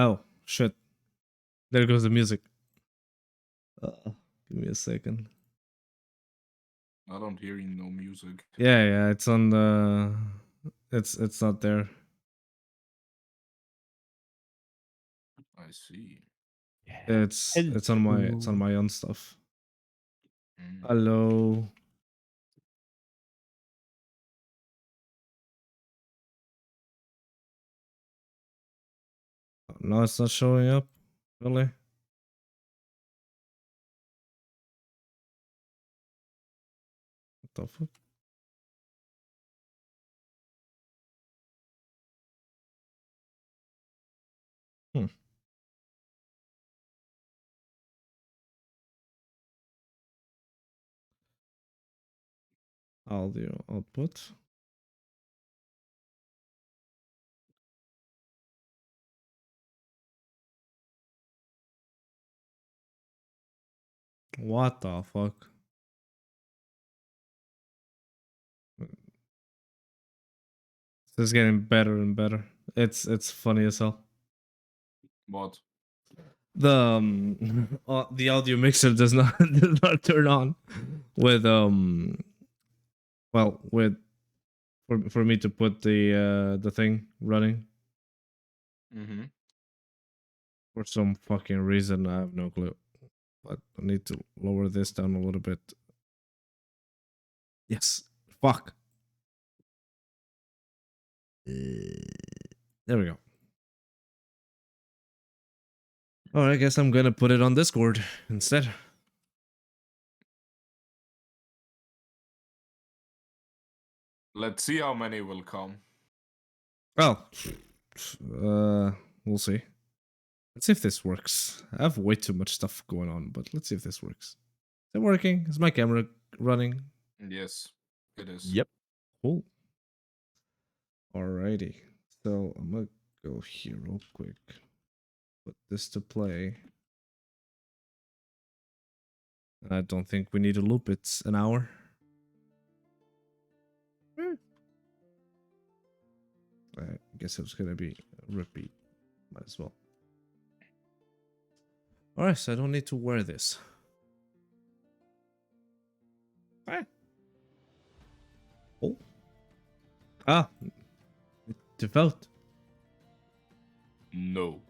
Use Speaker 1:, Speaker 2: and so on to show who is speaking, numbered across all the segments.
Speaker 1: Oh, shit. There goes the music. Give me a second.
Speaker 2: I don't hear no music.
Speaker 1: Yeah, it's on the... It's not there.
Speaker 2: I see.
Speaker 3: Yeah.
Speaker 1: It's on my own stuff.
Speaker 2: Mm.
Speaker 1: Hello. No, it's not showing up. Really? What the fuck? Hmm. Audio output. What the fuck? This is getting better and better. It's funny as hell.
Speaker 2: What?
Speaker 1: The audio mixer does not does not turn on with well with for me to put the thing running
Speaker 2: Mm-hmm.
Speaker 1: for some fucking reason. I have no clue. But I need to lower this down a little bit. Yes. Fuck. There we go. Oh, I guess I'm gonna put it on Discord instead.
Speaker 2: Let's see how many will come.
Speaker 1: Well, we'll see. Let's see if this works. I have way too much stuff going on, but let's see if this works. Is it working? Is my camera running?
Speaker 2: Yes, it is.
Speaker 3: Yep.
Speaker 1: Cool. Alrighty. So I'm gonna go here real quick. Put this to play. I don't think we need a loop. It's an hour. I guess it was gonna be a repeat. Might as well. Alright, so I don't need to wear this. Ah. Oh. Ah. To vote.
Speaker 2: No.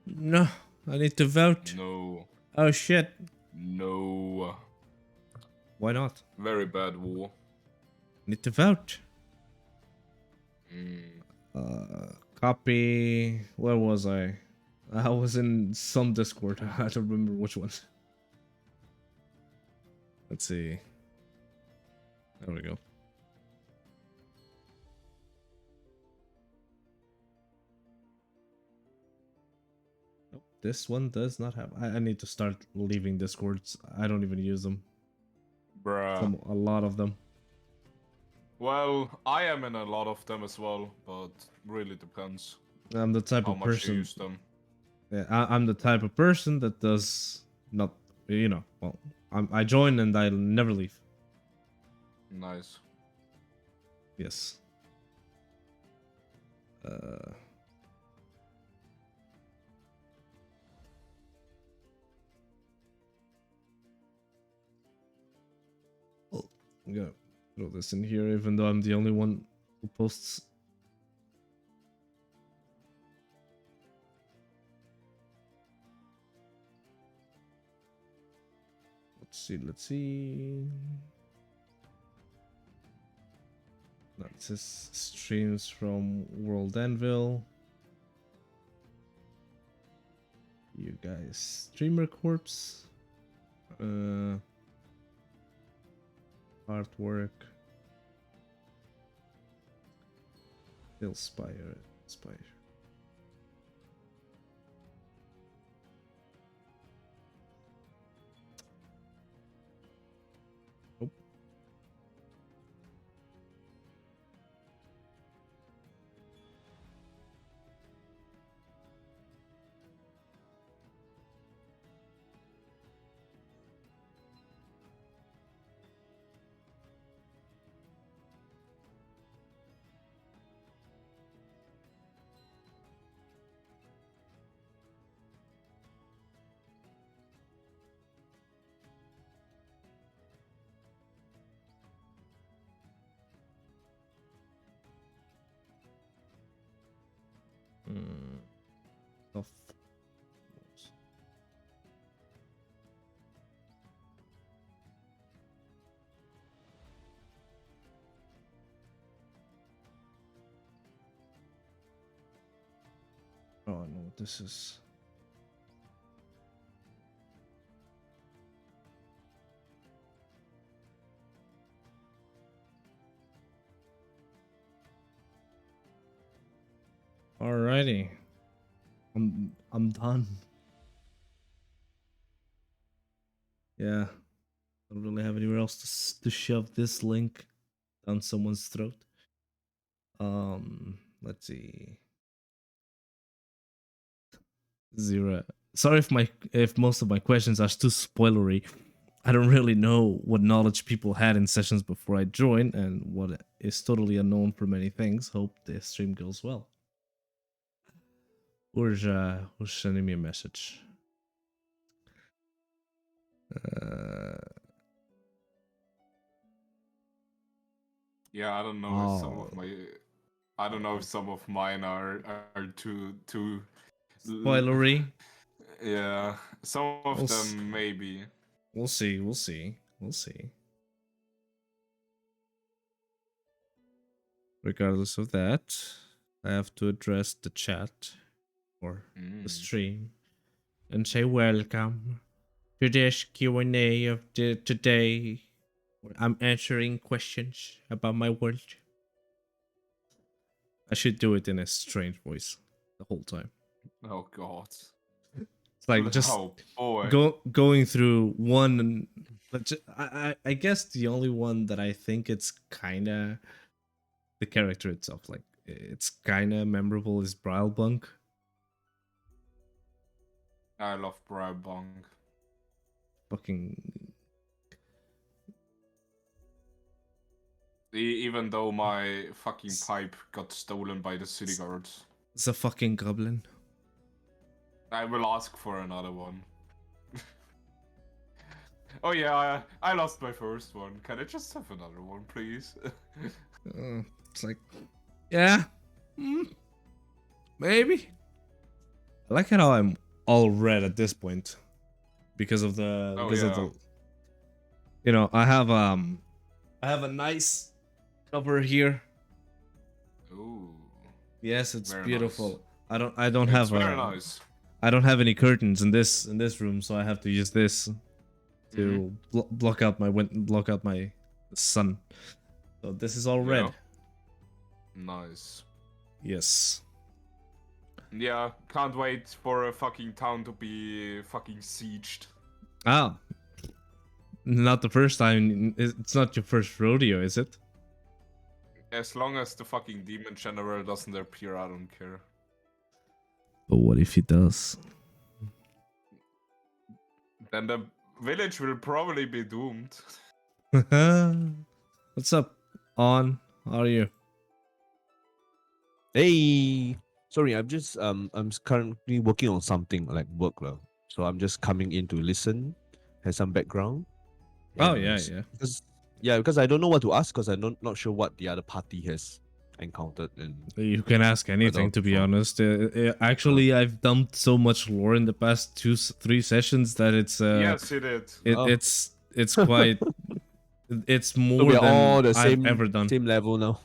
Speaker 1: No. I need to vote.
Speaker 2: No.
Speaker 1: Oh shit.
Speaker 2: No.
Speaker 1: Why not?
Speaker 2: Very bad war.
Speaker 1: Need to vote.
Speaker 2: Mm.
Speaker 1: Copy. Where was I? I was in some Discord. I don't remember which one. Let's see. There we go. Nope, this one does not have. I need to start leaving Discords. I don't even use them.
Speaker 2: Bruh.
Speaker 1: A lot of them.
Speaker 2: Well, I am in a lot of them as well, but really depends
Speaker 1: I'm the type
Speaker 2: how
Speaker 1: of
Speaker 2: much you
Speaker 1: person.
Speaker 2: use them.
Speaker 1: Yeah, I'm the type of person that does not, you know. Well, I join and I'll never leave.
Speaker 2: Nice.
Speaker 1: Yes. Oh, I'm gonna throw this in here, even though I'm the only one who posts. Let's see. No, it says streams from World Anvil. You guys, streamer corpse. Artwork. Still Spire. Nope. Stuff. Oh no, this is. Alrighty. I'm done. Yeah. I don't really have anywhere else to shove this link down someone's throat. Let's see. Zero. Sorry if most of my questions are too spoilery. I don't really know what knowledge people had in sessions before I joined and what is totally unknown for many things. Hope the stream goes well. Who's sending me a message?
Speaker 2: Yeah, I don't know if some of my, I don't know if some of mine are too
Speaker 1: spoilery.
Speaker 2: Yeah, some of them maybe.
Speaker 1: We'll see. We'll see. We'll see. Regardless of that, I have to address the chat or the stream and say welcome to this Q&A of today. I'm answering questions about my world. I should do it in a strange voice the whole time.
Speaker 2: Oh god.
Speaker 1: It's like just
Speaker 2: boy.
Speaker 1: going through one. I guess the only one that I think it's kind of the character itself, like it's kind of memorable, is Brilebunk.
Speaker 2: I love Brilebunk.
Speaker 1: Fucking.
Speaker 2: Even though my fucking pipe got stolen by the city guards.
Speaker 1: It's a fucking goblin.
Speaker 2: I will ask for another one. Oh yeah, I lost my first one. Can I just have another one, please?
Speaker 1: It's like, yeah, maybe. I like how I'm all red at this point because of the of the. You know, I have a nice cover here.
Speaker 2: Ooh.
Speaker 1: Yes, it's
Speaker 2: very
Speaker 1: beautiful.
Speaker 2: Nice.
Speaker 1: I don't have
Speaker 2: very nice.
Speaker 1: I don't have any curtains in this room, so I have to use this to block out my sun. So this is all red.
Speaker 2: Nice.
Speaker 1: Yes.
Speaker 2: Yeah, can't wait for a fucking town to be fucking sieged.
Speaker 1: Ah. Not the first time. It's not your first rodeo, is it?
Speaker 2: As long as the fucking demon general doesn't appear, I don't care.
Speaker 1: But what if he does?
Speaker 2: Then the village will probably be doomed.
Speaker 1: What's up, On? How are you?
Speaker 3: Hey, sorry, I'm just I'm currently working on something like work, so I'm just coming in to listen, have some background.
Speaker 1: Oh yeah.
Speaker 3: Because I don't know what to ask, because I'm not sure what the other party has encountered. And
Speaker 1: you can ask anything, to be honest. Actually, I've dumped so much lore in the past 2-3 sessions that it's
Speaker 2: yes, you did.
Speaker 1: It's quite it's more
Speaker 3: so we're
Speaker 1: than
Speaker 3: all the
Speaker 1: I've ever done.
Speaker 3: Same level now.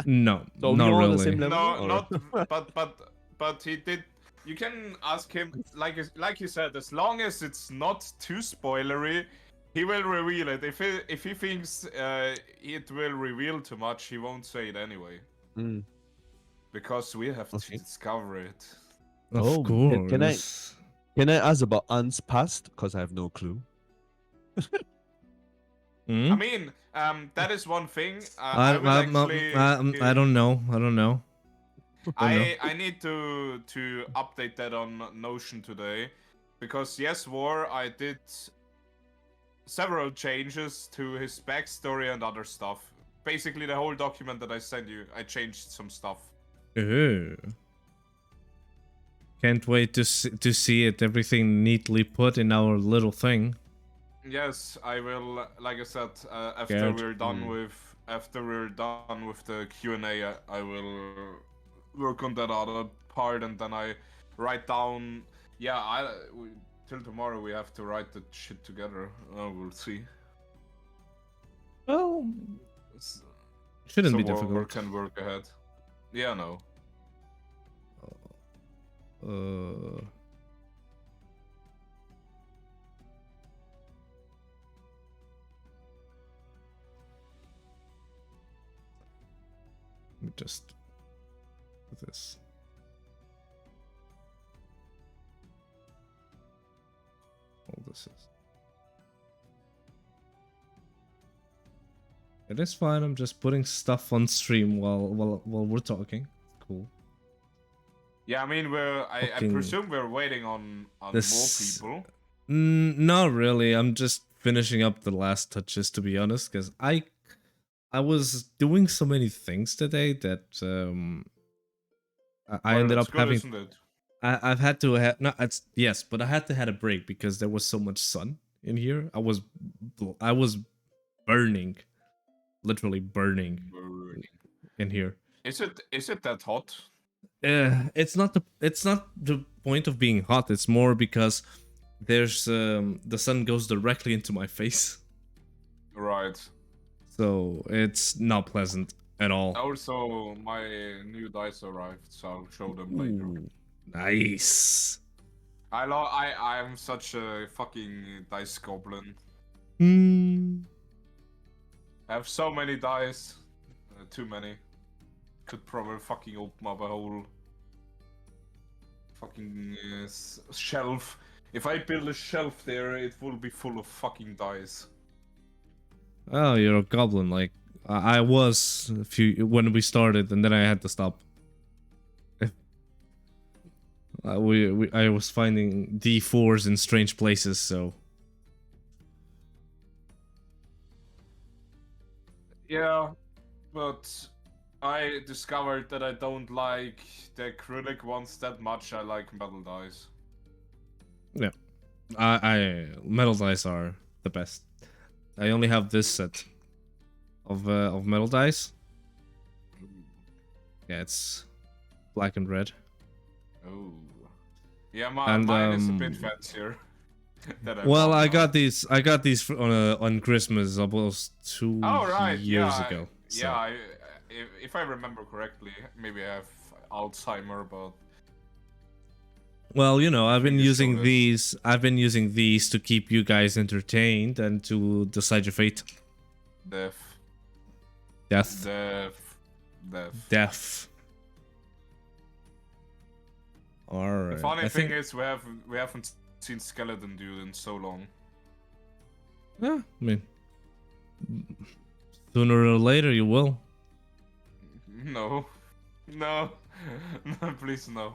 Speaker 1: No,
Speaker 3: so
Speaker 1: not
Speaker 3: all
Speaker 1: really.
Speaker 3: The same level,
Speaker 2: no, not but he did. You can ask him like you said, as long as it's not too spoilery. He will reveal it. If he thinks it will reveal too much, he won't say it anyway. Because we have to discover it.
Speaker 1: Of course.
Speaker 3: Can I ask about An's past? Because I have no clue.
Speaker 2: I mean, that is one thing.
Speaker 1: I don't know.
Speaker 2: I need to update that on Notion today, because yes, War, I did several changes to his backstory and other stuff. Basically, the whole document that I sent you, I changed some stuff.
Speaker 1: Ooh. Can't wait to see it. Everything neatly put in our little thing.
Speaker 2: Yes, I will. Like I said, after we're done with the Q&A, I will work on that other part, and then I write down. Yeah, till tomorrow we have to write the shit together. We'll see.
Speaker 1: Well, shouldn't be
Speaker 2: Work
Speaker 1: difficult.
Speaker 2: can work ahead. Yeah, no.
Speaker 1: Let me just do this. All this is. It is fine. I'm just putting stuff on stream while we're talking. Cool.
Speaker 2: Yeah, I mean I presume we're waiting on
Speaker 1: this...
Speaker 2: more people.
Speaker 1: Not really. I'm just finishing up the last touches, to be honest, because I was doing so many things today that I ended up
Speaker 2: good,
Speaker 1: having.
Speaker 2: Isn't it?
Speaker 1: I've had to have no. It's yes, but I had to had a break because there was so much sun in here. I was burning, literally burning in here.
Speaker 2: Is it that hot?
Speaker 1: It's not the point of being hot. It's more because there's the sun goes directly into my face.
Speaker 2: Right.
Speaker 1: So it's not pleasant at all.
Speaker 2: Also, my new dice arrived, so I'll show them later.
Speaker 1: Ooh, nice.
Speaker 2: I'm such a fucking dice goblin. I have so many dice. Too many. Could probably fucking open up a whole fucking shelf. If I build a shelf there, it will be full of fucking dice.
Speaker 1: Oh, you're a goblin. Like I was when we started, and then I had to stop. I was finding D4s in strange places, so.
Speaker 2: Yeah, but I discovered that I don't like the acrylic ones that much. I like metal dice.
Speaker 1: Yeah, I metal dice are the best. I only have this set of metal dice. Yeah, it's black and red.
Speaker 2: Oh, yeah, mine is a bit fancier.
Speaker 1: Well, I got these on Christmas almost 2 years ago. So.
Speaker 2: Yeah, if I remember correctly, maybe I have Alzheimer, but.
Speaker 1: Well, you know, I've been using these. I've been using these to keep you guys entertained and to decide your fate.
Speaker 2: Death. All right. The funny thing is, we haven't seen Skeleton Dude in so long.
Speaker 1: Yeah, I mean, sooner or later you will.
Speaker 2: No, please no.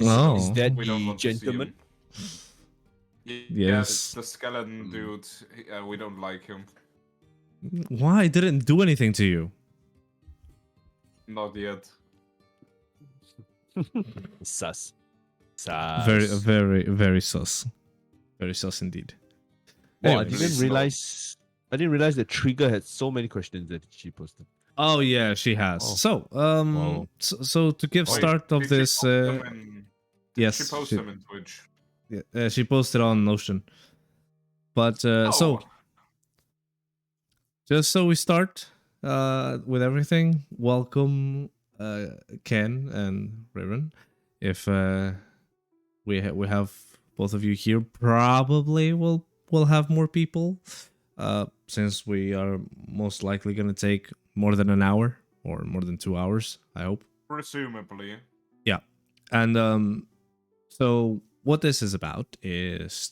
Speaker 1: Oh.
Speaker 3: Is that
Speaker 2: we don't
Speaker 3: the
Speaker 2: want
Speaker 3: gentleman?
Speaker 2: To see him.
Speaker 1: Yes.
Speaker 2: The skeleton dude. We don't like him.
Speaker 1: Why? I didn't do anything to you.
Speaker 2: Not yet.
Speaker 3: Sus.
Speaker 1: Very, very, very sus. Very sus indeed.
Speaker 3: Well,
Speaker 1: Anyways.
Speaker 3: I didn't realize that Tryggr had so many questions that she posted.
Speaker 1: Oh yeah, she has.
Speaker 3: Oh.
Speaker 1: So,
Speaker 3: Wow.
Speaker 1: so to give start of this, yes,
Speaker 2: she posted them in Twitch.
Speaker 1: Yeah, she posted on Notion. But so, just so we start with everything, welcome Ken and Reiran. If we have both of you here, probably we'll have more people, since we are most likely gonna take more than an hour or more than 2 hours, I hope.
Speaker 2: Presumably.
Speaker 1: Yeah. And so what this is about is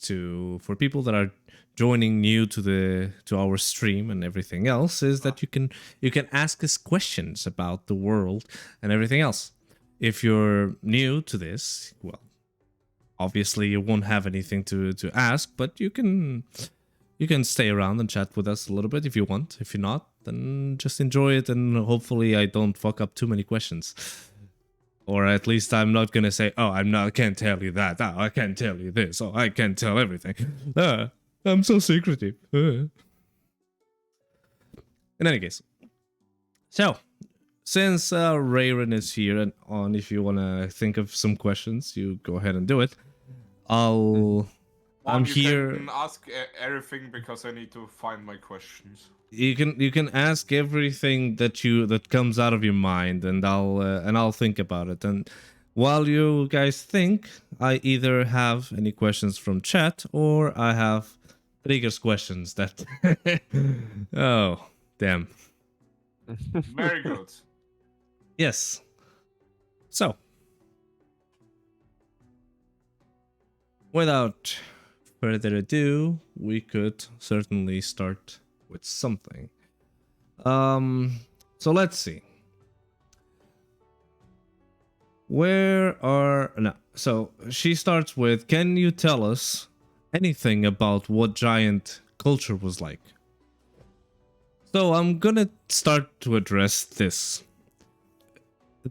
Speaker 1: for people that are joining new to our stream and everything else, is that you can ask us questions about the world and everything else. If you're new to this, well, obviously you won't have anything to ask, but you can stay around and chat with us a little bit if you want. If you're not, then just enjoy it, and hopefully I don't fuck up too many questions. Or at least I'm not gonna say, oh, I can't tell you that. Oh, I can't tell you this. Oh, I can't tell everything. I'm so secretive. In any case, so since Reiran is here and on, if you want to think of some questions, you go ahead and do it. I'm
Speaker 2: You
Speaker 1: here.
Speaker 2: can ask everything because I need to find my questions.
Speaker 1: You can ask everything that comes out of your mind, and I'll think about it. And while you guys think, I either have any questions from chat or I have Tryggr's questions. That oh damn.
Speaker 2: Very good.
Speaker 1: Yes. So, without further ado, we could certainly start with something. So let's see. So she starts with, can you tell us anything about what giant culture was like? So I'm gonna start to address this.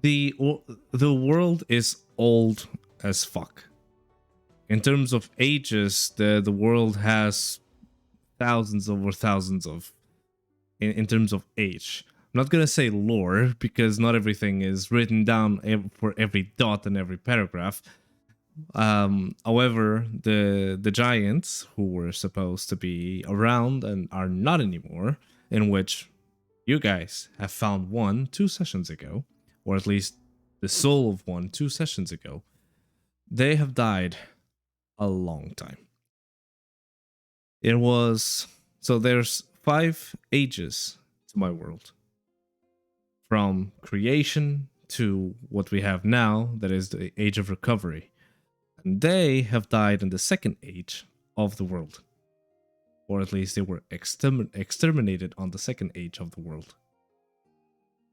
Speaker 1: The world is old as fuck. In terms of ages, the world has thousands over thousands of in terms of age. I'm not gonna say lore because not everything is written down for every dot and every paragraph. However, the giants who were supposed to be around and are not anymore, in which you guys have found one 2 sessions ago, or at least the soul of one 2 sessions ago, they have died a long time. It was so there's 5 ages to my world. From creation to what we have now, that is the age of recovery. And they have died in the second age of the world. Or at least they were exterminated on the second age of the world.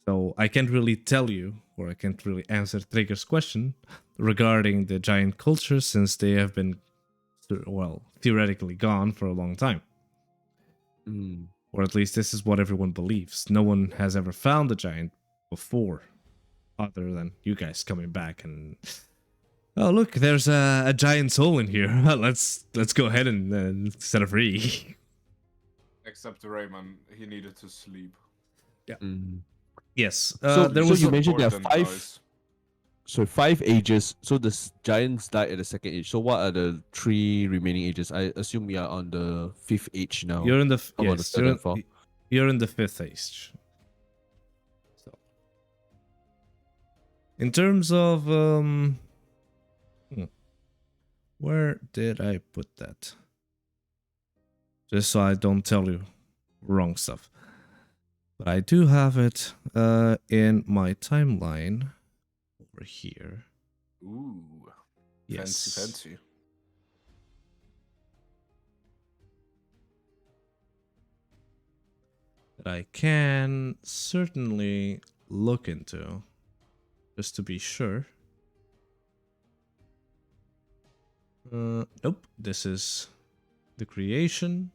Speaker 1: So I can't really tell you, or I can't really answer Tryggr's question regarding the giant culture, since they have been, well, theoretically gone for a long time. Or at least this is what everyone believes. No one has ever found a giant before, other than you guys coming back and, oh look, there's a giant soul in here. let's go ahead and set it free.
Speaker 2: Except Raymond, he needed to sleep.
Speaker 1: Yeah. Yes.
Speaker 3: So
Speaker 1: there was
Speaker 3: you mentioned there are 5.
Speaker 2: Guys.
Speaker 3: So 5 ages. So the giants died at the second age. So what are the 3 remaining ages? I assume we are on the 5th age now.
Speaker 1: You're in the
Speaker 3: How about the third and fourth?
Speaker 1: you're in the 5th age. So, in terms of where did I put that? Just so I don't tell you wrong stuff. But I do have it in my timeline over here.
Speaker 2: Ooh.
Speaker 1: Yes.
Speaker 2: Fancy.
Speaker 1: That I can certainly look into, just to be sure. Nope, this is the creation.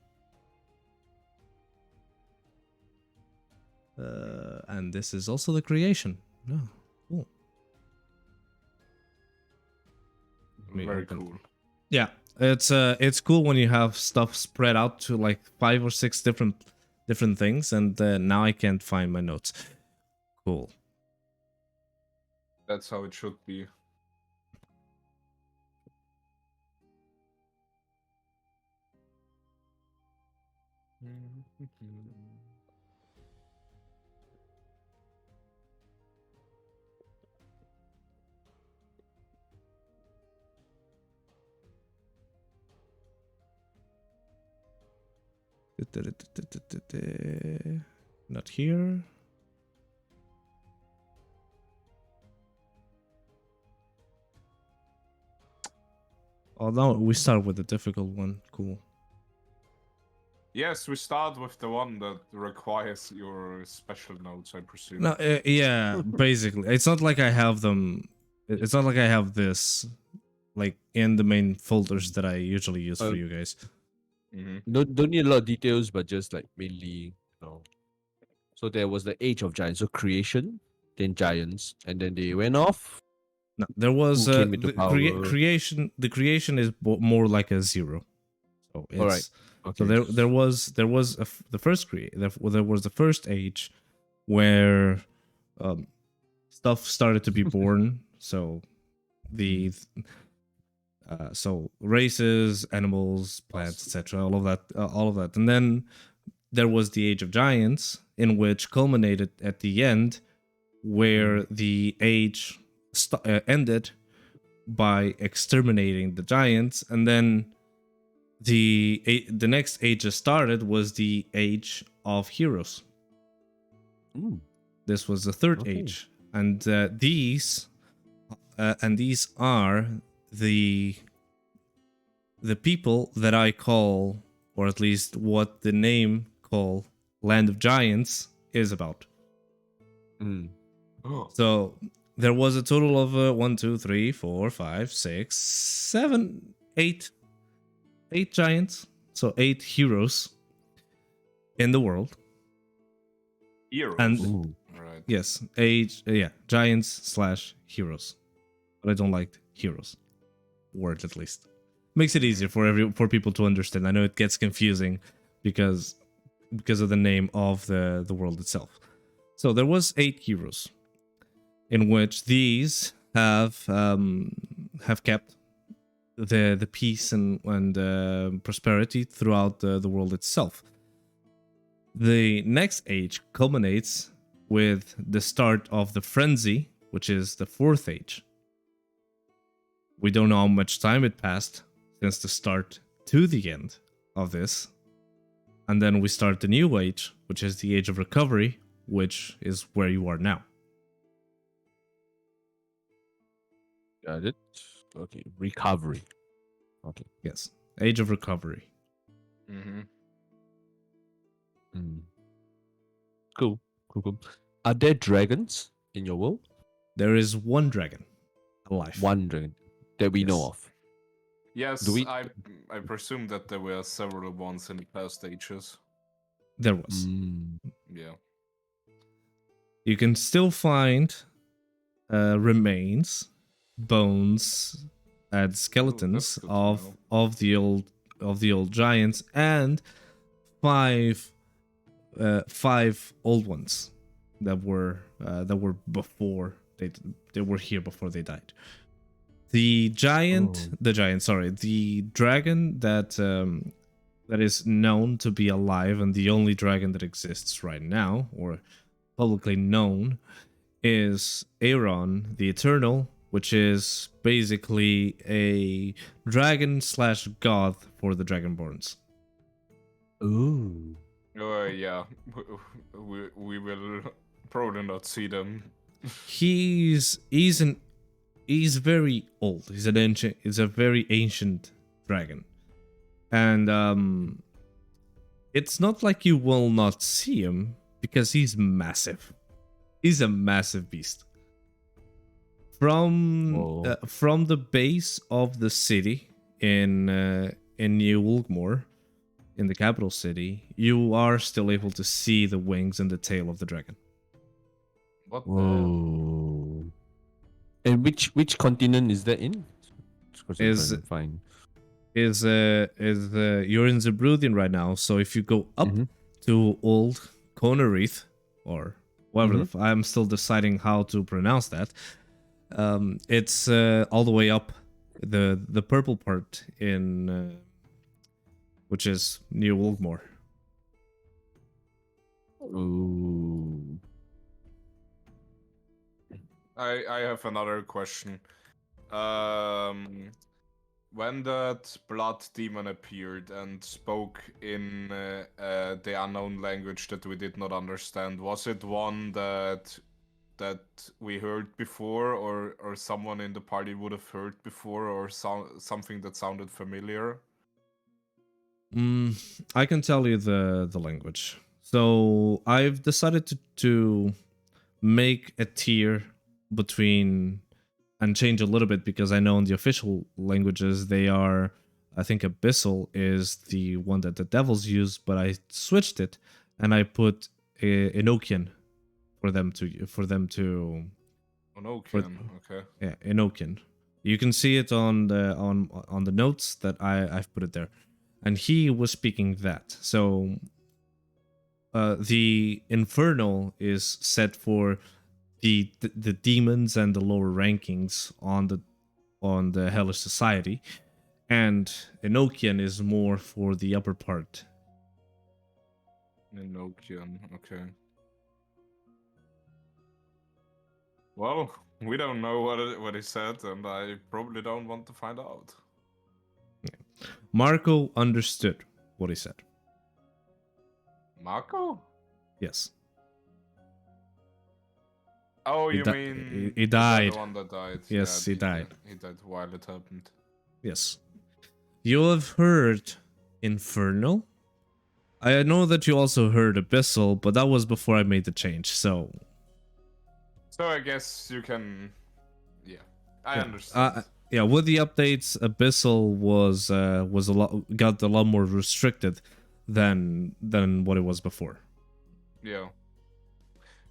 Speaker 1: And this is also the creation. No, cool.
Speaker 2: Very cool.
Speaker 1: Yeah, it's cool when you have stuff spread out to like 5 or 6 different things, and now I can't find my notes. Cool.
Speaker 2: That's how it should be.
Speaker 1: Not here. Oh no, we start with the difficult one. Cool.
Speaker 2: Yes, we start with the one that requires your special notes, I presume.
Speaker 1: No, yeah, basically. It's not like I have them. It's not like I have this like in the main folders that I usually use for you guys.
Speaker 3: Don't need a lot of details, but just like mainly, So there was the age of giants, so creation, then giants, and then they went off.
Speaker 1: No, there was
Speaker 3: Who came into power?
Speaker 1: creation. The creation is more like a 0. So it's,
Speaker 3: all right. Okay.
Speaker 1: So there was the first there was the first age where stuff started to be born. So the so races, animals, plants, etc. All of that, and then there was the Age of Giants, in which culminated at the end, where the age ended by exterminating the giants, and then the next age that started was the Age of Heroes.
Speaker 3: Ooh.
Speaker 1: This was the third age, and these are the people that I call, or at least what the name call, Land of Giants is about. So there was a total of 1, 2, 3, 4, 5, 6, 7, 8 giants. So 8 heroes in the world.
Speaker 2: Heroes.
Speaker 1: And
Speaker 2: right.
Speaker 1: yes, giants / heroes. But I don't like heroes word, at least. Makes it easier for people to understand. I know it gets confusing because of the name of the world itself. So there was 8 heroes, in which these have kept the peace and prosperity throughout the world itself. The next age culminates with the start of the frenzy, which is the 4th age. We don't know how much time it passed since the start to the end of this. And then we start the new age, which is the Age of Recovery, which is where you are now.
Speaker 3: Got it. Okay. Recovery. Okay.
Speaker 1: Yes. Age of Recovery.
Speaker 2: Mm-hmm.
Speaker 3: Cool. Are there dragons in your world?
Speaker 1: There is one dragon alive.
Speaker 3: One dragon that we know of.
Speaker 2: Yes,
Speaker 3: Do we-
Speaker 2: I presume that there were several ones in the past ages.
Speaker 1: There was.
Speaker 2: Yeah.
Speaker 1: You can still find remains, bones, and skeletons
Speaker 2: good to
Speaker 1: of the old giants, and 5 old ones that were before they were here before they died. The dragon that is known to be alive, and the only dragon that exists right now, or publicly known, is Aun the Eternal, which is basically a dragon / god for the Dragonborns.
Speaker 3: Ooh.
Speaker 2: Yeah. We will probably not see them.
Speaker 1: He's very old. He's a very ancient dragon. And it's not like you will not see him, because he's massive. He's a massive beast. From the base of the city in New Ulgmore, in the capital city, you are still able to see the wings and the tail of the dragon.
Speaker 2: What
Speaker 3: Whoa. And which continent is that in? Fine.
Speaker 1: Is you're in Zebrudin right now, so if you go up to Old Conerith, or whatever, I'm still deciding how to pronounce that. It's all the way up the purple part in which is near Wolgmore.
Speaker 3: Ooh.
Speaker 2: I have another question. When that blood demon appeared and spoke in the unknown language that we did not understand, was it one that we heard before, or someone in the party would have heard before, or something that sounded familiar?
Speaker 1: I can tell you the language. So I've decided to make a tier between, and change a little bit, because I know in the official languages they are, I think Abyssal is the one that the devils use, but I switched it and I put Enochian for them to
Speaker 2: Enochian, okay.
Speaker 1: Yeah, Enochian. You can see it on the notes that I've put it there, and he was speaking that. So the Infernal is set for the demons and the lower rankings on the hellish society, and Enochian is more for the upper part.
Speaker 2: Enochian, okay. Well, we don't know what he said, and I probably don't want to find out.
Speaker 1: Marco understood what he said.
Speaker 2: Marco?
Speaker 1: Yes.
Speaker 2: Oh,
Speaker 1: He
Speaker 2: you
Speaker 1: di-
Speaker 2: mean
Speaker 1: he died.
Speaker 2: The one that died?
Speaker 1: Yes, he died.
Speaker 2: He died while it happened.
Speaker 1: Yes. You have heard Infernal. I know that you also heard Abyssal, but that was before I made the change, so...
Speaker 2: So I guess you can... Yeah, I
Speaker 1: yeah.
Speaker 2: understand.
Speaker 1: Yeah, with the updates, Abyssal was got a lot more restricted than what it was before.
Speaker 2: Yeah.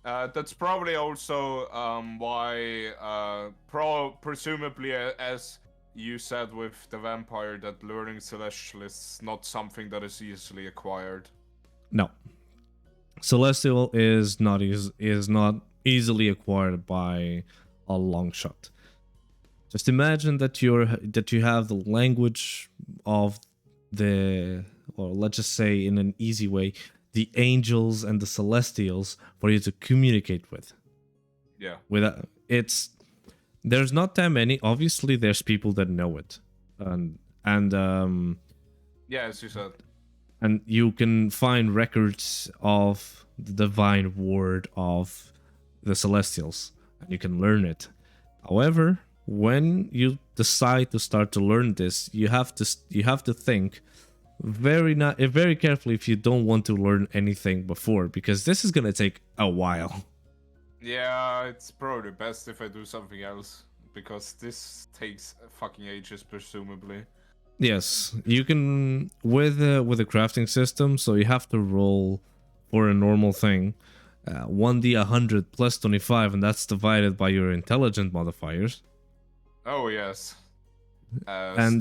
Speaker 2: That's probably also why, presumably, as you said with the vampire, that learning Celestial is not something that is easily acquired.
Speaker 1: No, Celestial is not easily acquired by a long shot. Just imagine that you have the language of the, or let's just say in an easy way, the angels and the celestials for you to communicate with.
Speaker 2: Yeah.
Speaker 1: There's not that many. Obviously, there's people that know it, and
Speaker 2: yeah, as you said.
Speaker 1: And you can find records of the divine word of the celestials, and you can learn it. However, when you decide to start to learn this, you have to think very carefully if you don't want to learn anything before, because this is gonna take a while.
Speaker 2: Yeah, it's probably best if I do something else, because this takes fucking ages, presumably.
Speaker 1: Yes, you can with a crafting system, so you have to roll for a normal thing, 1d 100 plus 25, and that's divided by your intelligent modifiers.
Speaker 2: Oh yes.
Speaker 1: And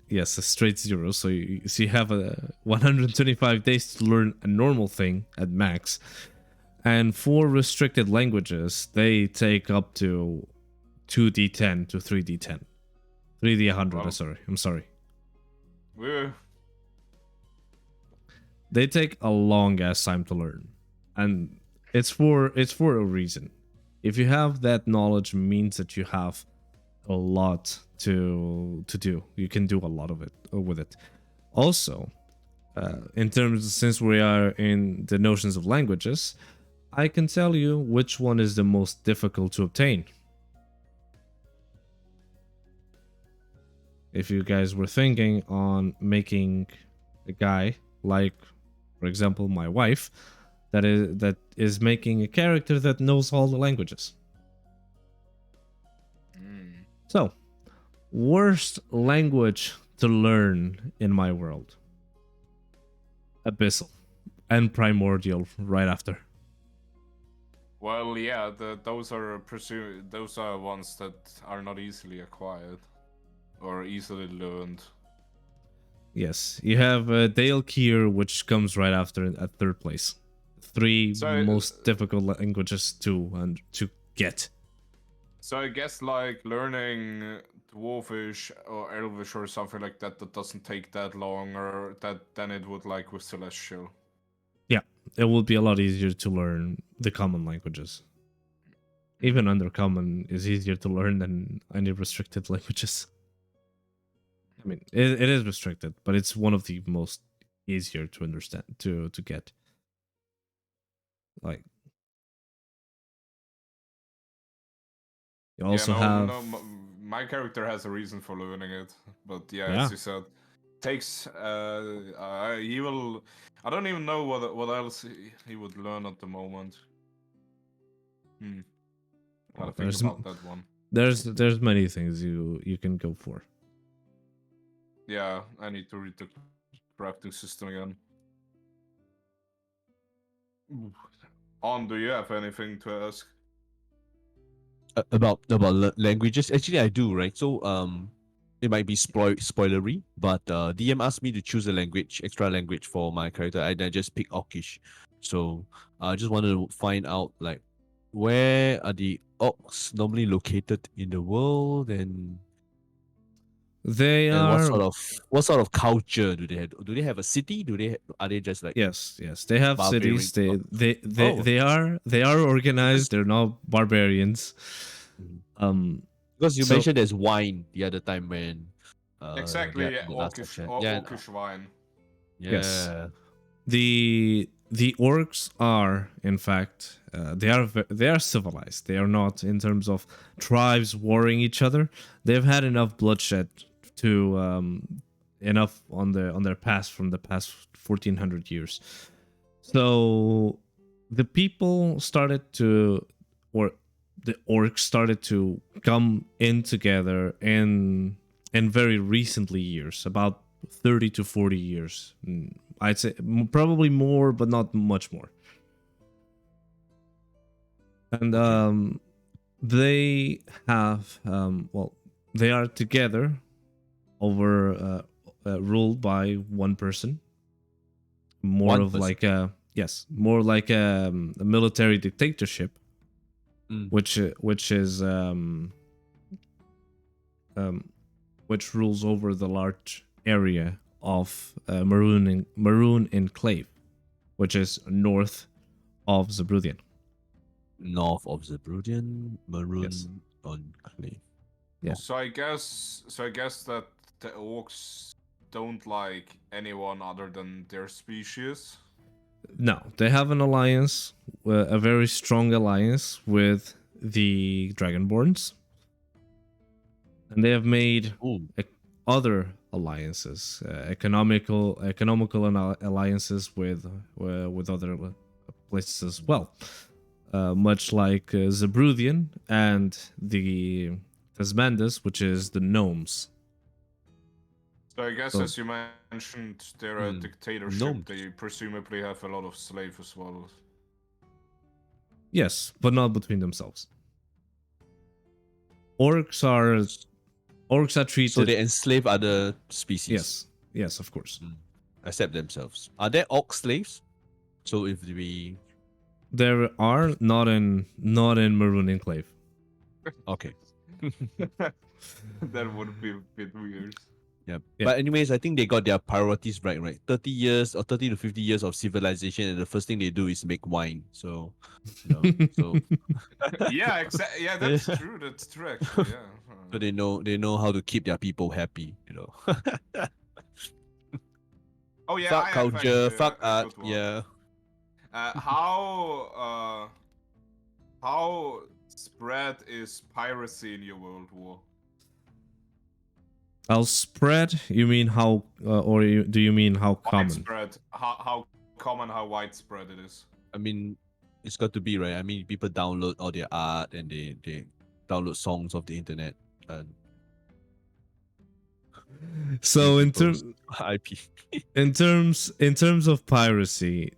Speaker 1: yes, a straight 0. So you have a 125 days to learn a normal thing at max. And for restricted languages, they take up to 2d10 to 3d10. 3d 100, wow. I'm sorry. They take a long ass time to learn. And it's for a reason. If you have that knowledge, means that you have a lot to do. You can do a lot of it with it. Also, in terms, since we are in the notions of languages, I can tell you which one is the most difficult to obtain. If you guys were thinking on making a guy like, for example, my wife, that is making a character that knows all the languages. So, worst language to learn in my world: Abyssal and Primordial right after.
Speaker 2: Well, yeah, those are ones that are not easily acquired or easily learned.
Speaker 1: Yes, you have Dale Kier, which comes right after at third place. 3 most difficult languages to get.
Speaker 2: So I guess like learning Dwarvish or Elvish or something like that doesn't take that long, or than it would like with Celestial.
Speaker 1: Yeah, it will be a lot easier to learn the common languages. Even Undercommon is easier to learn than any restricted languages. I mean, it is restricted, but it's one of the most easier to understand, to get. Like, you also have...
Speaker 2: my character has a reason for learning it, but yeah, as you said, takes he will... I don't even know what else he would learn at the moment. Gotta think about that one.
Speaker 1: There's many things you can go for.
Speaker 2: Yeah, I need to read the crafting system again. On, do you have anything to ask?
Speaker 3: About languages? Actually, I do, right? So it might be spoilery, but DM asked me to choose a extra language for my character, and I just picked Orcish. So I just wanted to find out, like, where are the orcs normally located in the world, and
Speaker 1: They
Speaker 3: and
Speaker 1: are
Speaker 3: what sort of culture do they have? Do they have a city? Are they just like
Speaker 1: yes, yes. They have
Speaker 3: barbarian?
Speaker 1: cities. They they they
Speaker 3: Oh,
Speaker 1: they are they are
Speaker 3: because
Speaker 1: organized. They're not barbarians.
Speaker 3: Mhm.
Speaker 1: Um.
Speaker 3: because you
Speaker 1: So
Speaker 3: mentioned there's wine the other time when
Speaker 2: Exactly,
Speaker 3: in the last section. Yeah,
Speaker 2: orcish wine.
Speaker 1: yes,
Speaker 3: yeah.
Speaker 1: the orcs are in fact they are civilized. They are not in terms of tribes warring each other. They've had enough bloodshed to enough on their past from the past 1400 years. So the people started to, or the orcs started to come in together in very recently years, about 30 to 40 years. I'd say probably more, but not much more. And
Speaker 3: Okay.
Speaker 1: they have, well, they are together over, ruled by one person, more
Speaker 3: One
Speaker 1: of
Speaker 3: person.
Speaker 1: like a, yes, more like a military dictatorship,
Speaker 3: Mm.
Speaker 1: which is um, which rules over the large area of Maroon Enclave, which is north of Zabrudian.
Speaker 3: North of Zabrudian,
Speaker 1: Yes.
Speaker 3: Maroon Enclave.
Speaker 1: Yeah.
Speaker 2: So I guess that the orcs don't like anyone other than their species.
Speaker 1: No, they have an alliance, a very strong alliance with the Dragonborns, and they have made
Speaker 3: Ooh.
Speaker 1: other alliances, economical alliances with other places as well. Much like Zabrudian and the Tasmandus, which is the gnomes.
Speaker 2: So I guess,
Speaker 1: So
Speaker 2: as you mentioned, they're a dictatorship.
Speaker 3: Gnomes.
Speaker 2: They presumably have a lot of slaves as well.
Speaker 1: yes, but not between themselves. Orcs are
Speaker 3: So
Speaker 1: treated.
Speaker 3: they enslave other species.
Speaker 1: Yes, yes, of course.
Speaker 3: Except themselves. Are there orc slaves? So if we
Speaker 1: There are not in Maroon Enclave.
Speaker 3: okay.
Speaker 2: That would be a bit weird.
Speaker 3: Yeah.
Speaker 1: Yeah.
Speaker 3: But anyways, I think they got their priorities right. 30 years or 30 to 50 years of civilization, and the first thing they do is make wine. So, so
Speaker 2: Yeah, yeah, that's true. That's true, actually. Yeah.
Speaker 3: so they know how to keep their people happy.
Speaker 2: Oh yeah,
Speaker 3: Fuck
Speaker 2: I have
Speaker 3: culture,
Speaker 2: actually
Speaker 3: fuck
Speaker 2: a
Speaker 3: art.
Speaker 2: good one.
Speaker 3: Yeah.
Speaker 2: How spread is piracy in your World War?
Speaker 1: I'll spread. You mean how, do you mean how common?
Speaker 2: Widespread. How common? How widespread it is?
Speaker 3: I mean, it's got to be right. I mean, people download all their art and they download songs off the internet and
Speaker 1: So in terms
Speaker 3: IP.
Speaker 1: in terms of piracy,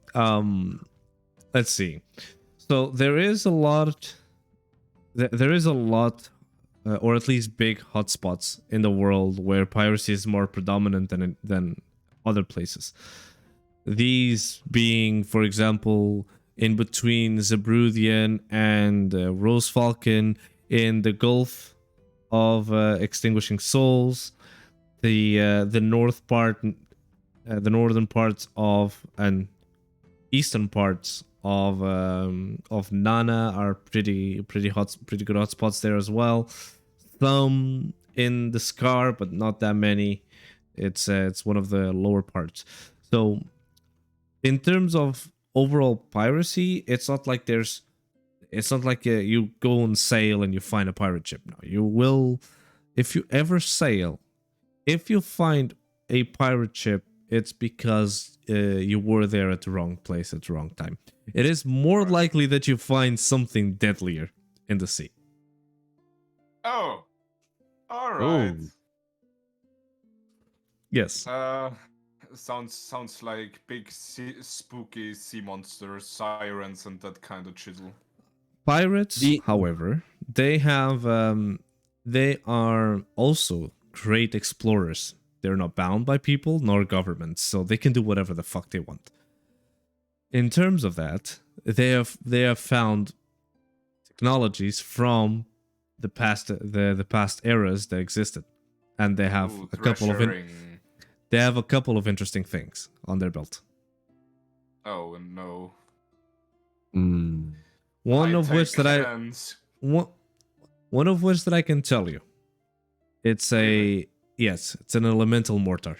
Speaker 1: let's see. So there is a lot. There is a lot, or at least big hotspots in the world where piracy is more predominant than other places. These being, for example, in between Zabrudian and Rose Falcon in the Gulf of Extinguishing Souls, the north part, the northern parts of and eastern parts of Nana are pretty good hotspots there as well. Some in the Scar, but not that many. It's one of the lower parts. So in terms of overall piracy, it's not like you go on sail and you find a pirate ship. No, you will, if you ever sail, if you find a pirate ship, it's because you were there at the wrong place at the wrong time. It is more likely that you find something deadlier in the sea.
Speaker 2: Oh, all right.
Speaker 1: Yes.
Speaker 2: Sounds like big spooky sea monsters, sirens, and that kind of chisel.
Speaker 1: Pirates, however, they are also great explorers. They're not bound by people nor governments, so they can do whatever the fuck they want. In terms of that, they have found technologies from the past eras that existed, and they have
Speaker 2: Ooh,
Speaker 1: a couple of
Speaker 2: treasuring.
Speaker 1: they have a couple of interesting things on their belt.
Speaker 2: Oh no.
Speaker 3: Mm.
Speaker 1: One of which that I
Speaker 2: hands.
Speaker 1: one of which that I can tell you. It's a
Speaker 2: Really?
Speaker 1: yes, it's an elemental mortar.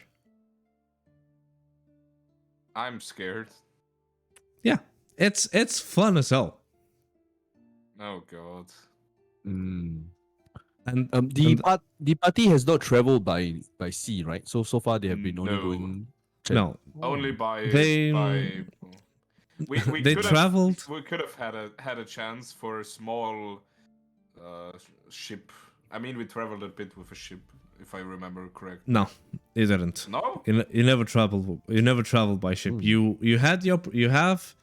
Speaker 2: I'm scared.
Speaker 1: Yeah, it's fun as hell.
Speaker 2: Oh god.
Speaker 3: Mm.
Speaker 1: And
Speaker 3: The party has not traveled by sea, right? So far they have been only
Speaker 2: No.
Speaker 3: going.
Speaker 1: no,
Speaker 2: Only by
Speaker 1: they
Speaker 2: we
Speaker 1: they
Speaker 2: could
Speaker 1: traveled.
Speaker 2: have had a chance for a small ship. I mean, we traveled a bit with a ship, if I remember correct.
Speaker 1: No, you didn't.
Speaker 2: No?
Speaker 1: You never traveled. You never traveled by ship.
Speaker 3: Mm.
Speaker 1: You had the you have.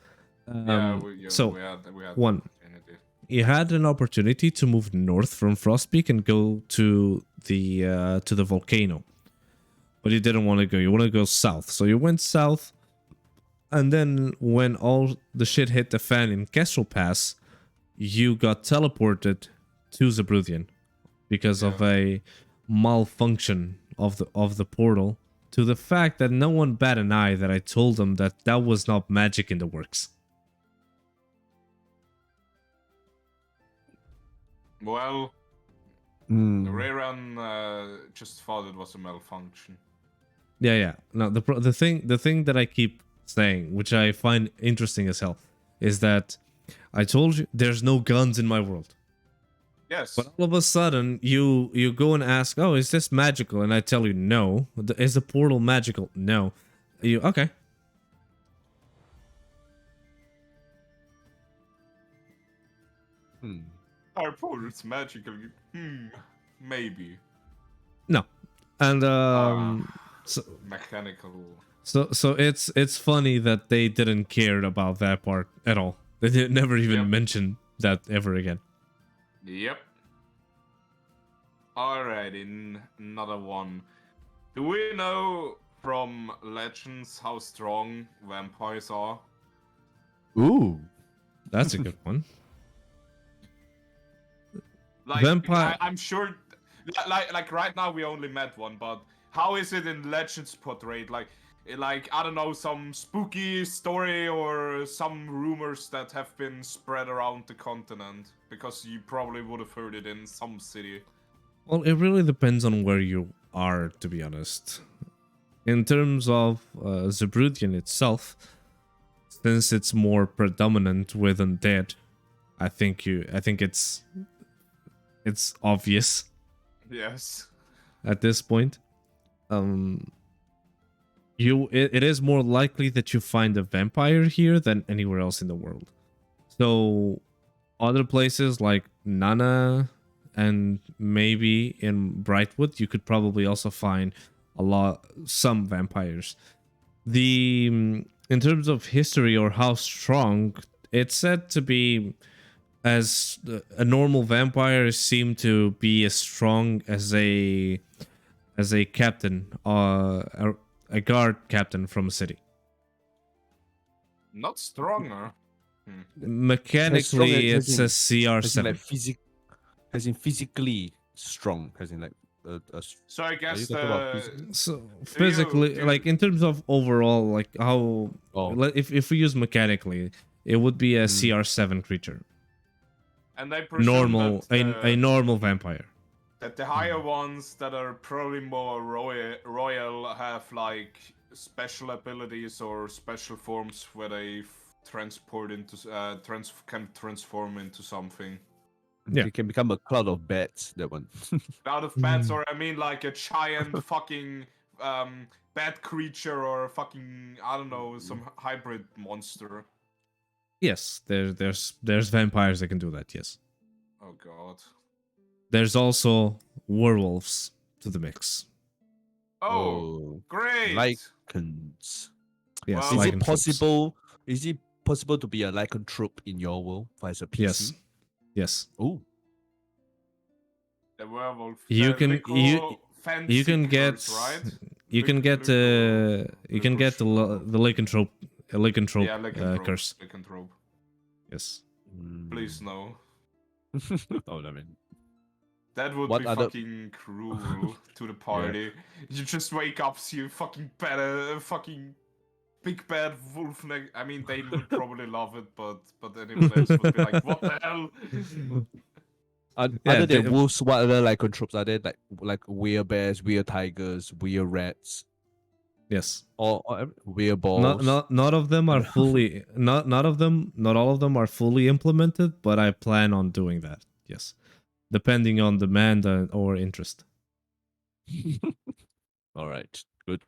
Speaker 1: So
Speaker 2: we had
Speaker 1: one.
Speaker 2: the opportunity.
Speaker 1: You had an opportunity to move north from Frostpeak and go to the volcano, but you didn't want to go. You want to go south, so you went south. And then when all the shit hit the fan in Kestrel Pass, you got teleported to Zabrudian because of a malfunction of the portal. To the fact that no one bat an eye that I told them that was not magic in the works.
Speaker 2: Well, Reiran just thought it was a malfunction.
Speaker 1: Yeah. No, the thing that I keep saying, which I find interesting as hell, is that I told you there's no guns in my world.
Speaker 2: Yes.
Speaker 1: But all of a sudden, you go and ask, "Oh, is this magical?" And I tell you, "No." Is the portal magical? No. You okay?
Speaker 2: Our portal's magical. Maybe.
Speaker 1: No. And so
Speaker 2: mechanical.
Speaker 1: So it's funny that they didn't care about that part at all. They never even mention that ever again.
Speaker 2: Yep. Alrighty, another one. Do we know from legends how strong vampires are?
Speaker 3: Ooh,
Speaker 1: that's a good one.
Speaker 2: Like,
Speaker 1: Vampire.
Speaker 2: I'm sure. Like right now we only met one, but how is it in legends portrayed? Like I don't know, some spooky story or some rumors that have been spread around the continent, because you probably would have heard it in some city.
Speaker 1: Well, it really depends on where you are, to be honest. In terms of Zabrudian itself, since it's more predominant with undead, I think it's obvious.
Speaker 2: Yes.
Speaker 1: At this point, it is more likely that you find a vampire here than anywhere else in the world. So other places like Nana and maybe in Brightwood, you could probably also find some vampires. In terms of history or how strong, it's said to be as a normal vampire seem to be as strong as a captain, a guard captain from a city.
Speaker 2: Not stronger.
Speaker 1: Mechanically, it's a CR7.
Speaker 3: As in physically strong, as in like.
Speaker 2: So I guess
Speaker 1: physically, like in terms of overall, like how, if we use mechanically, it would be a CR7 creature.
Speaker 2: And I presume
Speaker 1: normal, a normal vampire.
Speaker 2: That the higher ones that are probably more royal have like special abilities or special forms where they transport into can transform into something.
Speaker 1: Yeah,
Speaker 3: they can become a cloud of bats. That one.
Speaker 2: Cloud of bats, or I mean like a giant fucking bat creature, or a fucking, I don't know, some hybrid monster.
Speaker 1: Yes, there's vampires that can do that. Yes.
Speaker 2: Oh god.
Speaker 1: There's also werewolves to the mix.
Speaker 2: Oh, great!
Speaker 3: Lycans.
Speaker 1: Yes.
Speaker 2: Well,
Speaker 3: Is it possible to be a lycanthrope in your world as a PC?
Speaker 1: Yes.
Speaker 3: Oh.
Speaker 2: The werewolf.
Speaker 1: You can get
Speaker 2: right?
Speaker 1: you can get the lycanthrope curse.
Speaker 2: Lycanthrope.
Speaker 1: Yes.
Speaker 2: Please no.
Speaker 3: Oh, I mean,
Speaker 2: That would
Speaker 3: What
Speaker 2: be
Speaker 3: other-
Speaker 2: fucking cruel to the party. You just wake up, see a fucking fucking big bad wolf neck. I mean, they would probably love it, but anyone else would be like, "What the hell?"
Speaker 3: other
Speaker 1: they-
Speaker 3: than wolves, what other lycanthropes are there? Like werebears, were tigers, were rats,
Speaker 1: Yes.
Speaker 3: or were balls.
Speaker 1: Not of them are fully not all of them are fully implemented, but I plan on doing that. Yes. Depending on demand or interest.
Speaker 3: All right, good.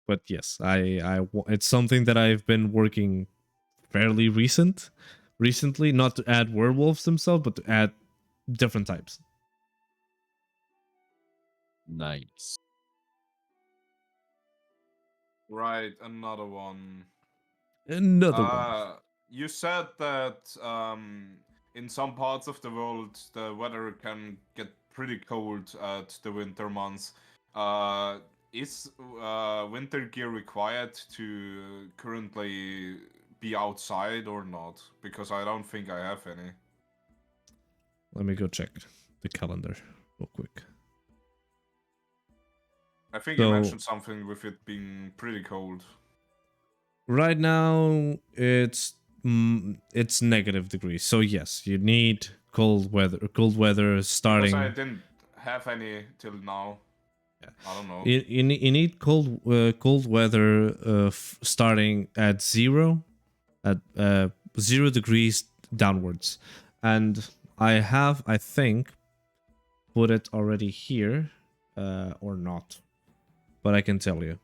Speaker 1: But yes, it's something that I've been working fairly recently, not to add werewolves themselves, but to add different types.
Speaker 3: Nice.
Speaker 2: Right, another one.
Speaker 1: Another one.
Speaker 2: You said that in some parts of the world the weather can get pretty cold at the winter months. Is winter gear required to currently be outside or not? Because I don't think I have any.
Speaker 1: Let me go check the calendar real quick.
Speaker 2: I think you mentioned something with it being pretty cold.
Speaker 1: Right now, it's negative degrees. So yes, you need cold weather. Cold weather starting.
Speaker 2: Because I didn't have any till now. Yeah. I don't know.
Speaker 1: You need cold weather starting at 0 degrees downwards, and I think put it already here or not, but I can tell you.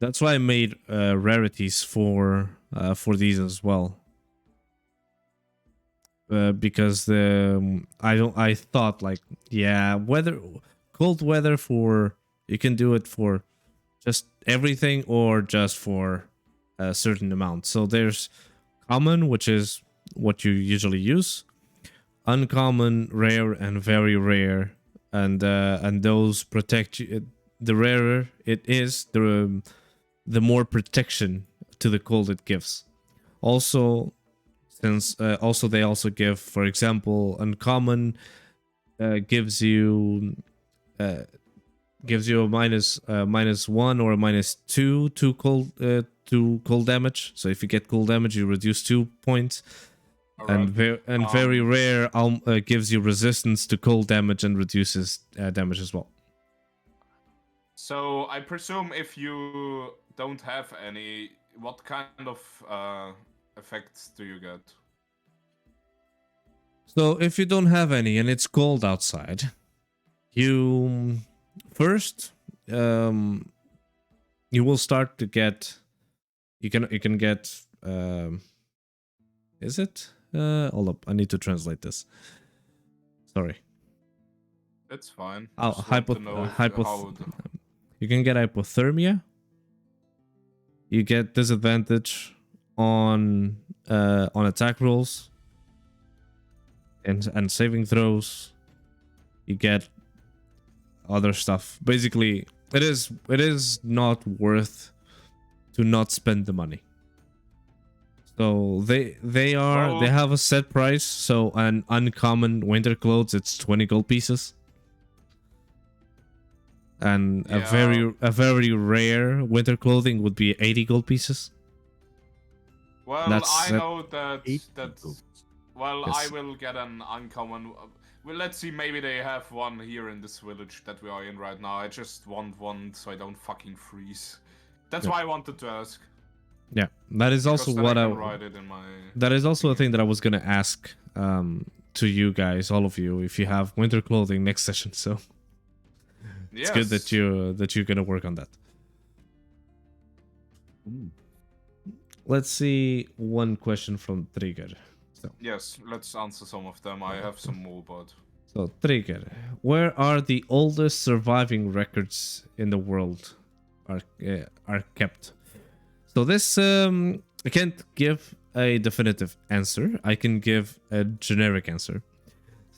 Speaker 1: That's why I made rarities for these as well. Because I thought like, yeah, cold weather for, you can do it for just everything or just for a certain amount. So there's common, which is what you usually use, uncommon, rare, and very rare, and those protect you. The rarer it is, the more protection to the cold it gives. Also, since also they also give, for example, uncommon gives you a -1 or a -2 to cold damage. So if you get cold damage, you reduce 2 points. And very rare gives you resistance to cold damage and reduces damage as well.
Speaker 2: So I presume if you don't have any, what kind of effects do you get?
Speaker 1: So if you don't have any and it's cold outside, you first you will start to get, you can get is it hold up, I need to translate this, sorry.
Speaker 2: It's fine.
Speaker 1: You can get hypothermia. You get disadvantage on attack rolls and saving throws. You get other stuff. Basically, it is not worth to not spend the money. So they have a set price. So an uncommon winter clothes, it's 20 gold pieces. And a very rare winter clothing would be 80 gold pieces.
Speaker 2: Well, I know that well, yes. I will get an uncommon. Well, let's see, maybe they have one here in this village that we are in right now. I just want one so I don't fucking freeze. That's why I wanted to ask.
Speaker 1: Yeah, that is also what that is also a thing that I was gonna ask to you guys, all of you, if you have winter clothing next session. So it's good that you're gonna work on that. Let's see one question from Tryggr. So
Speaker 2: yes, let's answer some of them. I have some more, but
Speaker 1: so Tryggr, where are the oldest surviving records in the world are kept? So this I can't give a definitive answer. I can give a generic answer.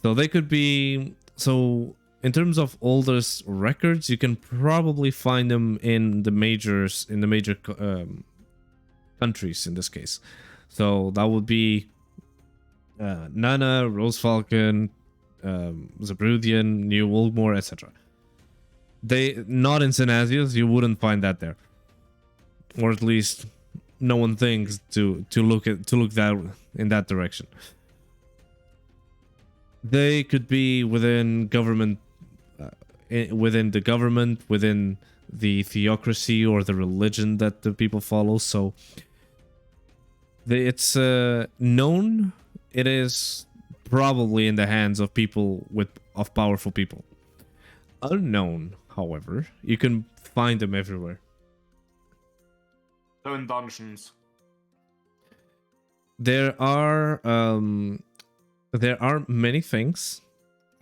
Speaker 1: So they could be, so in terms of oldest records, you can probably find them in the major countries in this case. So that would be Nana, Rose Falcon, Zabrudian, New Wolgmore, etc. They not in Synasius, you wouldn't find that there, or at least no one thinks to look that in that direction. They could be within government, within the government, within the theocracy or the religion that the people follow. So it's known. It is probably in the hands of people of powerful people. Unknown, however, you can find them everywhere.
Speaker 2: So in dungeons.
Speaker 1: There are many things,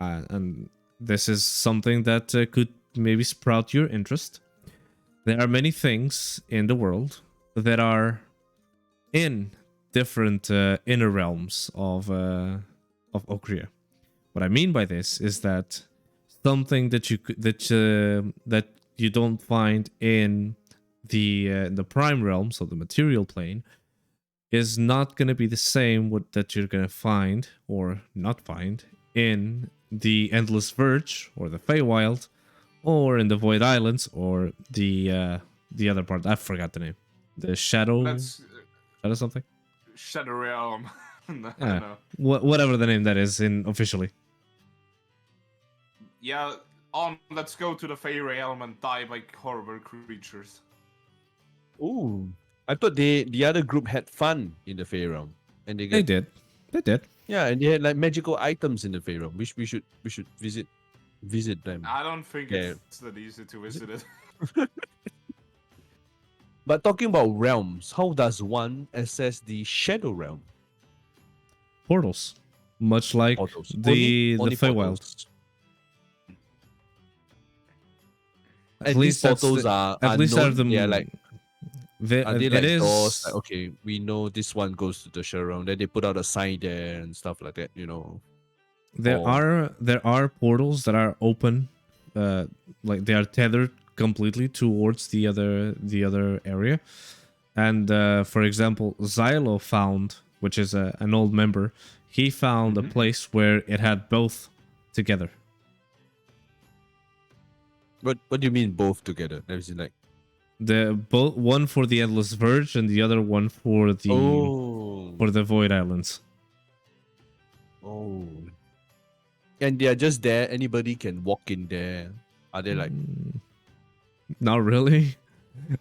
Speaker 1: and this is something that could maybe sprout your interest. There are many things in the world that are in different inner realms of Ocrea. What I mean by this is that something that you don't find in the prime realm, so the material plane, is not going to be the same that you're going to find or not find in the Endless Verge or the Feywild or in the Void Islands or the other part. I forgot the name. The Shadow something?
Speaker 2: Shadow Realm.
Speaker 1: No. Whatever the name that is in officially.
Speaker 2: Yeah, let's go to the Fey Realm and die by horrible creatures.
Speaker 3: Ooh. I thought the other group had fun in the Fey realm, and they
Speaker 1: did.
Speaker 3: Yeah, and they had like magical items in the Fey realm. We should visit them.
Speaker 2: I don't think it's that easy to visit it.
Speaker 3: But talking about realms, how does one access the Shadow realm?
Speaker 1: Portals, much like
Speaker 3: Portals.
Speaker 1: the Feywild.
Speaker 3: At least portals are known. Yeah, like. Are they like doors? Like, okay, we know this one goes to the Shadow realm. Then they put out a sign there and stuff like that. You know,
Speaker 1: there are portals that are open, like they are tethered completely towards the other area. And for example, Xylo found, which is an old member, he found a place where it had both together.
Speaker 3: What do you mean both together? There's like.
Speaker 1: One for the Endless Verge and the other one for the Void Islands.
Speaker 3: Oh. And they are just there. Anybody can walk in there. Are they like?
Speaker 1: Not really.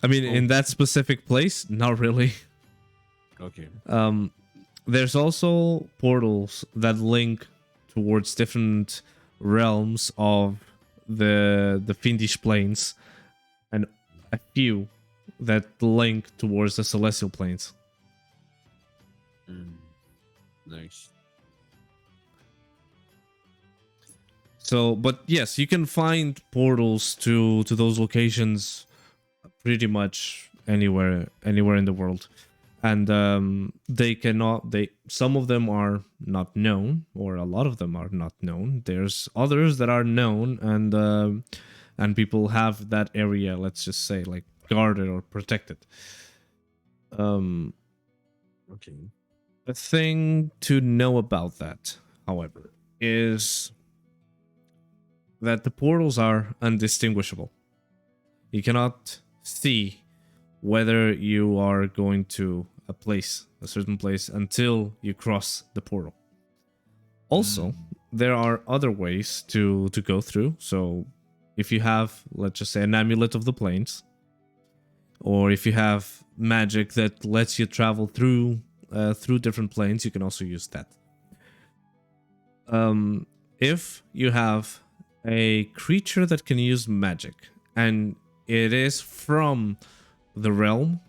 Speaker 1: I mean, in that specific place, not really.
Speaker 3: Okay.
Speaker 1: There's also portals that link towards different realms of the Fiendish planes, and a few that link towards the celestial planes.
Speaker 3: Nice.
Speaker 1: So, but yes, you can find portals to those locations pretty much anywhere in the world, and some of them are not known, or a lot of them are not known. There's others that are known, and people have that area, let's just say, like guarded or protected.
Speaker 3: Okay.
Speaker 1: The thing to know about that, however, is that the portals are undistinguishable. You cannot see whether you are going to a certain place, until you cross the portal. Also, there are other ways to go through. So if you have, let's just say, an amulet of the planes, or if you have magic that lets you travel through different planes, you can also use that. If you have a creature that can use magic, and it is from the realm,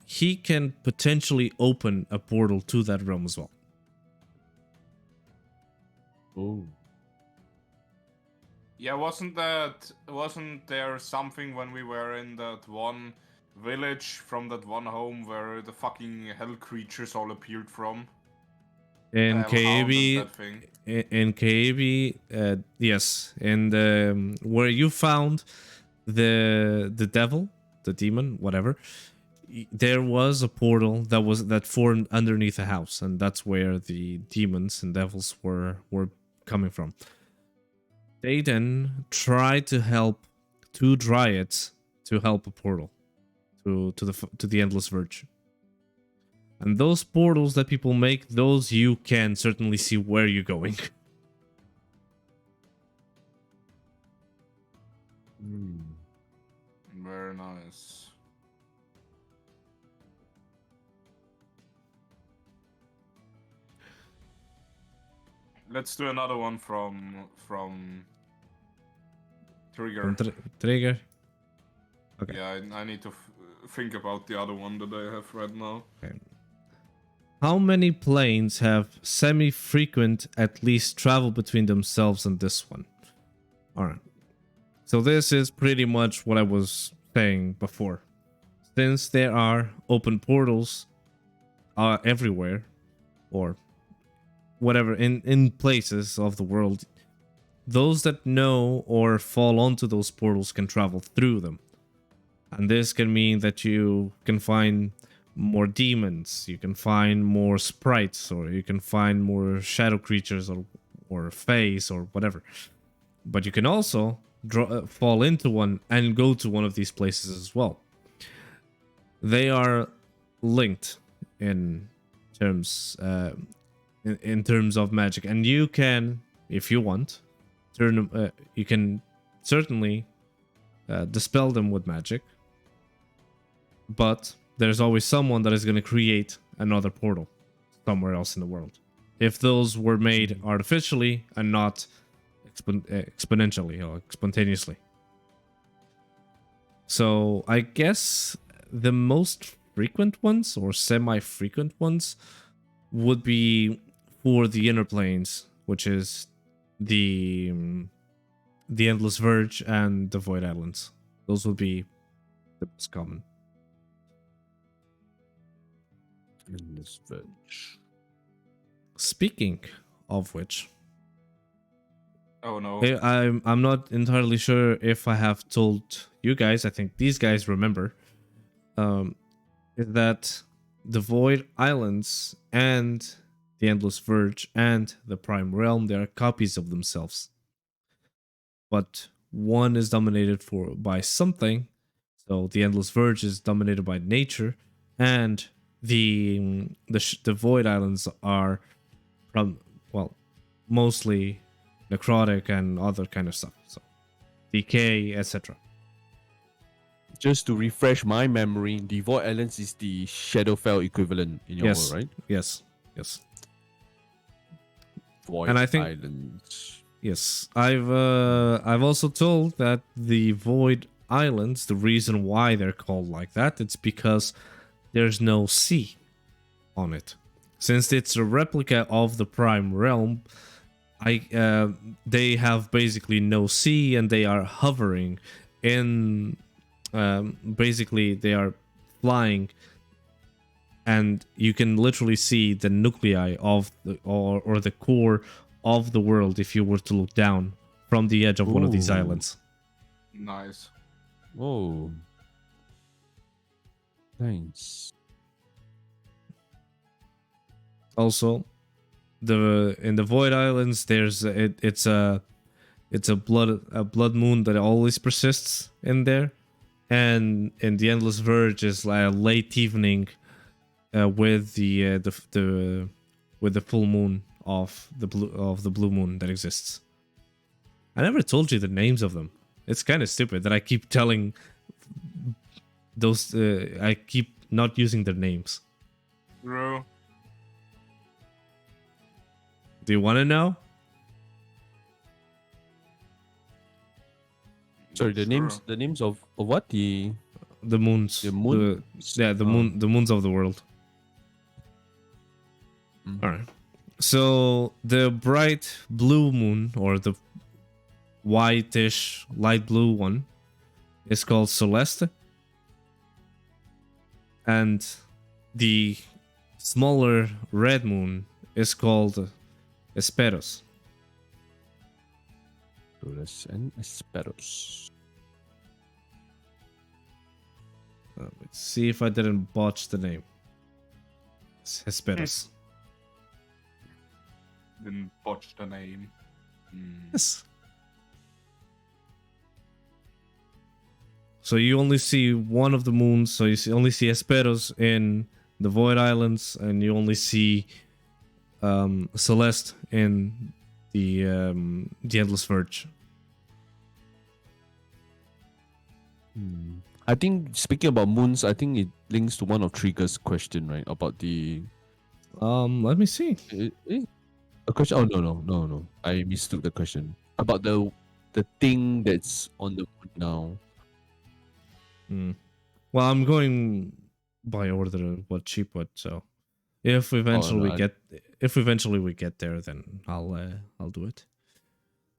Speaker 1: he can potentially open a portal to that realm as well.
Speaker 3: Oh.
Speaker 2: Yeah, wasn't there something when we were in that one village from that one home where the fucking hell creatures all appeared from?
Speaker 1: In KAB, yes, and where you found the devil, the demon, whatever, there was a portal that formed underneath a house, and that's where the demons and devils were coming from. They then tried to help two dryads to help a portal to the Endless Verge. And those portals that people make, those you can certainly see where you're going.
Speaker 2: Very nice. Let's do another one from Tryggr.
Speaker 1: Tryggr. Okay.
Speaker 2: Yeah, I need to think about the other one that I have read now.
Speaker 1: Okay. How many planes have semi-frequent at least travel between themselves and this one? Alright. So this is pretty much what I was saying before. Since there are open portals everywhere, or whatever, in places of the world, those that know or fall onto those portals can travel through them. And this can mean that you can find more demons, you can find more sprites, or you can find more shadow creatures, or fays, or whatever. But you can also fall into one and go to one of these places as well. They are linked in terms in terms of magic, and you can, if you want, you can certainly dispel them with magic. But there's always someone that is going to create another portal somewhere else in the world. If those were made artificially and not exponentially or spontaneously. So I guess the most frequent ones, or semi-frequent ones, would be for the inner planes, which is the Endless Verge and the Void Islands. Those would be the most common.
Speaker 3: Endless Verge.
Speaker 1: Speaking of which,
Speaker 2: oh no,
Speaker 1: I'm not entirely sure if I have told you guys. I think these guys remember. Is that the Void Islands and the Endless Verge and the Prime Realm, they are copies of themselves, but one is dominated by something. So the Endless Verge is dominated by nature, and the Void Islands are mostly necrotic and other kind of stuff, so decay, etc.
Speaker 3: Just to refresh my memory, the Void Islands is the Shadowfell equivalent in your world, right?
Speaker 1: Yes.
Speaker 3: Void
Speaker 1: and I think,
Speaker 3: Islands.
Speaker 1: Yes, I've also told that the Void Islands, the reason why they're called like that, it's because there's no sea on it. Since it's a replica of the Prime Realm, they have basically no sea, and they are hovering in. Basically, they are flying, and you can literally see the nuclei of or the core of the world if you were to look down from the edge of one of these islands.
Speaker 2: Nice.
Speaker 3: Whoa. Nice.
Speaker 1: Also, in the Void Islands, there's it's a blood moon that always persists in there, and in the Endless Verge is like a late evening with the full moon of the blue moon that exists. I never told you the names of them. It's kind of stupid that I keep telling those. I keep not using their names.
Speaker 2: Bro.
Speaker 1: Do you want to know?
Speaker 3: Sorry, the names of what? The
Speaker 1: moons.
Speaker 3: The moon.
Speaker 1: The moons of the world.
Speaker 3: Mm-hmm.
Speaker 1: All right. So the bright blue moon, or the whitish light blue one, is called Celeste, and the smaller red moon is called Esperos.
Speaker 3: And Esperos.
Speaker 1: Let's see if I didn't botch the name. It's Hesperus.
Speaker 2: Didn't botch the name.
Speaker 1: Yes. So you only see one of the moons. So only see Hesperus in the Void Islands, and you only see Celeste in the Endless Verge.
Speaker 3: I think speaking about moons, I think it links to one of Trigger's question, right? About the
Speaker 1: let me see.
Speaker 3: A question? Oh no. I mistook the question. About the thing that's on the moon now.
Speaker 1: Well, I'm going by order of what she put. So if eventually we get there, then I'll do it.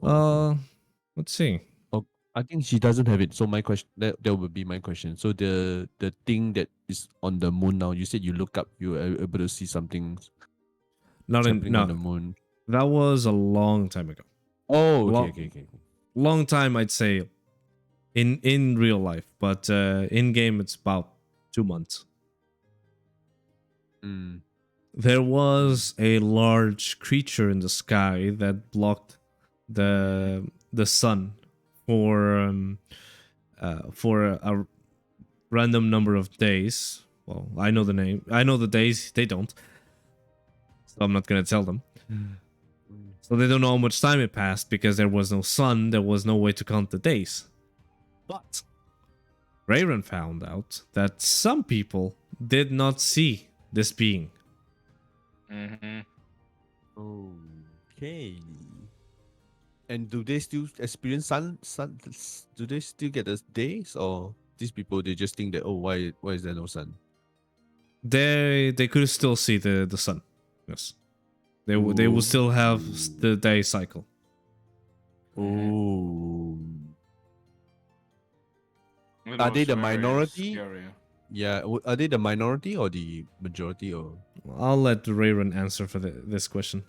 Speaker 1: Let's see.
Speaker 3: Oh, I think she doesn't have it. So my question that would be my question. So the thing that is on the moon now, you said you look up, you are able to see something.
Speaker 1: On
Speaker 3: the moon.
Speaker 1: That was a long time ago.
Speaker 3: Oh, okay.
Speaker 1: Long time, I'd say, in real life, but in game it's about 2 months. There was a large creature in the sky that blocked the sun for a random number of days. Well, I know the name. I know the days. They don't. So I'm not gonna tell them. So they don't know how much time it passed because there was no sun. There was no way to count the days. But Reiran found out that some people did not see this being.
Speaker 3: Okay. And do they still experience sun? Do they still get the days, or these people they just think that why is there no sun?
Speaker 1: They could still see the sun. Yes. They will still have the day cycle.
Speaker 3: Oh. Are they the minority?
Speaker 2: Scary.
Speaker 3: Yeah. Are they the minority or the majority? Or
Speaker 1: I'll let Reiran answer for this question.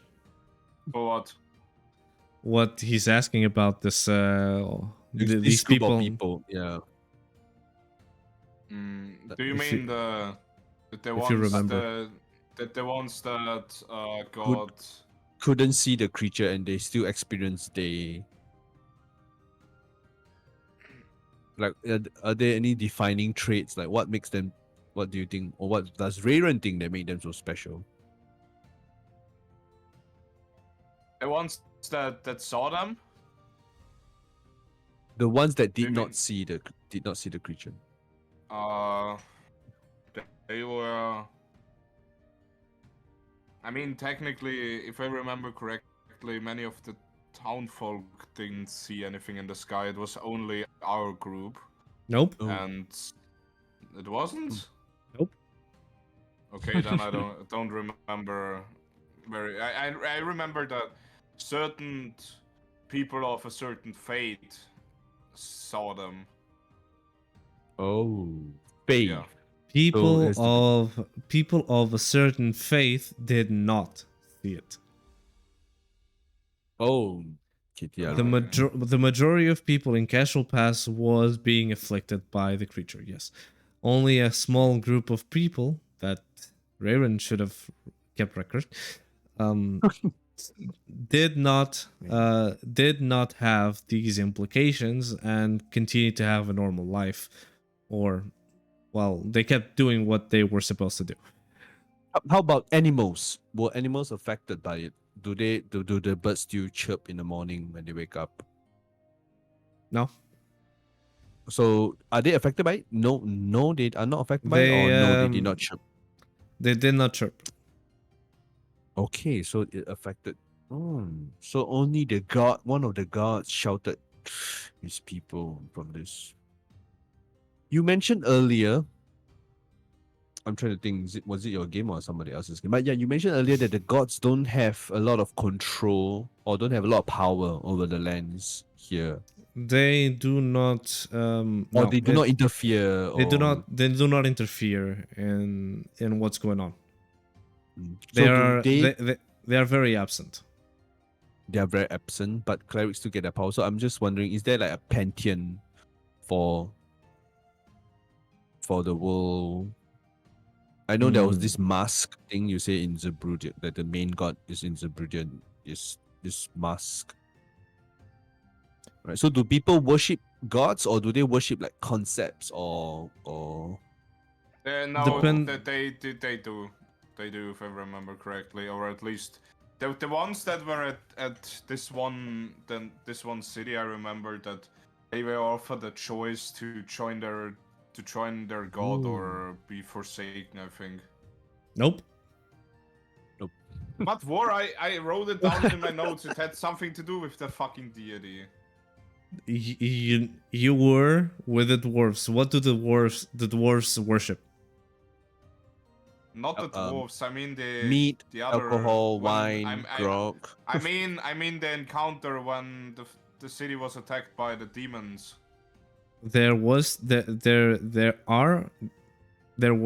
Speaker 2: For what?
Speaker 1: What he's asking about this these
Speaker 3: group
Speaker 1: people.
Speaker 3: of people. Yeah.
Speaker 2: Do you mean the ones that
Speaker 3: couldn't see the creature and they still experience like are there any defining traits, like what makes them, what do you think, or what does Reiran think that made them so special?
Speaker 2: The ones that saw them?
Speaker 3: The ones that did not see the creature.
Speaker 2: They were, I mean, technically, if I remember correctly, many of the townfolk didn't see anything in the sky. It was only our group.
Speaker 1: Nope.
Speaker 2: And it wasn't?
Speaker 1: Nope.
Speaker 2: Okay, then I don't remember very. I remember that certain people of a certain faith saw them.
Speaker 3: Oh, faith.
Speaker 2: Yeah.
Speaker 1: People of a certain faith did not see it.
Speaker 3: Oh, yeah.
Speaker 1: The majority of people in Casual Pass was being afflicted by the creature. Yes, only a small group of people that Reiran should have kept record did not have these implications and continued to have a normal life, or well, they kept doing what they were supposed to do.
Speaker 3: How about animals? Were animals affected by it? Do the birds still chirp in the morning when they wake up?
Speaker 1: No.
Speaker 3: So are they affected by it? No, they are not affected by it, or no, they did not chirp.
Speaker 1: They did not chirp.
Speaker 3: Okay, so it affected. So only one of the gods sheltered his people from this. You mentioned earlier, I'm trying to think, was it your game or somebody else's game? But yeah, you mentioned earlier that the gods don't have a lot of control or don't have a lot of power over the lands here.
Speaker 1: They do not
Speaker 3: or they do not interfere.
Speaker 1: They do not interfere in what's going on. They are very absent.
Speaker 3: They are very absent, but clerics still get their power. So I'm just wondering, is there like a pantheon for for the world. I know there was this mask thing you say in Zabrudian, that the main god is in Zabrudian, is this mask. Right. So do people worship gods, or do they worship like concepts or
Speaker 2: No,
Speaker 1: Depend-
Speaker 2: they do. They do, if I remember correctly, or at least the ones that were at this one city. I remember that they were offered the choice to join their god or be forsaken. I think.
Speaker 1: Nope.
Speaker 2: But war, I wrote it down in my notes. It had something to do with the fucking deity.
Speaker 1: You were with the dwarves. What do the dwarves worship?
Speaker 2: Not the dwarves. I mean
Speaker 3: meat,
Speaker 2: the other
Speaker 3: alcohol,
Speaker 2: one,
Speaker 3: wine, grog?
Speaker 2: I mean the encounter when the city was attacked by the demons.
Speaker 1: There was there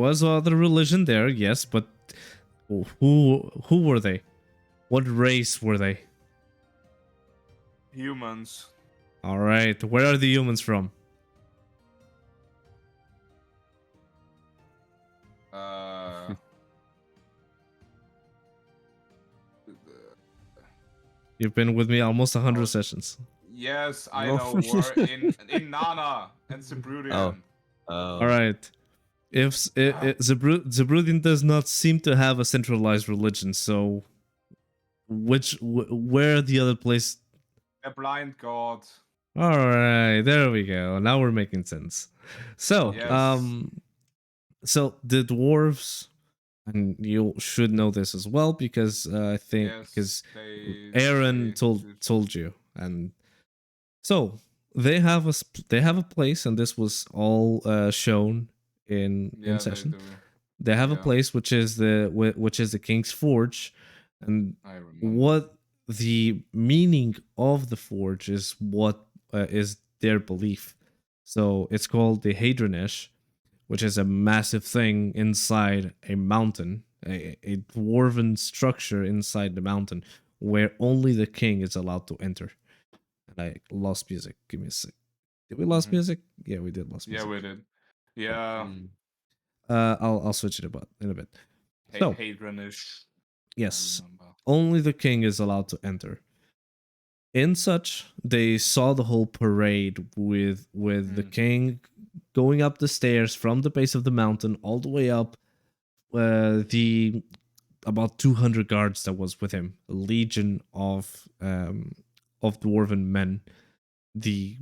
Speaker 1: was other religion there, yes, but who were they? What race were they?
Speaker 2: Humans.
Speaker 1: All right, where are the humans from? You've been with me almost 100 sessions.
Speaker 2: Yes, I know. We're in Nana and Zabrudian.
Speaker 1: All right. If Zabrudian does not seem to have a centralized religion, so where the other place?
Speaker 2: A blind god.
Speaker 1: All right, there we go. Now we're making sense. So,
Speaker 2: Yes.
Speaker 1: so the dwarves, and you should know this as well because I think because Aaron told you, and so they have a place, and this was all shown in session. They have a place which is the King's Forge, and what the meaning of the forge is what is their belief. So it's called the Hadronesh, which is a massive thing inside a mountain, a dwarven structure inside the mountain where only the king is allowed to enter. And I lost music. Give me a sec. Did we lost music? Yeah, we did lost music.
Speaker 2: Yeah, we did. Yeah.
Speaker 1: I'll switch it about in a bit. So,
Speaker 2: Hadronish.
Speaker 1: Yes, only the king is allowed to enter. In such, they saw the whole parade with the king going up the stairs from the base of the mountain all the way up. The about 200 guards that was with him, a legion of dwarven men, the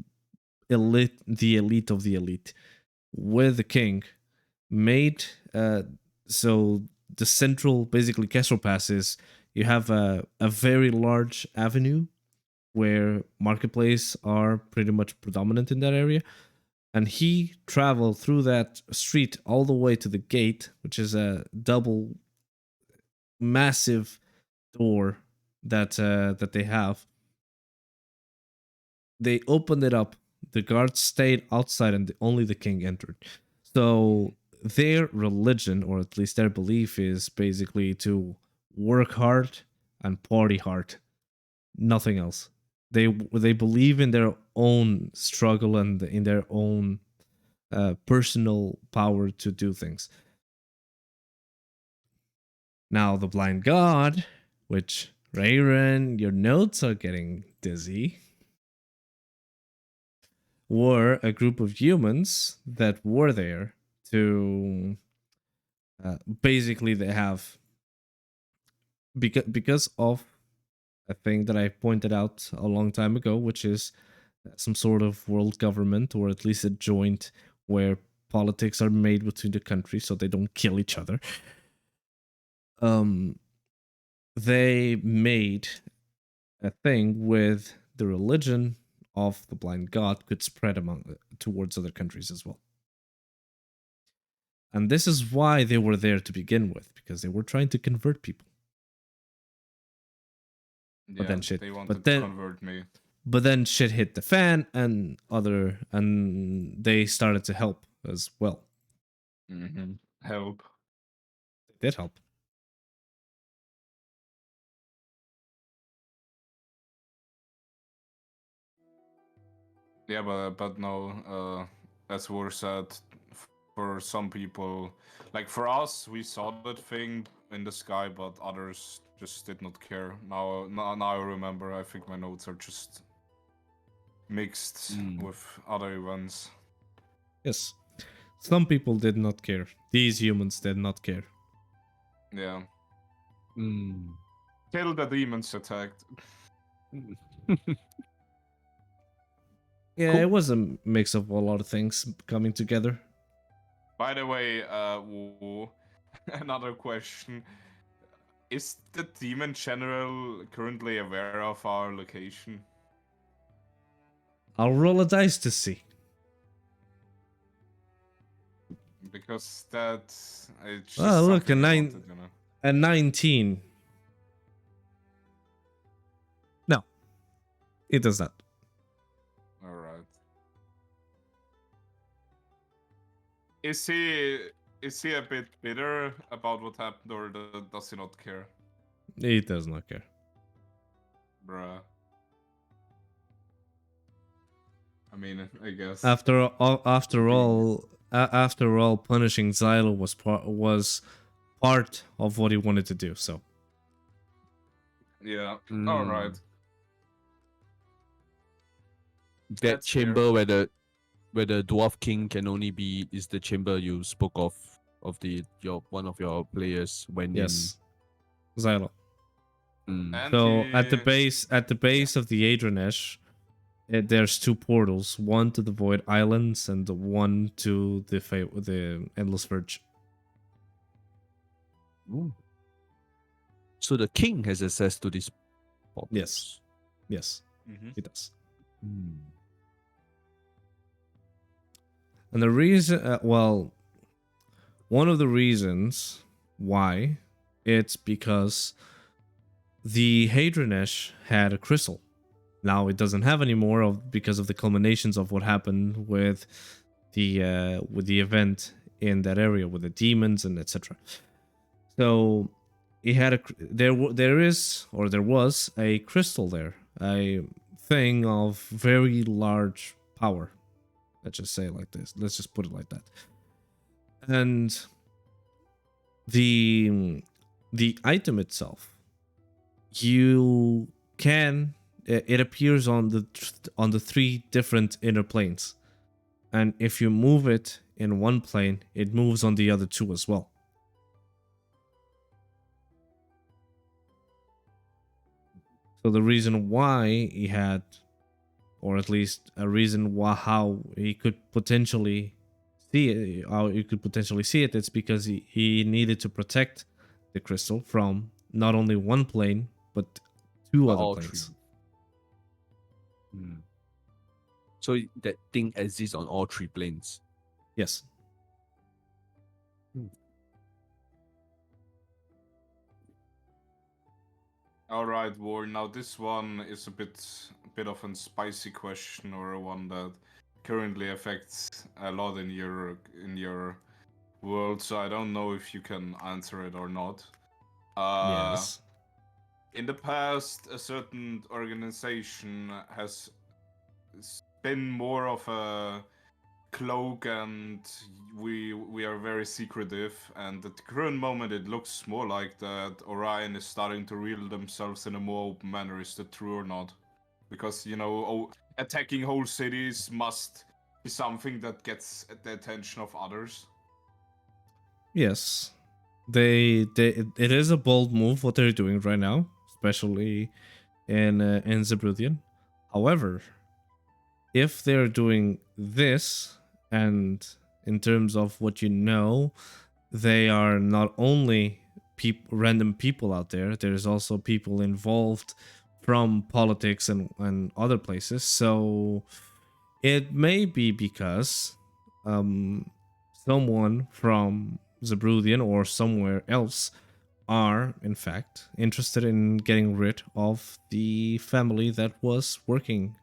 Speaker 1: elite of the elite, with the king, made so the central basically castle pass is you have a very large avenue where marketplace are pretty much predominant in that area, and he traveled through that street all the way to the gate, which is a double massive door that they have. They opened it up, the guards stayed outside, and only the king entered. So their religion, or at least their belief, is basically to work hard and party hard, nothing else. They believe in their own struggle and in their own personal power to do things. Now the blind god, which Reiran, your notes are getting dizzy, were a group of humans that were there to basically they have because of a thing that I pointed out a long time ago, which is some sort of world government, or at least a joint where politics are made between the countries so they don't kill each other. They made a thing with the religion of the blind god could spread towards other countries as well. And this is why they were there to begin with, because they were trying to convert people.
Speaker 2: Yeah,
Speaker 1: but then shit.
Speaker 2: They wanted to convert me.
Speaker 1: But then shit hit the fan, and they started to help as well.
Speaker 2: Help.
Speaker 1: They did help.
Speaker 2: Yeah, but no, as War said, for some people. Like for us, we saw that thing in the sky, but others just did not care. Now I remember. I think my notes are just mixed with other events.
Speaker 1: Yes. Some people did not care. These humans did not care.
Speaker 2: Yeah.
Speaker 3: Mm.
Speaker 2: Till the demons attacked.
Speaker 1: Yeah,
Speaker 3: Cool.
Speaker 1: it was a mix of a lot of things coming together.
Speaker 2: By the way, another question. Is the demon general currently aware of our location?
Speaker 1: I'll roll a dice to see.
Speaker 2: Because that it's just
Speaker 1: Oh, look,
Speaker 2: something
Speaker 1: a
Speaker 2: I
Speaker 1: nine,
Speaker 2: wanted, you know.
Speaker 1: a 19. No, it does not.
Speaker 2: All right. Is he a bit bitter about what happened, or does he not care?
Speaker 1: It does not care.
Speaker 2: Bruh. I mean, I guess.
Speaker 1: After all, punishing Xylo was part of what he wanted to do. So
Speaker 2: Yeah. All right.
Speaker 3: That
Speaker 2: That's
Speaker 3: chamber
Speaker 2: fair.
Speaker 3: where the dwarf king can only be is the chamber you spoke of one of your players went
Speaker 1: yes, Xylo.
Speaker 3: in.
Speaker 2: And
Speaker 1: So at the
Speaker 2: he-
Speaker 1: base of the Adrenesh, there's two portals: one to the Void Islands and one to the Endless Verge.
Speaker 3: Ooh. So the king has access to this portals.
Speaker 1: Yes. Yes,
Speaker 2: Mhm.
Speaker 1: it does.
Speaker 3: Mm.
Speaker 1: And the reason, one of the reasons why, it's because the Hadronesh had a crystal. Now it doesn't have anymore because of the culminations of what happened with the event in that area with the demons and etc. So it had there was a crystal there, a thing of very large power. Let's just say it like this. Let's just put it like that. And the item itself, you can it appears on the three different inner planes, and if you move it in one plane, it moves on the other two as well. So the reason why he had, or at least a reason why how he could potentially see it, how you could potentially see it, it's because he needed to protect the crystal from not only one plane but two other
Speaker 3: All
Speaker 1: planes.
Speaker 3: three. Mm. So that thing exists on all three planes.
Speaker 1: Yes.
Speaker 2: All right, War. Now this one is a bit of a spicy question, or one that currently affects a lot in your world. So I don't know if you can answer it or not.
Speaker 1: Yes.
Speaker 2: In the past, a certain organization has been more of a cloak, and we are very secretive, and at the current moment it looks more like that Orion is starting to reveal themselves in a more open manner. Is that true or not? Because attacking whole cities must be something that gets the attention of others.
Speaker 1: Yes. It is a bold move what they're doing right now, especially in Zebruthian. However, if they're doing this, and in terms of what you know, they are not only random people out there, there's also people involved from politics and other places. So it may be because someone from Zebruthian or somewhere else are in fact interested in getting rid of the family that was working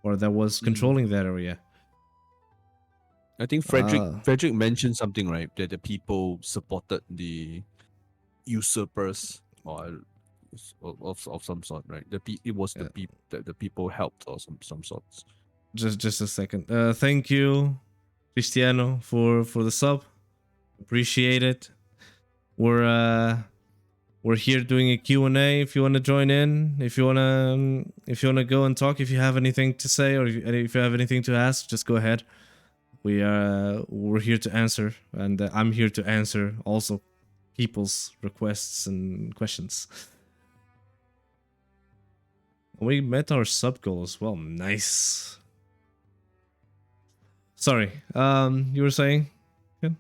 Speaker 1: or that was controlling that area.
Speaker 3: I think Frederick mentioned something, right? That the people supported the usurpers or of some sort, right? It was the people helped or some sorts.
Speaker 1: Just a second. Thank you, Cristiano for the sub. Appreciate it. We're here doing a Q&A if you want to join in, if you want to go and talk, if you have anything to say or if you have anything to ask, just go ahead. We're here to answer, and I'm here to answer also people's requests and questions. We met our sub goal as well. Nice. Sorry. You were saying? Ken?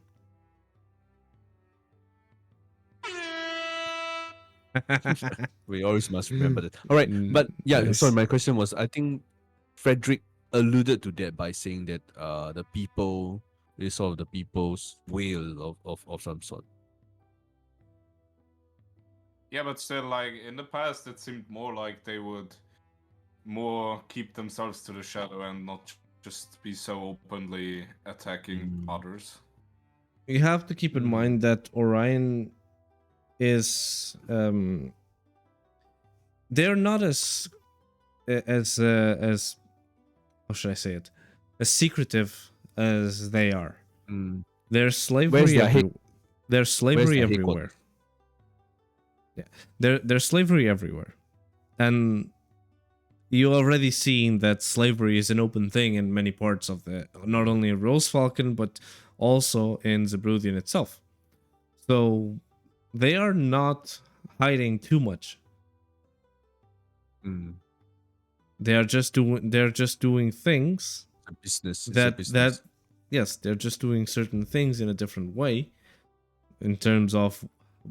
Speaker 3: We always must remember that. All right, but yeah,
Speaker 1: Nice.
Speaker 3: sorry, my question was, I think Frederick alluded to that by saying that the people is sort of the people's will of some sort.
Speaker 2: Yeah, but still, like in the past, it seemed more like they would more keep themselves to the shadow and not just be so openly attacking others.
Speaker 1: You have to keep in mind that Orion is they're not as how should I say it, as secretive as they are. There's slavery there's slavery everywhere. Yeah, there's slavery everywhere, and you already seen that slavery is an open thing in many parts of the, not only in Rose Falcon but also in Zebruddian itself. So they are not hiding too much. They're just doing things.
Speaker 3: Business.
Speaker 1: That yes, they're just doing certain things in a different way, in terms of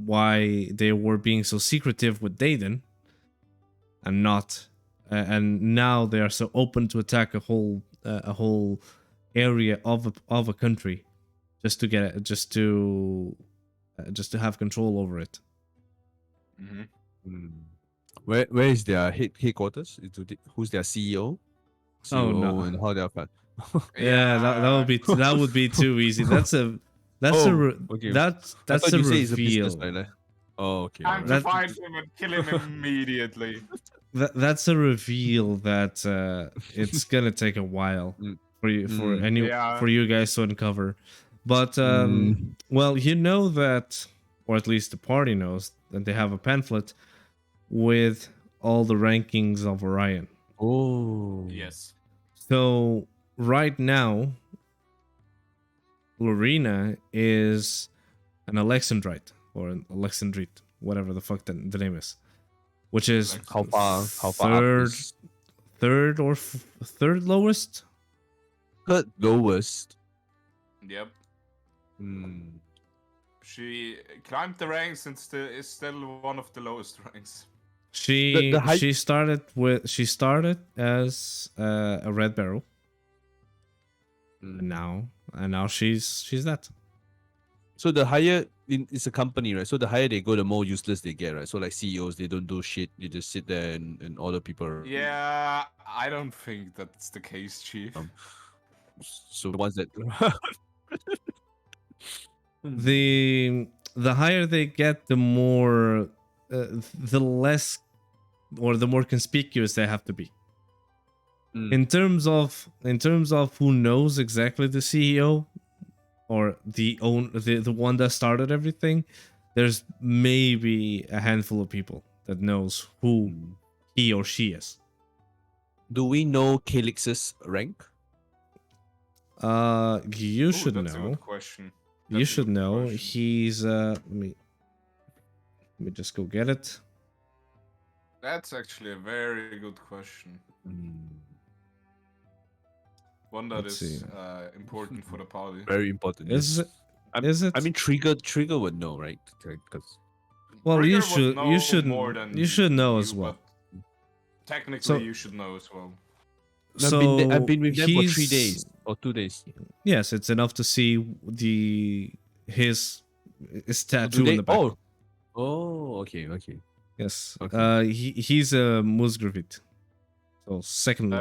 Speaker 1: why they were being so secretive with Dayton, and not, and now they are so open to attack a whole area of a country, just to get just to have control over it.
Speaker 3: Where is their headquarters? Who's their CEO?
Speaker 1: No.
Speaker 3: And how they're fun.
Speaker 1: Yeah, that would be too easy. That's a reveal.
Speaker 3: Oh, okay.
Speaker 2: Time to find him and kill him immediately.
Speaker 1: That's a reveal that it's gonna take a while for you guys to uncover. But well, you know that, or at least the party knows that they have a pamphlet with all the rankings of Orion.
Speaker 3: Oh,
Speaker 2: yes.
Speaker 1: So right now, Lorena is an Alexandrite, or an Alexandrite, whatever the fuck the name is, which is
Speaker 3: how far
Speaker 1: third lowest.
Speaker 3: Third lowest.
Speaker 2: Yep. She climbed the ranks and is still one of the lowest ranks.
Speaker 1: She started as a red barrel, and now she's that.
Speaker 3: So the higher it's a company, right? So the higher they go, the more useless they get, right? So like CEOs, they don't do shit. They just sit there and order people.
Speaker 2: Yeah, I don't think that's the case, Chief.
Speaker 3: So the ones that
Speaker 1: the higher they get, the more the less, or the more conspicuous they have to be. In terms of who knows exactly the CEO or the one that started everything, there's maybe a handful of people that knows who he or she is.
Speaker 3: Do we know Calix's rank?
Speaker 1: You should
Speaker 2: that's
Speaker 1: know.
Speaker 2: A good question.
Speaker 1: You should know. He's let me just go get it.
Speaker 2: That's actually a very good question. One that is important for the party.
Speaker 3: Very important.
Speaker 1: Is it?
Speaker 3: I mean, Tryggr would know, right?
Speaker 1: Well,
Speaker 2: Tryggr
Speaker 1: you should know as well.
Speaker 2: Technically, you should know as well.
Speaker 1: So
Speaker 3: I've been with them for 3 days or 2 days.
Speaker 1: Yes, it's enough to see his tattoo in the back.
Speaker 3: Oh, okay.
Speaker 1: Yes.
Speaker 3: Okay.
Speaker 1: He's a Musgravit. So second.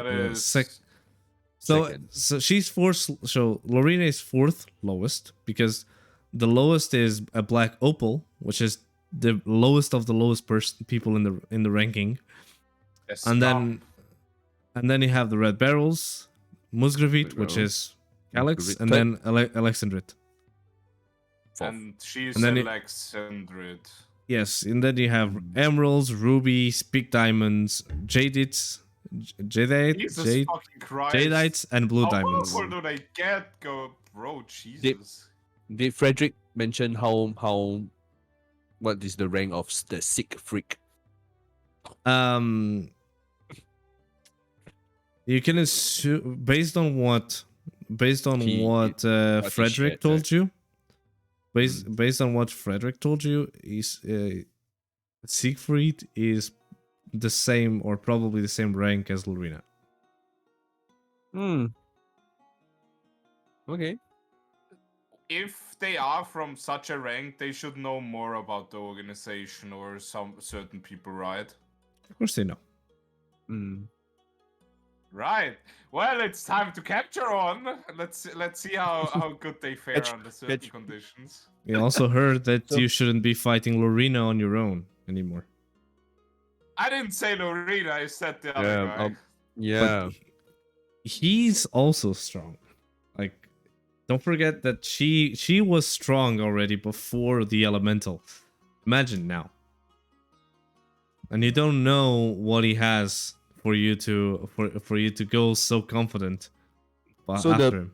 Speaker 1: So she's fourth. So Lorena is fourth lowest, because the lowest is a black opal, which is the lowest of the lowest people in the ranking.
Speaker 2: Yes,
Speaker 1: and then you have the red barrels, Musgravit, which is Alex, and
Speaker 3: Third,
Speaker 1: then Alexandrit.
Speaker 3: fourth.
Speaker 2: And she's
Speaker 1: And then
Speaker 2: Alexandrid.
Speaker 1: Yes, and then you have emeralds, rubies, big diamonds, jadites,
Speaker 2: Jesus fucking Christ.
Speaker 1: jadites, and blue
Speaker 2: How
Speaker 1: diamonds.
Speaker 2: powerful do they get? Bro, Jesus.
Speaker 3: Did Frederick mention how what is the rank of the sick freak?
Speaker 1: You can assume based on what
Speaker 3: What he
Speaker 1: Frederick
Speaker 3: shared,
Speaker 1: told
Speaker 3: right?
Speaker 1: you. Based on what Frederick told you, is Siegfried is the same or probably the same rank as Lorena.
Speaker 3: Okay.
Speaker 2: If they are from such a rank, they should know more about the organization or some certain people, right?
Speaker 1: Of course they know.
Speaker 2: Right. Well, it's time to capture on. Let's see how good they fare under certain conditions.
Speaker 1: We also heard that
Speaker 3: So-
Speaker 1: you shouldn't be fighting Lorena on your own anymore.
Speaker 2: I didn't say Lorena, I said the other guy.
Speaker 3: Yeah.
Speaker 1: But he's also strong. Like, don't forget that she was strong already before the elemental. Imagine now. And you don't know what he has for you to go so confident
Speaker 3: So
Speaker 1: after
Speaker 3: the-
Speaker 1: him.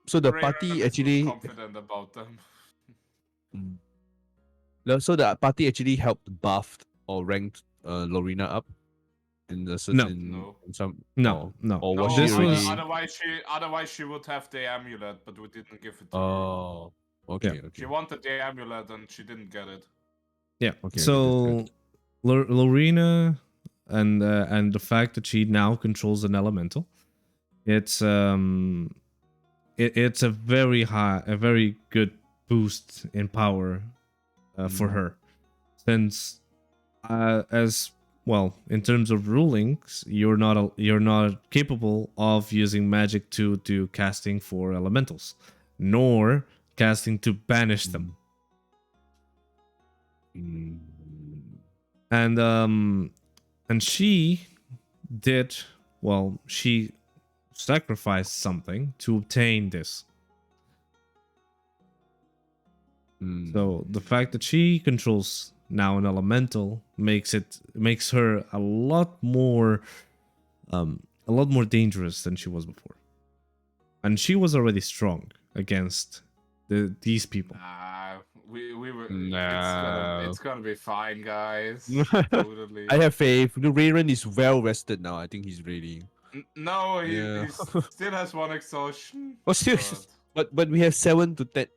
Speaker 3: So the
Speaker 2: Reiran
Speaker 3: party
Speaker 2: is
Speaker 3: actually
Speaker 2: confident about them.
Speaker 3: So the party actually helped buffed or ranked Lorena up in the certain
Speaker 2: No.
Speaker 3: in some
Speaker 1: No.
Speaker 3: or was
Speaker 2: No,
Speaker 3: she
Speaker 1: this
Speaker 3: already
Speaker 1: was-
Speaker 2: otherwise she would have the amulet, but we didn't give it to her.
Speaker 3: Oh, okay,
Speaker 1: Yeah.
Speaker 3: okay.
Speaker 2: She wanted the amulet and she didn't get it.
Speaker 1: Yeah.
Speaker 3: Okay,
Speaker 1: So Lorena and the fact that she now controls an elemental, it's it's a very good boost in power for her, since as well in terms of rulings, you're not capable of using magic to do casting for elementals, nor casting to banish them. And she did well. She sacrificed something to obtain this. So the fact that she controls now an elemental makes her a lot more dangerous than she was before. And she was already strong against these people.
Speaker 2: We were.
Speaker 3: No.
Speaker 2: It's gonna be fine, guys. Totally.
Speaker 3: I have faith. Reiran is well rested now. I think he's ready.
Speaker 2: No, he
Speaker 3: Yeah.
Speaker 2: still has one exhaustion.
Speaker 3: Oh, seriously? But we have 7 to 10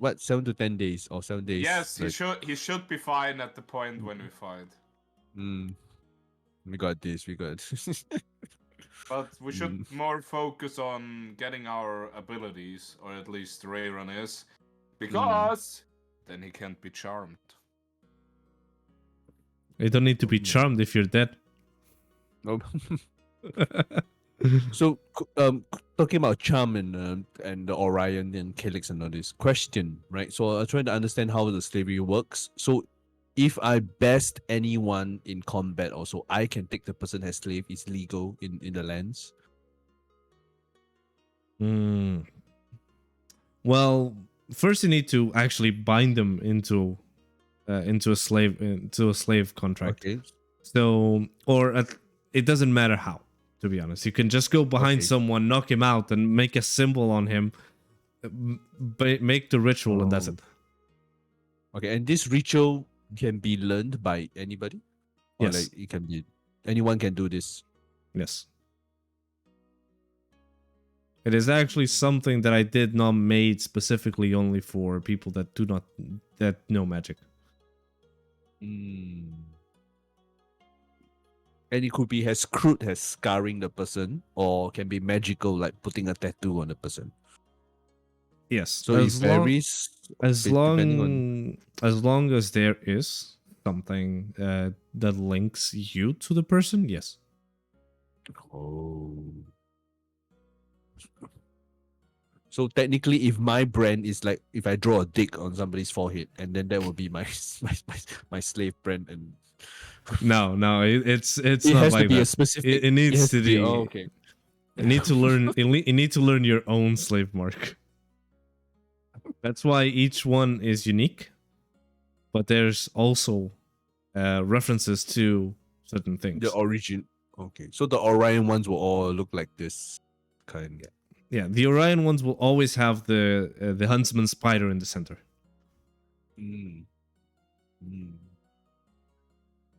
Speaker 3: days or 7 days.
Speaker 2: Yes,
Speaker 3: like,
Speaker 2: he should be fine at the point when we fight.
Speaker 3: We got this.
Speaker 2: But we should more focus on getting our abilities, or at least Reiran is, because then he can't be charmed.
Speaker 1: You don't need to be charmed if you're dead.
Speaker 3: No. So, talking about charm and the Orion and Calyx and all this question, right? So I'm trying to understand how the slavery works. So, if I best anyone in combat, also I can take the person as slave. Is legal in the lands.
Speaker 1: Well, first you need to actually bind them into a slave contract.
Speaker 3: Okay.
Speaker 1: So, it doesn't matter how. To be honest, you can just go behind someone, knock him out, and make a symbol on him. Make the ritual, and that's it.
Speaker 3: Okay, and this ritual can be learned by anybody. Or
Speaker 1: Yes.
Speaker 3: like it can be anyone can do this.
Speaker 1: Yes. It is actually something that I did not made specifically only for people that know magic.
Speaker 3: And it could be as crude as scarring the person, or can be magical, like putting a tattoo on the person.
Speaker 1: Yes.
Speaker 3: So it varies depending
Speaker 1: as long as there is something that links you to the person, yes.
Speaker 3: Oh. So technically, if my brand is like if I draw a dick on somebody's forehead, and then that will be my slave brand, and
Speaker 1: No, it's
Speaker 3: it
Speaker 1: not
Speaker 3: has
Speaker 1: like
Speaker 3: to be
Speaker 1: that.
Speaker 3: a specific.
Speaker 1: It needs
Speaker 3: has
Speaker 1: to be.
Speaker 3: Oh, okay.
Speaker 1: You need to learn. You need to learn your own slave mark. That's why each one is unique. But there's also references to certain things.
Speaker 3: The origin. Okay, so the Orion ones will all look like this kind.
Speaker 1: Yeah, the Orion ones will always have the huntsman spider in the center.
Speaker 3: Mm. Mm.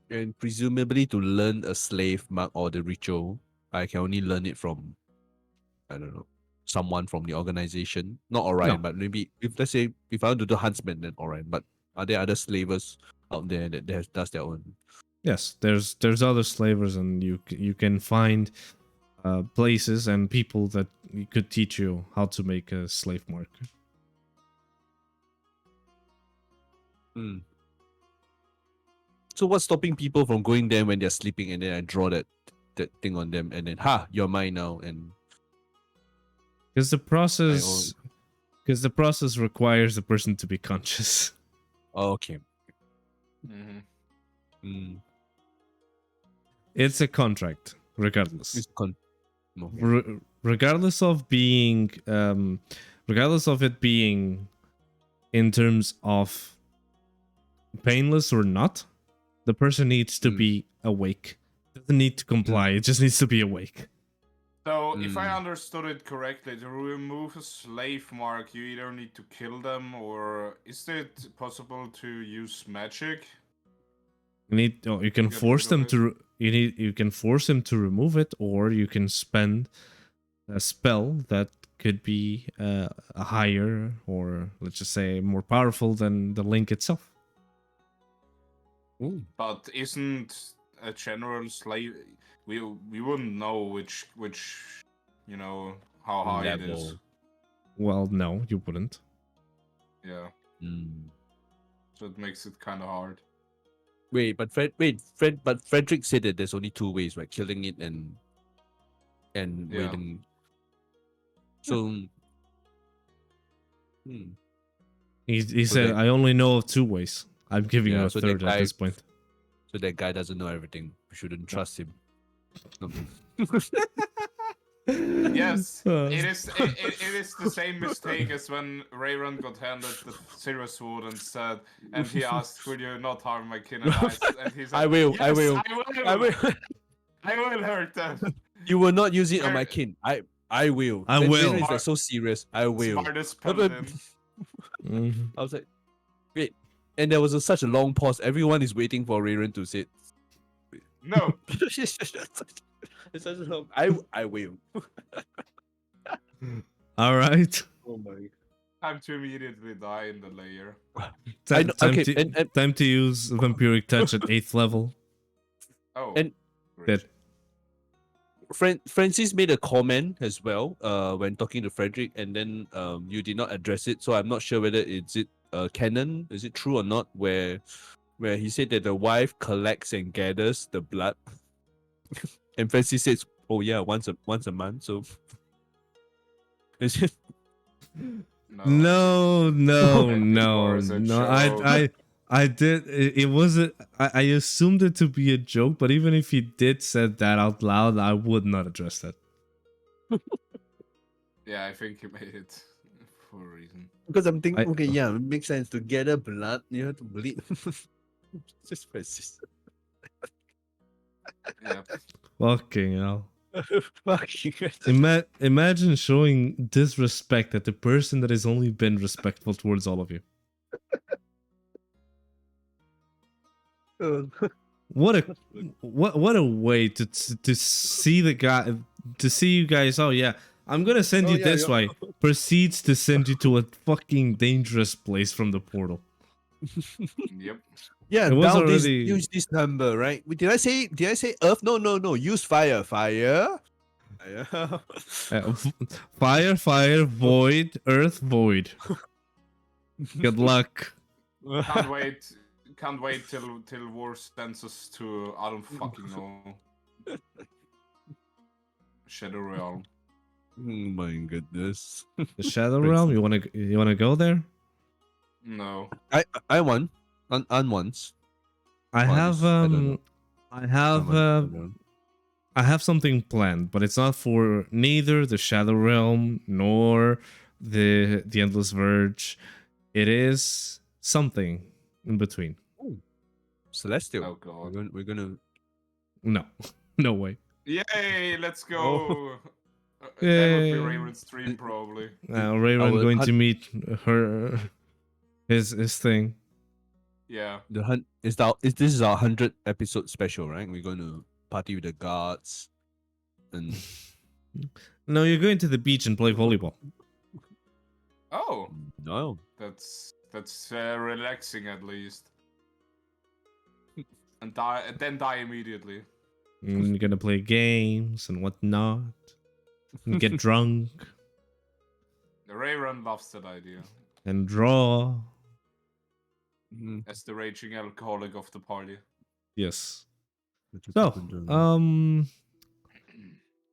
Speaker 3: And presumably to learn a slave mark or the ritual, I can only learn it from, I don't know, someone from the organization. Not Orion, but maybe if let's say if I want to do huntsman, then Orion. But are there other slavers out there that does their own?
Speaker 1: Yes, there's other slavers, and you can find places and people that could teach you how to make a slave mark.
Speaker 3: Mm. So what's stopping people from going there when they're sleeping and then I draw that thing on them and then you're mine now, and
Speaker 1: because the process requires the person to be conscious.
Speaker 3: Oh, okay.
Speaker 2: Mm-hmm.
Speaker 3: Mm.
Speaker 1: It's a contract, regardless.
Speaker 3: It's okay.
Speaker 1: Regardless of being, regardless of it being in terms of painless or not, the person needs to be awake. Doesn't need to comply. It just needs to be awake.
Speaker 2: So, if I understood it correctly, to remove a slave mark, you either need to kill them, or is it possible to use magic?
Speaker 1: You can force them to. You can force him to remove it, or you can spend a spell that could be higher, or let's just say more powerful than the link itself.
Speaker 3: Ooh.
Speaker 2: But isn't a general slave? We wouldn't know which how high it is.
Speaker 1: Well, no, you wouldn't.
Speaker 2: Yeah.
Speaker 3: Mm.
Speaker 2: So it makes it kind of hard.
Speaker 3: But Frederick said that there's only two ways, right? Killing it and
Speaker 2: Yeah.
Speaker 3: waiting. So
Speaker 1: He said, "I only know of 2 ways. I'm giving you a
Speaker 3: so
Speaker 1: third at this point."
Speaker 3: So that guy doesn't know everything. We shouldn't trust him.
Speaker 2: Yes, it is the same mistake as when Reiran got handed the silver sword and he asked, "Will you not harm my kin and I?" And he said,
Speaker 3: I will.
Speaker 2: "Yes,
Speaker 3: I will.
Speaker 2: I will. I will hurt them."
Speaker 3: You will not use it on my kin. I will.
Speaker 1: I
Speaker 3: Then
Speaker 1: will.
Speaker 3: Reiran is like so serious. I will.
Speaker 2: Smartest paladin.
Speaker 1: Mhm.
Speaker 3: I was like, wait. And there was such a long pause. Everyone is waiting for Reiran to say,
Speaker 2: No.
Speaker 3: it's such a long. I will.
Speaker 1: All right.
Speaker 3: Oh my.
Speaker 2: Time to immediately die in the layer.
Speaker 1: Time to use vampiric touch at 8th level.
Speaker 2: Oh.
Speaker 3: And-
Speaker 2: great.
Speaker 3: Francis made a comment as well when talking to Frederick, and then you did not address it, so I'm not sure whether it's canon, is it true or not, where he said that the wife collects and gathers the blood, and Francis says, "Oh yeah, once a month." So is it?
Speaker 1: No.
Speaker 2: It's a joke.
Speaker 1: I did. It wasn't. I assumed it to be a joke, but even if he did said that out loud, I would not address that.
Speaker 2: Yeah, I think he made it for a reason.
Speaker 3: Because I'm thinking, okay, yeah, it makes sense to gather blood. You have to bleed. Just Francis.
Speaker 2: Yeah.
Speaker 1: Fucking hell.
Speaker 3: Fucking.
Speaker 1: Imagine showing disrespect at the person that has only been respectful towards all of you. What a way to see the guy, to see you guys. Oh yeah, I'm gonna send you this way. Proceeds to send you to a fucking dangerous place from the portal.
Speaker 2: Yep.
Speaker 3: Yeah,
Speaker 1: It was
Speaker 3: now
Speaker 1: already-
Speaker 3: use this number, right? Did I say earth? No. Use fire. Fire.
Speaker 1: Fire, void, earth, void. Good luck.
Speaker 2: Can't wait till war sends us to I don't fucking know. Shadow Realm.
Speaker 3: Oh my goodness.
Speaker 1: The Shadow Realm. You wanna go there?
Speaker 2: No.
Speaker 3: I won. On once.
Speaker 1: I
Speaker 3: Once,
Speaker 1: have
Speaker 3: I don't know.
Speaker 1: I have
Speaker 3: I don't know.
Speaker 1: I have something planned, but it's not for neither the Shadow Realm nor the Endless Verge. It is something in between.
Speaker 3: Ooh, Celestial.
Speaker 2: Oh god.
Speaker 3: We're gonna.
Speaker 1: No, no way.
Speaker 2: Yay, let's
Speaker 3: Oh.
Speaker 2: go. That would be
Speaker 1: Yay.
Speaker 2: Raven's dream, probably.
Speaker 1: Reiran
Speaker 3: Our
Speaker 1: going to meet her, his thing.
Speaker 2: Yeah.
Speaker 3: The hunt is this is our 100th episode special, right? We're going to party with the gods, and
Speaker 1: No, you're going to the beach and play volleyball.
Speaker 2: Oh,
Speaker 3: no,
Speaker 2: that's relaxing at least. And then die immediately.
Speaker 1: And you're gonna play games and whatnot. And get drunk
Speaker 2: Rayron loves that idea.
Speaker 1: and draw.
Speaker 2: As the raging alcoholic of the party.
Speaker 1: Yes. So,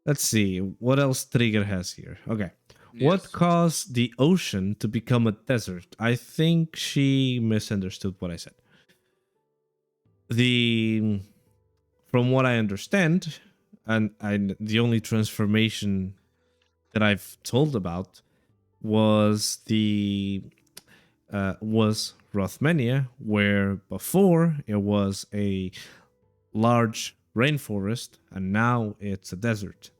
Speaker 1: let's see what else Tryggr has here. Okay. What
Speaker 2: Yes.
Speaker 1: caused the ocean to become a desert? I think she misunderstood what I said. From what I understand, and the only transformation that I've told about was was Rothmania, where before it was a large rainforest and now it's a desert.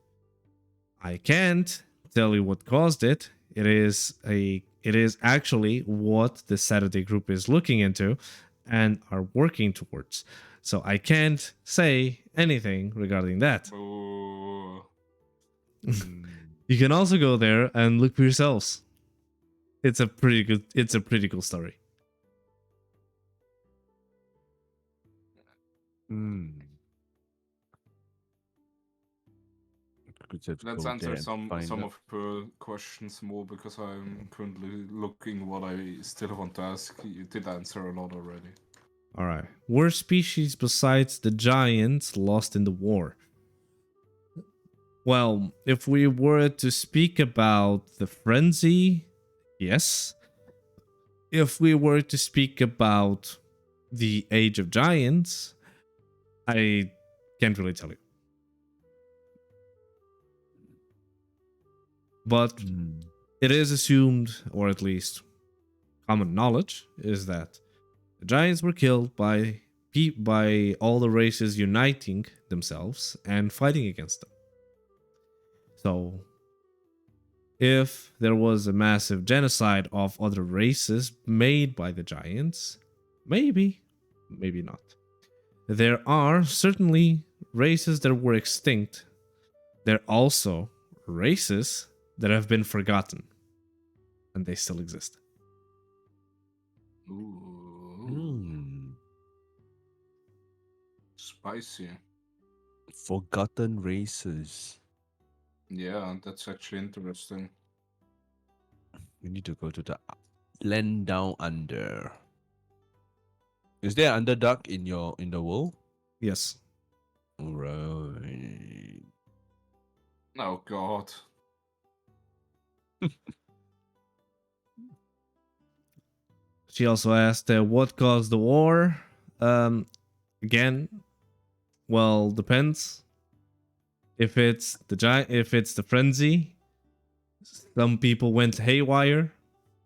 Speaker 1: I can't tell you what caused it. It is actually what the Saturday group is looking into and are working towards. So I can't say anything regarding that.
Speaker 2: Ooh.
Speaker 1: You can also go there and look for yourselves. It's a pretty cool story.
Speaker 2: Let's answer some of her questions more, because I'm currently looking what I still want to ask. You did answer a lot already.
Speaker 1: All right. Worst species besides the giants lost in the war? Well, if we were to speak about the frenzy, yes. If we were to speak about the Age of Giants, I can't really tell you. But it is assumed, or at least common knowledge, is that the giants were killed by all the races uniting themselves and fighting against them. So, if there was a massive genocide of other races made by the giants, maybe not. There are certainly races that were extinct. There are also races that have been forgotten, and they still exist.
Speaker 2: Ooh. Spicy.
Speaker 3: Forgotten races.
Speaker 2: Yeah, that's actually interesting.
Speaker 3: We need to go to the land down under. Is there an Underdark in the world?
Speaker 1: Yes.
Speaker 3: Right.
Speaker 2: Oh god.
Speaker 1: She also asked, what caused the war? Again, well, depends. If it's the frenzy, some people went haywire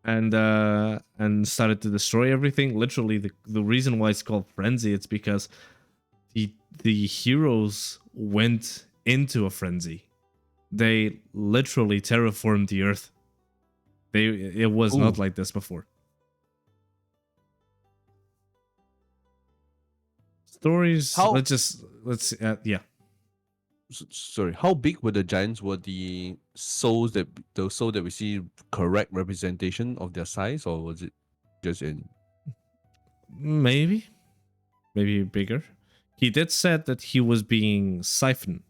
Speaker 1: and started to destroy everything. Literally, the reason why it's called frenzy, it's because the heroes went into a frenzy. They literally terraformed the earth. It was not like this before. Stories. Let's yeah.
Speaker 3: Sorry, how big were the giants? Were the souls that we see correct representation of their size, or was it just in
Speaker 1: maybe bigger? He did said that he was being siphoned.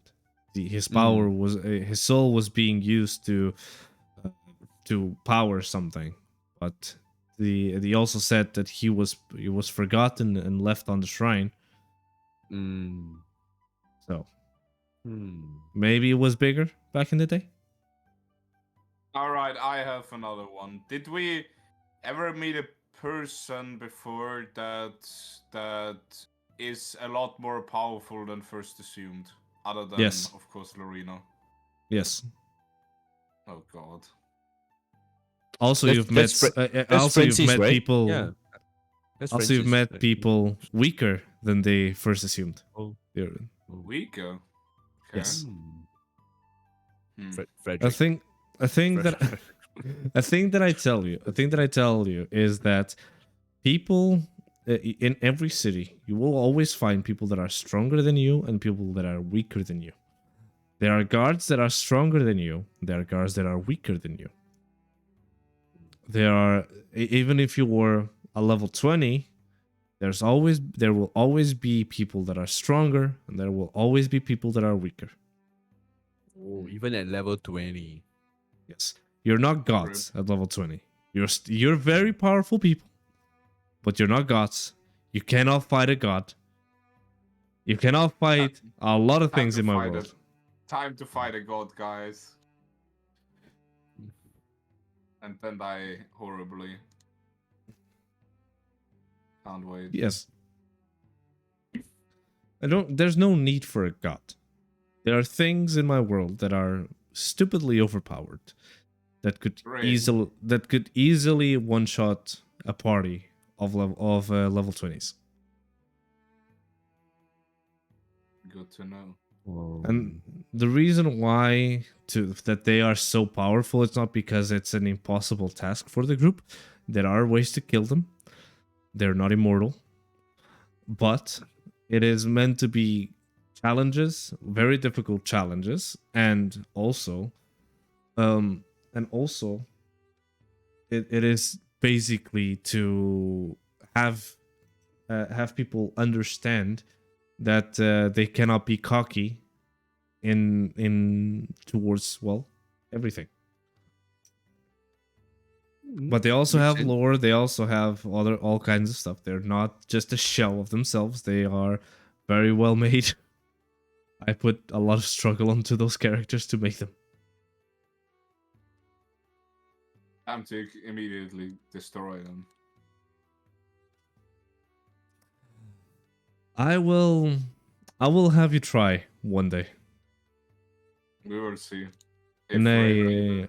Speaker 1: His power was his soul was being used to power something, but he also said that he was forgotten and left on the shrine. So maybe it was bigger back in the day.
Speaker 2: All right, I have another one. Did we ever meet a person before that is a lot more powerful than first assumed? Other than,
Speaker 1: Yes.
Speaker 2: of course, Lorena.
Speaker 1: Yes.
Speaker 2: Oh god.
Speaker 1: Also,
Speaker 3: That's-
Speaker 1: you've
Speaker 3: that's
Speaker 1: met.
Speaker 3: Fra- That's
Speaker 1: Also, you've
Speaker 3: Francis,
Speaker 1: met
Speaker 3: right?
Speaker 1: people.
Speaker 3: Yeah. That's
Speaker 1: Also, you've
Speaker 3: Francis,
Speaker 1: met
Speaker 3: right?
Speaker 1: people weaker than they first assumed.
Speaker 3: Oh.
Speaker 1: You're-
Speaker 2: Weaker. Okay.
Speaker 1: Yes.
Speaker 2: Hmm.
Speaker 1: I think. I think that. A thing that I tell you is that people in every city, you will always find people that are stronger than you and people that are weaker than you. There are guards that are stronger than you. There are guards that are weaker than you. Even if you were a level 20, there will always be people that are stronger and there will always be people that are weaker.
Speaker 3: Oh, even at level 20.
Speaker 1: Yes. You're not gods at level 20. You're very powerful people, but you're not gods. You cannot fight a god. You cannot fight a lot of things in my world.
Speaker 2: Time to fight a god, guys. And then die horribly. Can't wait.
Speaker 1: Yes. There's no need for a god. There are things in my world that are stupidly overpowered that could easily one-shot a party of level 20s.
Speaker 2: Good to know.
Speaker 1: And the reason why that they are so powerful, it's not because it's an impossible task for the group. There are ways to kill them. They're not immortal. But it is meant to be challenges, very difficult challenges, and also it is basically to have people understand that they cannot be cocky in towards everything. But they also have lore. They also have all kinds of stuff. They're not just a shell of themselves. They are very well made. I put a lot of struggle onto those characters to make them.
Speaker 2: Time to immediately destroy them.
Speaker 1: I will have you try one day.
Speaker 2: We will see.
Speaker 1: In a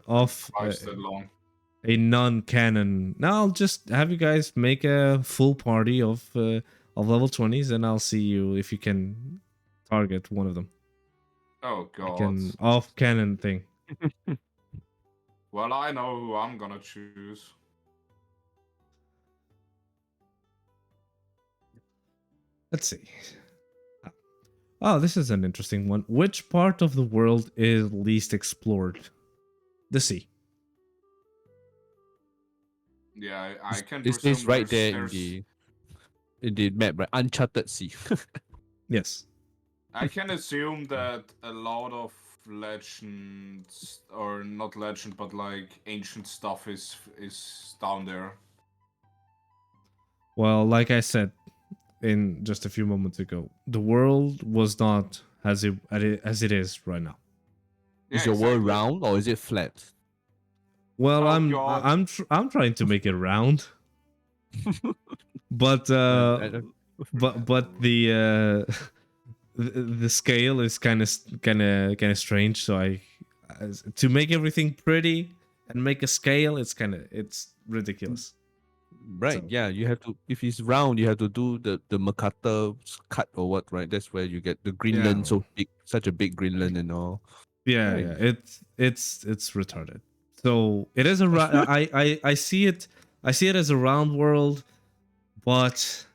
Speaker 1: non-canon. No, I'll just have you guys make a full party of level 20s, and I'll see you if you can target one of them.
Speaker 2: Oh god.
Speaker 1: Like an off-canon thing.
Speaker 2: Well, I know who I'm gonna choose.
Speaker 1: Let's see. Oh, this is an interesting one. Which part of the world is least explored? The sea.
Speaker 2: Yeah, I can
Speaker 3: This
Speaker 2: presume
Speaker 3: is right there
Speaker 2: there's...
Speaker 3: in the map, right? Uncharted Sea.
Speaker 1: Yes.
Speaker 2: I can assume that a lot of legends, or not legend, but like ancient stuff is down there.
Speaker 1: Well, like I said in just a few moments ago, the world was not as it is right now.
Speaker 3: Is your world round or is it flat?
Speaker 1: Well,
Speaker 2: Oh,
Speaker 1: I'm trying to make it round, but the the scale is kind of strange. So to make everything pretty and make a scale, it's ridiculous.
Speaker 3: Right, so, yeah, you have to, if it's round, you have to do the Mercator cut or what, right? That's where you get the Greenland so big, such a big Greenland and all.
Speaker 1: Yeah, right. Yeah, it's retarded. So it is I see it as a round world, but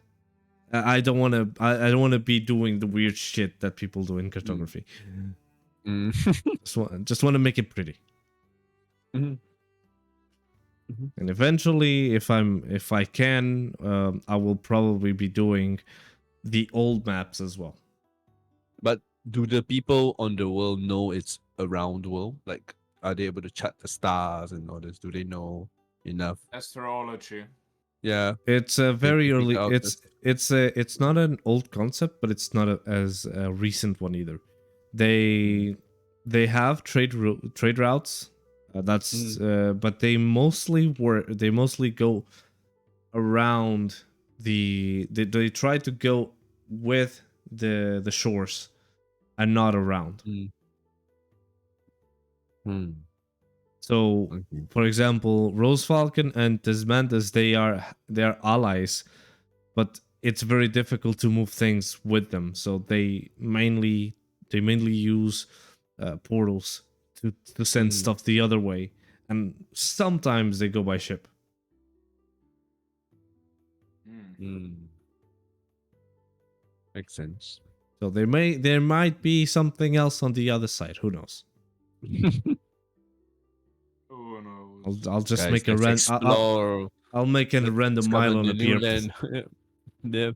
Speaker 1: I don't want to be doing the weird shit that people do in cartography. Just want to make it pretty.
Speaker 3: Mm-hmm.
Speaker 1: And eventually, if I can, I will probably be doing the old maps as well.
Speaker 3: But do the people on the world know it's a round world? Like, are they able to chart the stars and all this? Do they know enough?
Speaker 2: Astrology.
Speaker 3: Yeah,
Speaker 1: it's a very early. It's not an old concept, but it's not as a recent one either. They have trade routes. But they mostly go around they try to go with the shores and not around.
Speaker 3: Mm. Hmm.
Speaker 1: So,
Speaker 3: Okay.
Speaker 1: for example, Rose Falcon and Desmantis, they are allies, but it's very difficult to move things with them. So they mainly use portals to send
Speaker 3: Mm.
Speaker 1: stuff the other way, and sometimes they go by ship.
Speaker 3: Mm. Makes sense.
Speaker 1: So there might be something else on the other side. Who knows?
Speaker 2: Who knows?
Speaker 1: I'll just
Speaker 3: Guys,
Speaker 1: make a
Speaker 3: let's explore.
Speaker 1: I'll make a
Speaker 3: Let's
Speaker 1: random
Speaker 3: discover
Speaker 1: island
Speaker 3: the new
Speaker 1: appear.
Speaker 3: land. Yeah.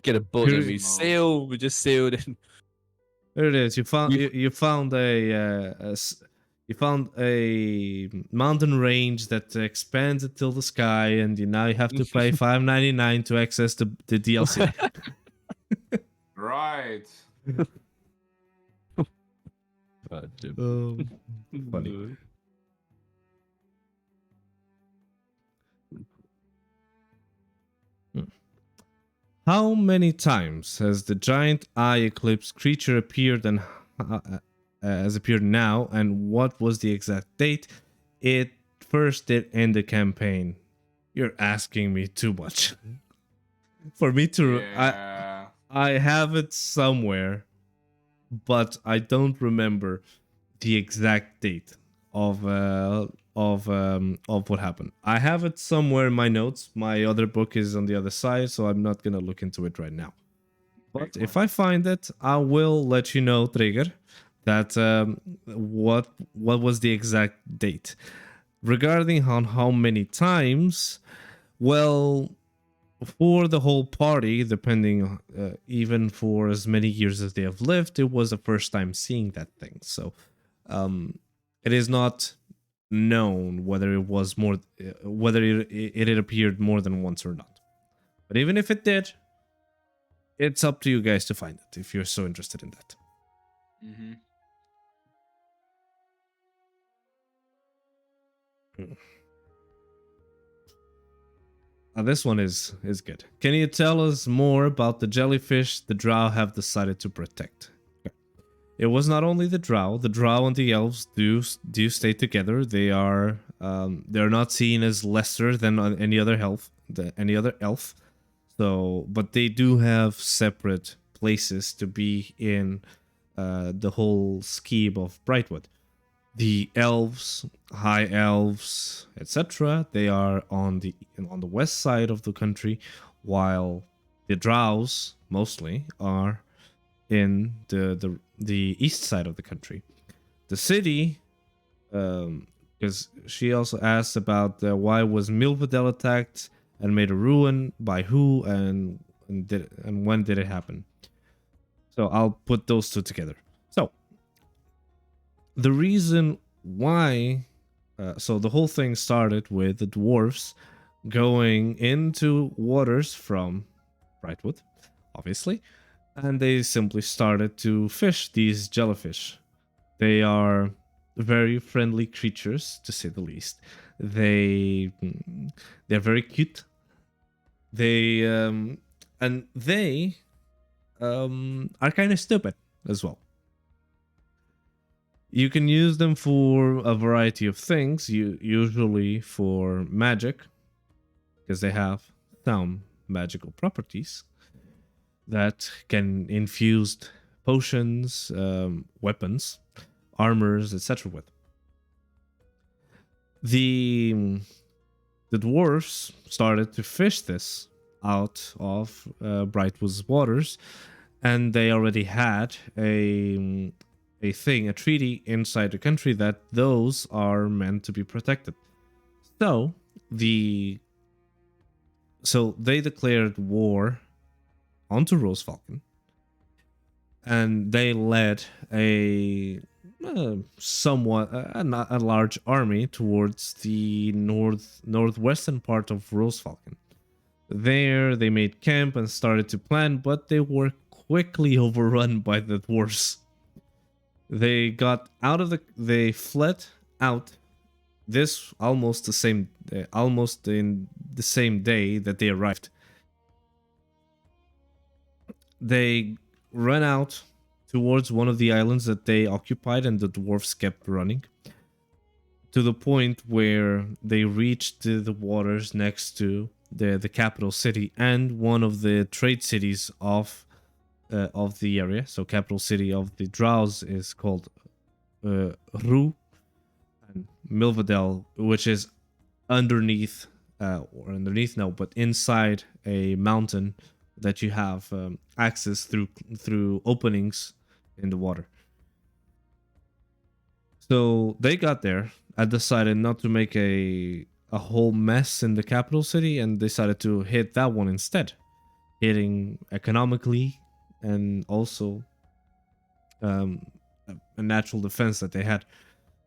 Speaker 3: Get a boat
Speaker 1: Here,
Speaker 3: and we sail. We just sailed. And
Speaker 1: there it is. You found
Speaker 3: We-
Speaker 1: you found you found a mountain range that expands until the sky, and now you have to pay $5.99 to access the DLC.
Speaker 2: Right.
Speaker 1: Funny. How many times has the giant eye eclipse creature appeared and has appeared now, and what was the exact date it first did in the campaign? You're asking me too much. For me to
Speaker 2: Yeah.
Speaker 1: I have it somewhere, but I don't remember the exact date of what happened. I have it somewhere in my notes. My other book is on the other side, so I'm not gonna look into it right now. But if I find it, I will let you know, Tryggr, that what was the exact date. Regarding on how many times, well, for the whole party, depending even for as many years as they have lived, it was the first time seeing that thing. So it is not known whether it was more whether it had appeared more than once or not. But even if it did, it's up to you guys to find it if you're so interested in that.
Speaker 2: Mm-hmm.
Speaker 1: This one is good. Can you tell us more about the jellyfish the drow have decided to protect? It was not only the drow. The drow and the elves do stay together. They're not seen as lesser than any other elf. So, but they do have separate places to be in the whole scheme of Brightwood. The elves, high elves, etc., they are on the west side of the country, while the drows mostly are in the east side of the country. The city, because she also asked about why was Milvedel attacked and made a ruin, by who, and when did it happen. So I'll put those two together. So the reason why, so the whole thing started with the dwarves going into waters from Brightwood, obviously, and they simply started to fish these jellyfish. They are very friendly creatures, to say the least. They're very cute. They and they are kind of stupid as well. You can use them for a variety of things, usually for magic, because they have some magical properties that can infuse potions, weapons, armors, etc. with. The dwarves started to fish this out of Brightwood's waters, and they already had a treaty inside the country that those are meant to be protected. So they declared war onto Rose Falcon, and they led a somewhat not a large army towards the northwestern part of Rose Falcon. There, they made camp and started to plan, but they were quickly overrun by the dwarves. They fled out this almost in the same day that they arrived. They ran out towards one of the islands that they occupied, and the dwarves kept running to the point where they reached the waters next to the capital city and one of the trade cities of the area. So capital city of the Drows is called Ru, and Milvadel, which is underneath or underneath no, but inside a mountain that you have access through openings in the water. So they got there. I decided not to make a whole mess in the capital city and decided to hit that one instead, hitting economically and also a natural defense that they had.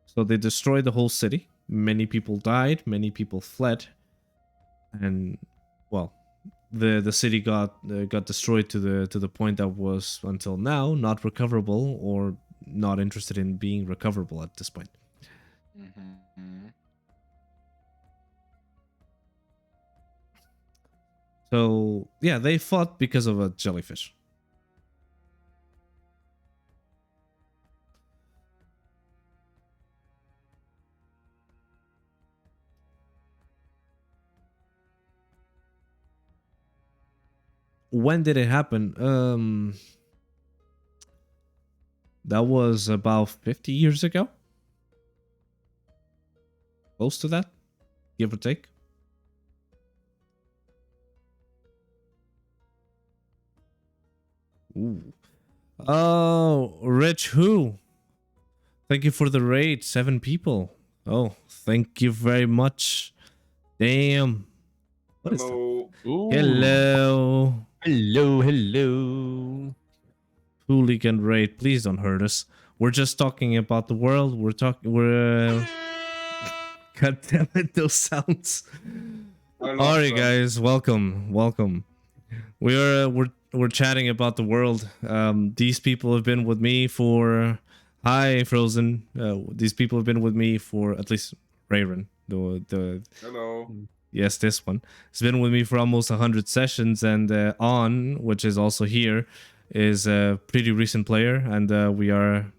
Speaker 1: So they destroyed the whole city. Many people died. Many people fled, and well, the city got destroyed to the point that was until now not recoverable or not interested in being recoverable at this point.
Speaker 2: Mm-hmm.
Speaker 1: So yeah, they fought because of a jellyfish. When did it happen? That was about 50 years ago. Close to that, give or take. Ooh. Oh, Rich Who? Thank you for the raid. 7 people. Oh, thank you very much. Damn. What is that?
Speaker 2: Hello.
Speaker 1: Hello.
Speaker 3: Hello.
Speaker 1: Hooligan raid. Please don't hurt us. We're just talking about the world. We're God damn it, those sounds. Alright guys, welcome. We're chatting about the world. These people have been with me for hi Frozen. These people have been with me for at least Reiran. The
Speaker 2: Hello.
Speaker 1: yes, this one has been with me for almost 100 sessions, and Aun, which is also here, is a pretty recent player, and we are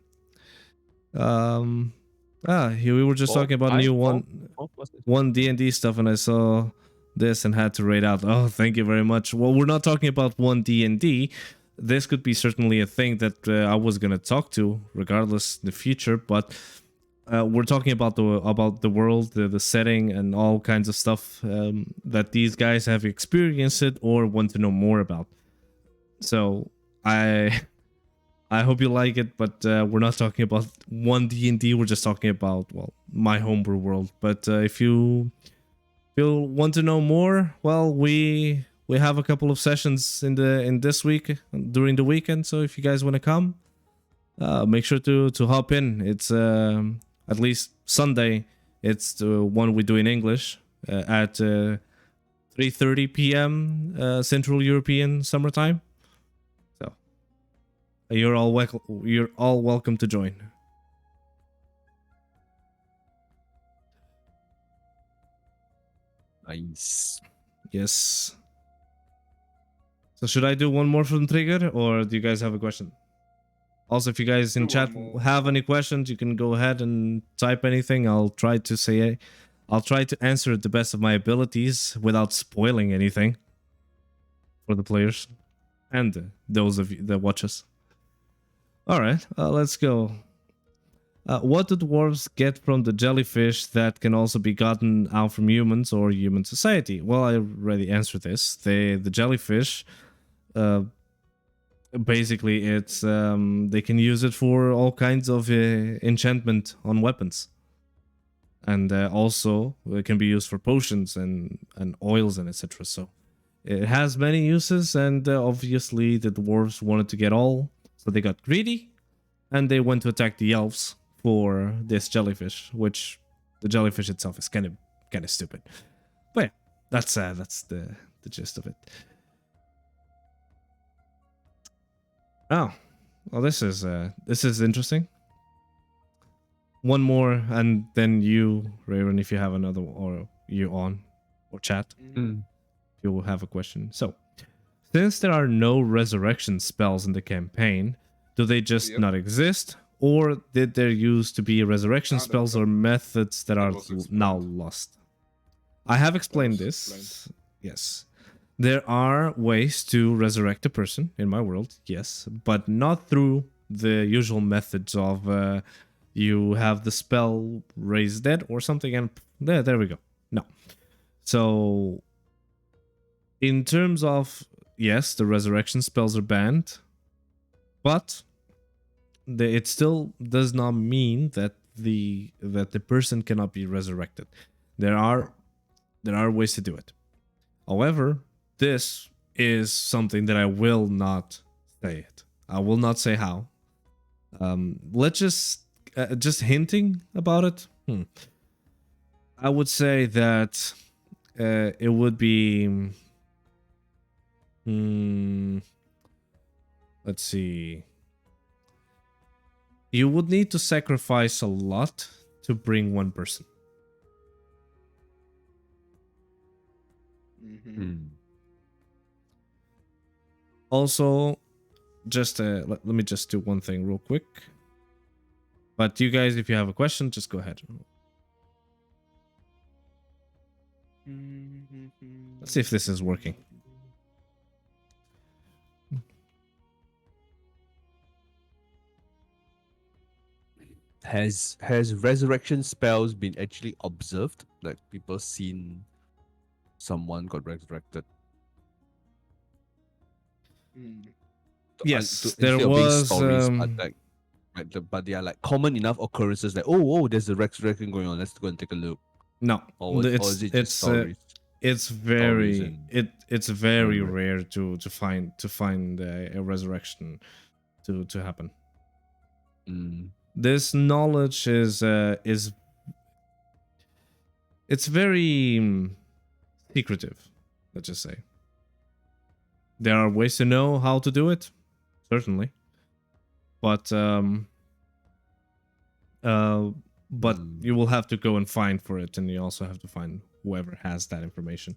Speaker 1: we were just talking about new one D&D stuff, and I saw this and had to rate out. Oh, thank you very much. Well, we're not talking about one D&D. This could be certainly a thing that I was gonna talk to, regardless in the future. But we're talking about the world, the setting, and all kinds of stuff that these guys have experienced it or want to know more about. So I hope you like it, but we're not talking about one D&D. We're just talking about, well, my homebrew world. But if you want to know more, well, we have a couple of sessions in this week during the weekend. So if you guys want to come, make sure to hop in. It's at least Sunday. It's the one we do in English at 3:30 p.m. Central European summertime. You're all welcome to join.
Speaker 3: Nice.
Speaker 1: Yes. So should I do one more from Tryggr, or do you guys have a question? Also, if you guys in chat have any questions, you can go ahead and type anything. I'll try to answer it the best of my abilities without spoiling anything for the players and those of you that watch us. All right, let's go. What do dwarves get from the jellyfish that can also be gotten out from humans or human society? Well, I already answered this. The jellyfish, basically, it's they can use it for all kinds of enchantment on weapons, and also it can be used for potions and oils and etc. So it has many uses, and obviously the dwarves wanted to get all. So they got greedy, and they went to attack the elves for this jellyfish, which the jellyfish itself is kind of stupid. But yeah, that's the gist of it. Oh, well, this is interesting. One more, and then you, Reiran, if you have another, or you on, or chat, you will have a question. So, since there are no resurrection spells in the campaign, Do they just
Speaker 2: Yep.
Speaker 1: not exist? Or did there used to be resurrection
Speaker 2: Ah, that
Speaker 1: spells
Speaker 2: was-
Speaker 1: or methods that are
Speaker 2: was
Speaker 1: now
Speaker 2: explained.
Speaker 1: lost? I have explained
Speaker 2: was
Speaker 1: this.
Speaker 2: explained.
Speaker 1: Yes. There are ways to resurrect a person in my world, yes, but not through the usual methods of you have the spell raise dead or something, and there we go. No. So, in terms of, yes, the resurrection spells are banned, but it still does not mean that the person cannot be resurrected. There are ways to do it. However, this is something that I will not say it. I will not say how. Let's just hinting about it. I would say that it would be. Let's see. You would need to sacrifice a lot to bring one person. Also, just let me just do one thing real quick. But you guys, if you have a question, just go ahead. Let's see if this is working.
Speaker 3: Has resurrection spells been actually observed? Like people seen someone got resurrected?
Speaker 1: Yes,
Speaker 3: Instead
Speaker 1: there
Speaker 3: of being
Speaker 1: was.
Speaker 3: stories, but they are like common enough occurrences. Like, oh, there's a resurrection going on. Let's go and take a look.
Speaker 1: No,
Speaker 3: Or is it just stories?
Speaker 1: It's
Speaker 3: Stories
Speaker 1: very
Speaker 3: and
Speaker 1: it's very
Speaker 3: memory.
Speaker 1: rare to find a resurrection to happen. This knowledge is it's very secretive. Let's just say there are ways to know how to do it, certainly, but you will have to go and find for it, and you also have to find whoever has that information.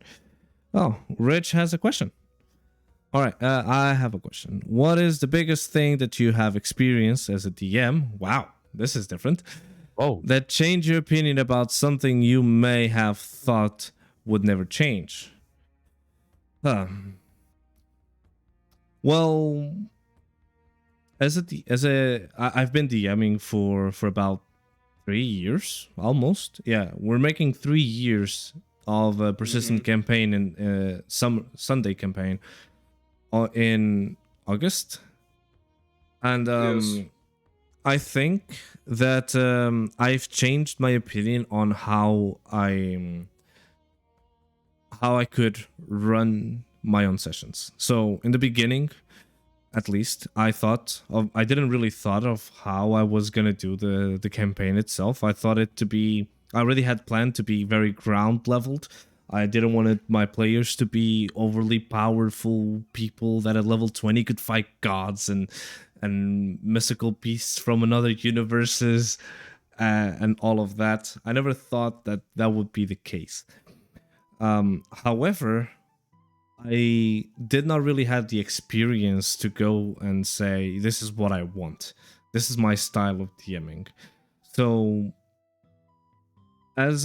Speaker 1: Oh, Rich has a question. All right, I have a question. What is the biggest thing that you have experienced as a DM? Wow, this is different.
Speaker 3: Oh,
Speaker 1: That changed your opinion about something you may have thought would never change. Well, I've been DMing for about 3 years almost. Yeah, we're making 3 years of a persistent campaign and some Sunday campaign in August, and
Speaker 2: Yes.
Speaker 1: I think that I've changed my opinion on how I could run my own sessions. So in the beginning, at least, I didn't really thought of how I was gonna do the campaign itself. I thought it to be, I already had planned to be very ground leveled. I didn't want my players to be overly powerful people that at level 20 could fight gods and mystical beasts from another universes and all of that. I never thought that would be the case. However, I did not really have the experience to go and say, this is what I want. This is my style of DMing. So as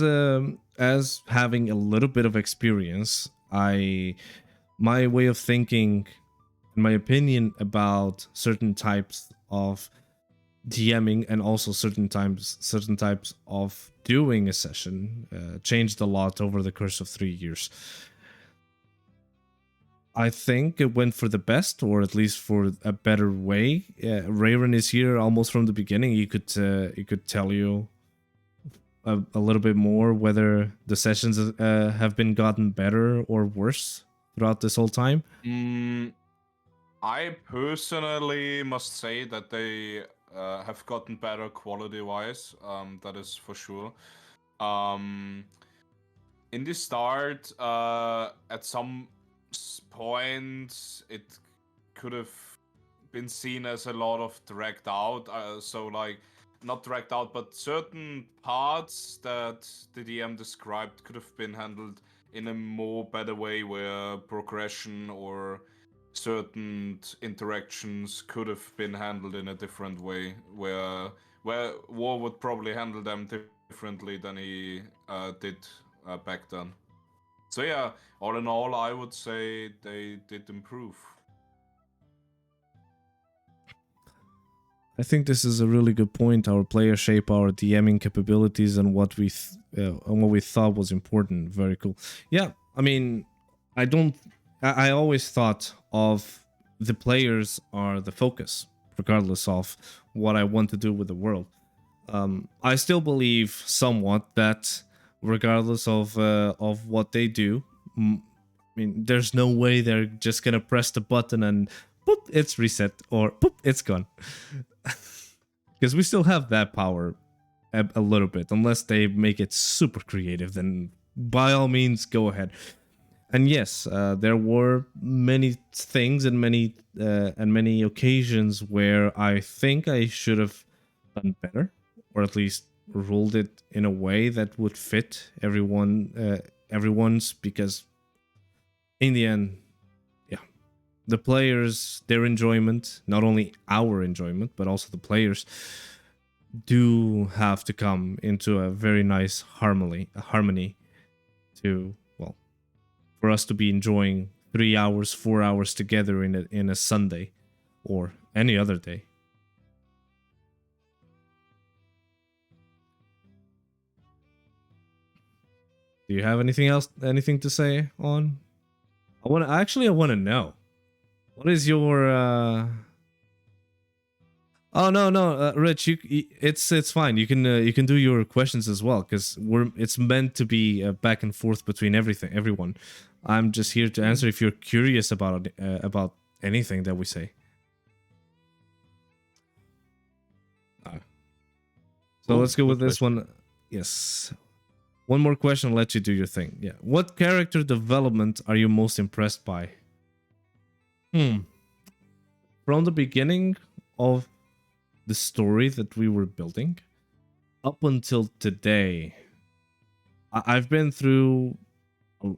Speaker 1: having a little bit of experience, my way of thinking, my opinion about certain types of DMing and also certain types of doing a session changed a lot over the course of 3 years. I think it went for the best, or at least for a better way. Reiran is here almost from the beginning. He could tell you a little bit more whether the sessions have been gotten better or worse throughout this whole time.
Speaker 2: I personally must say that they have gotten better quality-wise. That is for sure. In the start, at some point, it could have been seen as a lot of dragged out. So like, not dragged out, but certain parts that the DM described could have been handled in a more better way, where progression or certain interactions could have been handled in a different way, where War would probably handle them differently than he did back then. So yeah, all in all, I would say they did improve.
Speaker 1: I think this is a really good point. Our players shape our DMing capabilities and what we thought was important. Very cool. Yeah, I mean, I always thought of the players are the focus, regardless of what I want to do with the world. I still believe somewhat that regardless of what they do, I mean, there's no way they're just gonna press the button and boop, it's reset, or boop, it's gone. Because we still have that power a little bit, unless they make it super creative, then by all means go ahead. And yes, there were many things and many occasions where I think I should have done better, or at least ruled it in a way that would fit everyone's, because in the end, yeah, the players, their enjoyment, not only our enjoyment but also the players, do have to come into a very nice harmony to, well, for us to be enjoying 3 hours 4 hours together in a Sunday or any other day. Do you have anything to say on? I want to know, what is your Oh no, Rich, it's fine. You can do your questions as well, because it's meant to be back and forth between everyone. I'm just here to answer if you're curious about anything that we say. So let's go with this one. Yes. One more question, I'll let you do your thing. Yeah. What character development are you most impressed by? From the beginning of the story that we were building up until today, I've been through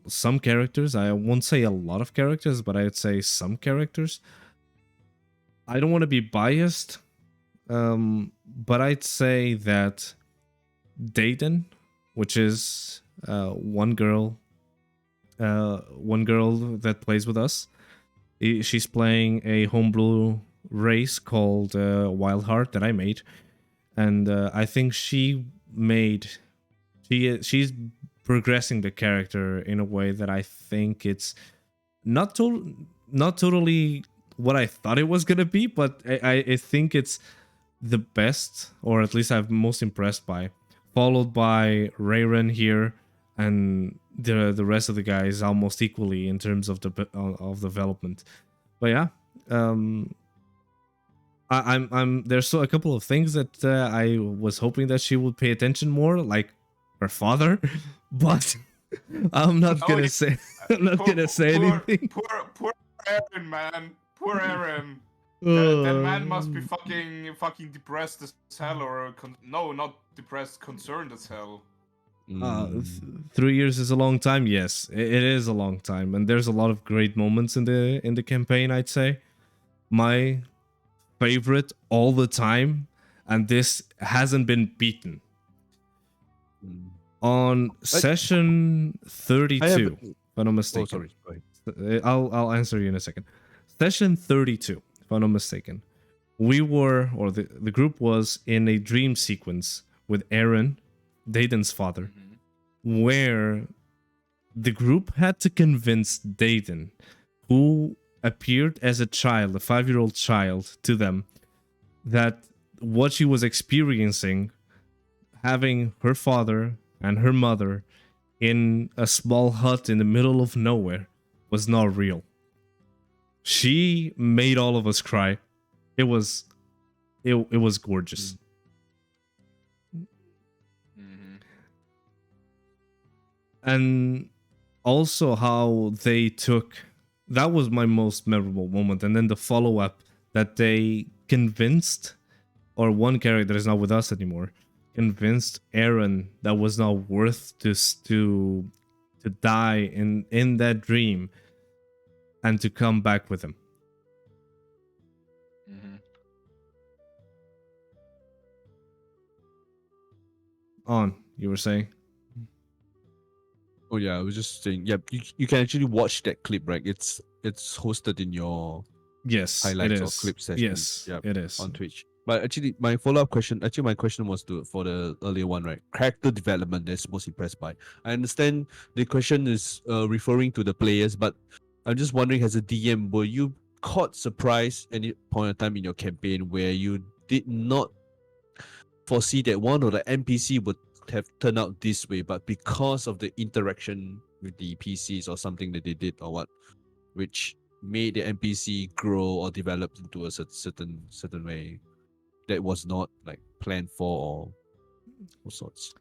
Speaker 1: some characters. I won't say a lot of characters, but I'd say some characters. I don't want to be biased, but I'd say that Dayton, which is one girl that plays with us, she's playing a homebrew race called Wild Heart that I made, and I think she's progressing the character in a way that I think it's not totally what I thought it was gonna be, but I think it's the best, or at least I'm most impressed by, followed by Reiran here, and the rest of the guys almost equally in terms of development. But yeah, I'm there's so a couple of things that I was hoping that she would pay attention more, like her father, but I'm not gonna say anything.
Speaker 2: Poor Aaron, man. Poor Aaron. That man must be fucking depressed as hell, or not depressed, concerned as hell.
Speaker 1: 3 years is a long time. Yes, it is a long time, and there's a lot of great moments in the campaign. I'd say my favorite all the time, and this hasn't been beaten, on session 32. If I'm not mistaken.
Speaker 3: Oh, sorry. Go ahead.
Speaker 1: I'll answer you in a second. Session 32, if I'm not mistaken. We were, or the group was, in a dream sequence with Aaron, Dayton's father, where the group had to convince Dayton, who appeared as a child, a 5-year-old child, to them, that what she was experiencing, having her father and her mother in a small hut in the middle of nowhere, was not real. She made all of us cry. It was gorgeous. And also how they took, that was my most memorable moment. And then the follow-up, that they convinced, or one character that is not with us anymore, convinced Aaron that was not worth to die in that dream, and to come back with him.
Speaker 2: Mm-hmm.
Speaker 1: On, you were saying?
Speaker 3: Oh yeah, I was just saying. Yeah, you can actually watch that clip, right? It's hosted in your
Speaker 1: Yes, it
Speaker 3: highlights or
Speaker 1: is.
Speaker 3: clip session.
Speaker 1: Yes,
Speaker 3: Yeah,
Speaker 1: it is.
Speaker 3: on Twitch. But actually, my follow-up question, my question was for the earlier one, right? Character development that's most impressed by. I understand the question is referring to the players, but I'm just wondering, as a DM, were you caught surprised any point of time in your campaign where you did not foresee that one of the NPC would have turned out this way, but because of the interaction with the PCs or something that they did or what, which made the NPC grow or develop into a certain way that was not like planned for or all sorts.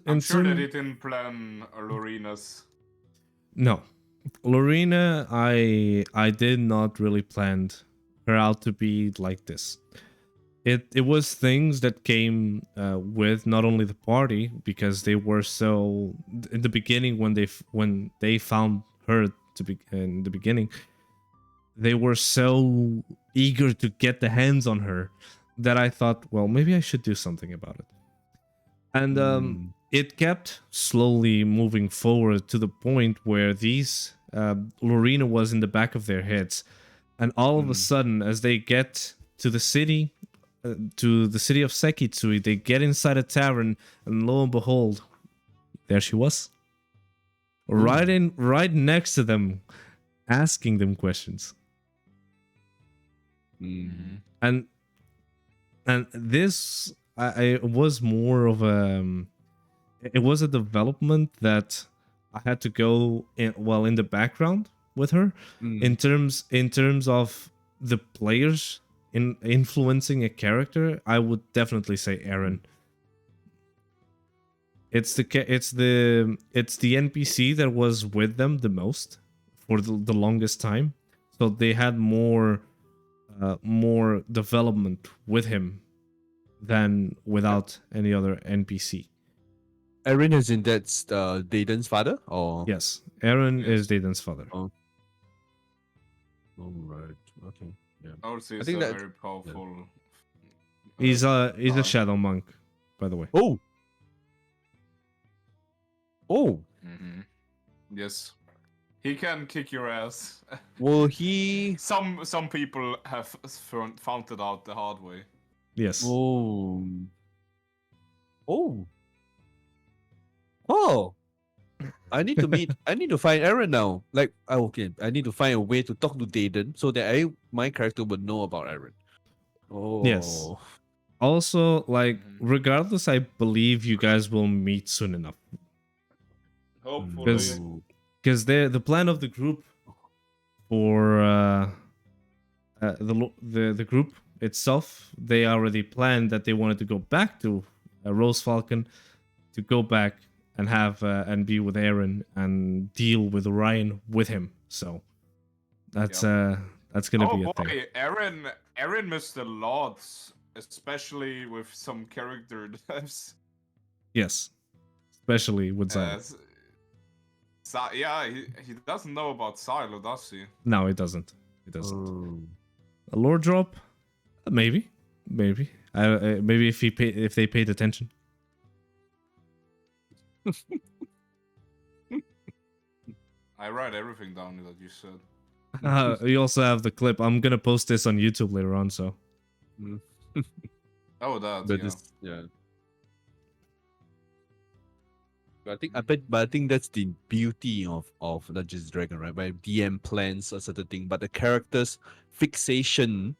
Speaker 2: I'm sure that he didn't plan Lorina's.
Speaker 1: No, Lorena, I did not really plan her out to be like this. It was things that came with not only the party, because they were so in the beginning when they found her to be in the beginning, they were so eager to get the hands on her that I thought, well, maybe I should do something about it. And it kept slowly moving forward to the point where these Lorena was in the back of their heads, and all of a sudden, as they get to the city, to the city of Sekitsui, they get inside a tavern, and lo and behold, there she was, right next to them, asking them questions. And this I was more of a it was a development that I had to go in the background with her in terms of the players in influencing a character. I would definitely say Aaron. It's the NPC that was with them the most for the longest time, so they had more development with him than without any other NPC.
Speaker 3: Aaron, as in that's Dayden's father, or
Speaker 1: Yes, Aaron is Dayden's father.
Speaker 3: Oh, all right, okay, yeah.
Speaker 2: Also,
Speaker 3: I
Speaker 2: is
Speaker 3: think
Speaker 2: a
Speaker 3: that
Speaker 2: very powerful.
Speaker 1: He's a shadow monk, by the way.
Speaker 3: Oh.
Speaker 2: Yes, he can kick your ass.
Speaker 3: Well, he.
Speaker 2: Some people have found it out the hard way.
Speaker 1: Yes.
Speaker 3: Oh. I need to find Aaron now. Like, okay, I need to find a way to talk to Dayden so that my character would know about Aaron. Oh.
Speaker 1: Yes. Also, like, regardless, I believe you guys will meet soon enough.
Speaker 2: Hopefully.
Speaker 1: Because the plan of the group for the group itself, they already planned that they wanted to go back to Rose Falcon, to go back and have and be with Aaron and deal with Orion with him. So that's gonna be a thing.
Speaker 2: Aaron missed a lot, especially with some character devs.
Speaker 1: Yes, especially with Silo.
Speaker 2: Yeah, he doesn't know about Silo, does he?
Speaker 1: No, it doesn't. It doesn't. A lore drop, maybe. Maybe if they paid attention.
Speaker 2: I write everything down that you said.
Speaker 1: We also have the clip. I'm gonna post this on YouTube later on. So.
Speaker 2: Oh, that.
Speaker 3: But yeah. But I think that's the beauty of Dungeons & Dragons, right? Where DM plans a certain thing, but the characters' fixation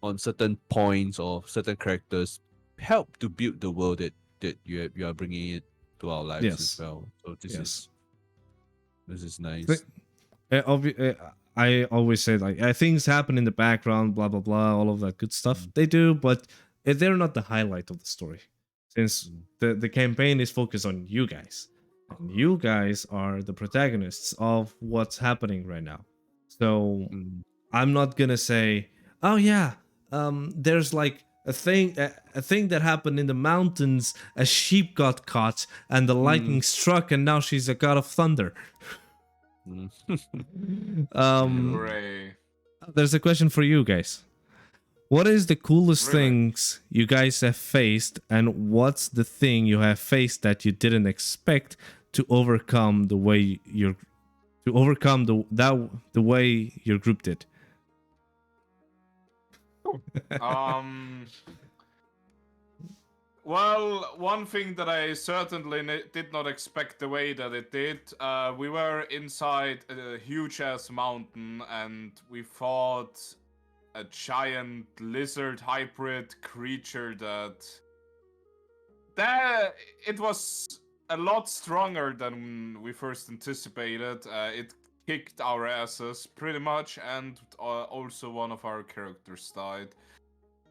Speaker 3: on certain points or certain characters help to build the world that you are bringing it to our lives as well. So this is nice.
Speaker 1: I always say, like, things happen in the background, blah blah blah, all of that good stuff. They do, but they're not the highlight of the story, since the campaign is focused on you guys, and you guys are the protagonists of what's happening right now. So I'm not gonna say, oh yeah, there's like a thing that happened in the mountains. A sheep got caught, and the lightning struck, and now she's a god of thunder. There's a question for you guys. What is the coolest
Speaker 2: Really?
Speaker 1: things you guys have faced, and what's the thing you have faced that you didn't expect to overcome the way the way your group did?
Speaker 2: Um. Well, one thing that I certainly did not expect the way that it did, we were inside a huge ass mountain and we fought a giant lizard hybrid creature that it was a lot stronger than we first anticipated. It kicked our asses pretty much, and also one of our characters died.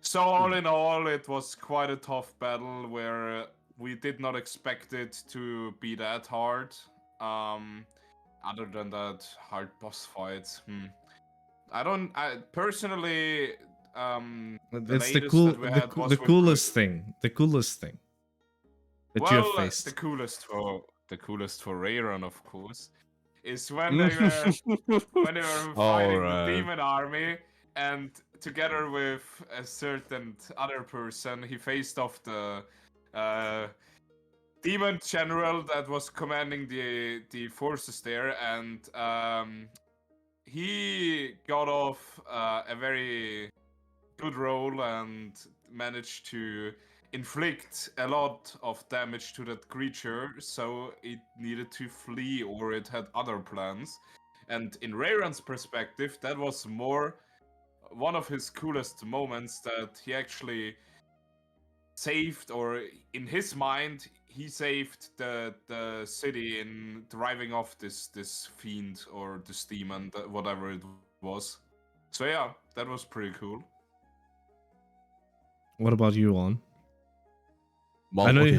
Speaker 2: So all in all, it was quite a tough battle where we did not expect it to be that hard. Other than that, hard boss fights. I personally, the
Speaker 1: It's the
Speaker 2: latest
Speaker 1: cool
Speaker 2: that we had
Speaker 1: the
Speaker 2: was with
Speaker 1: coolest thing. The coolest thing that you have
Speaker 2: well,
Speaker 1: faced.
Speaker 2: the coolest for Reiran, of course, is when they were
Speaker 3: All
Speaker 2: fighting the
Speaker 3: right.
Speaker 2: demon army, and together with a certain other person, he faced off the uh, demon general that was commanding the forces there, and he got off a very good roll and managed to inflict a lot of damage to that creature, so it needed to flee or it had other plans. And in Rayron's perspective, that was more one of his coolest moments, that he actually saved, or in his mind, he saved the city in driving off this fiend or this demon, whatever it was. So yeah, that was pretty cool.
Speaker 1: What about you, on?
Speaker 3: Well,
Speaker 1: I know
Speaker 3: okay.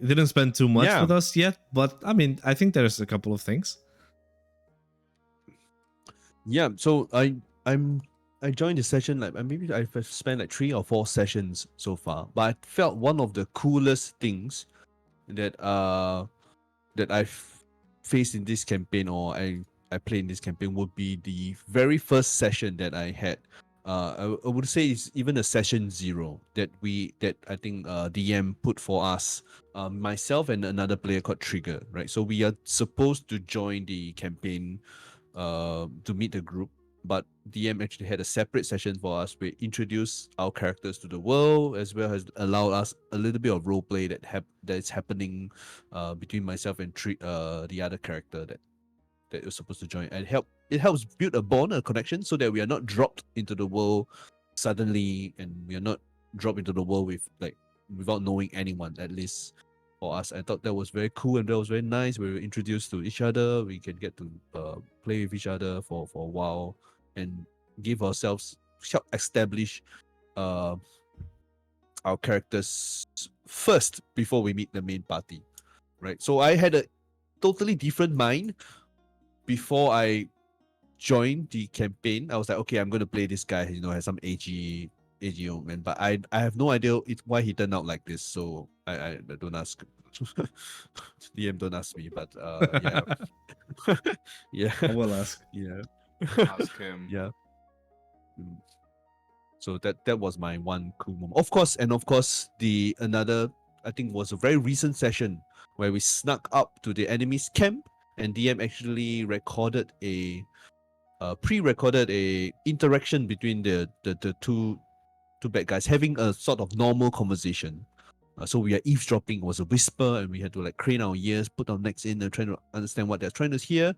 Speaker 1: you didn't spend too much
Speaker 3: Yeah.
Speaker 1: with us yet, but I mean, I think there's a couple of things.
Speaker 3: Yeah, so I joined the session like maybe I've spent like 3 or 4 sessions so far, but I felt one of the coolest things that I've faced in this campaign, or I played in this campaign, would be the very first session that I had. I would say it's even a session 0 that I think DM put for us, myself and another player called Tryggr, right? So we are supposed to join the campaign to meet the group, but DM actually had a separate session for us. We introduced our characters to the world, as well as allow us a little bit of role play that is happening between myself and the other character that you're supposed to join, and it helps build a bond, a connection, so that we are not dropped into the world suddenly, and we are not dropped into the world without knowing anyone. At least for us, I thought that was very cool and that was very nice. We were introduced to each other. We can get to play with each other for a while and give ourselves help establish uh, our characters first before we meet the main party, right? So I had a totally different mind before I joined the campaign. I was like, okay, I'm gonna play this guy. Has some AG old man, but I have no idea why he turned out like this. So I don't ask. DM don't ask me, but yeah, yeah,
Speaker 1: I will ask.
Speaker 3: yeah,
Speaker 2: Ask him.
Speaker 3: yeah. Mm. So that was my one cool moment. Of course, the another, I think, was a very recent session where we snuck up to the enemy's camp, and DM actually pre-recorded a interaction between the two bad guys having a sort of normal conversation. So we are eavesdropping. It was a whisper, and we had to like crane our ears, put our necks in, and trying to understand what they're trying to hear.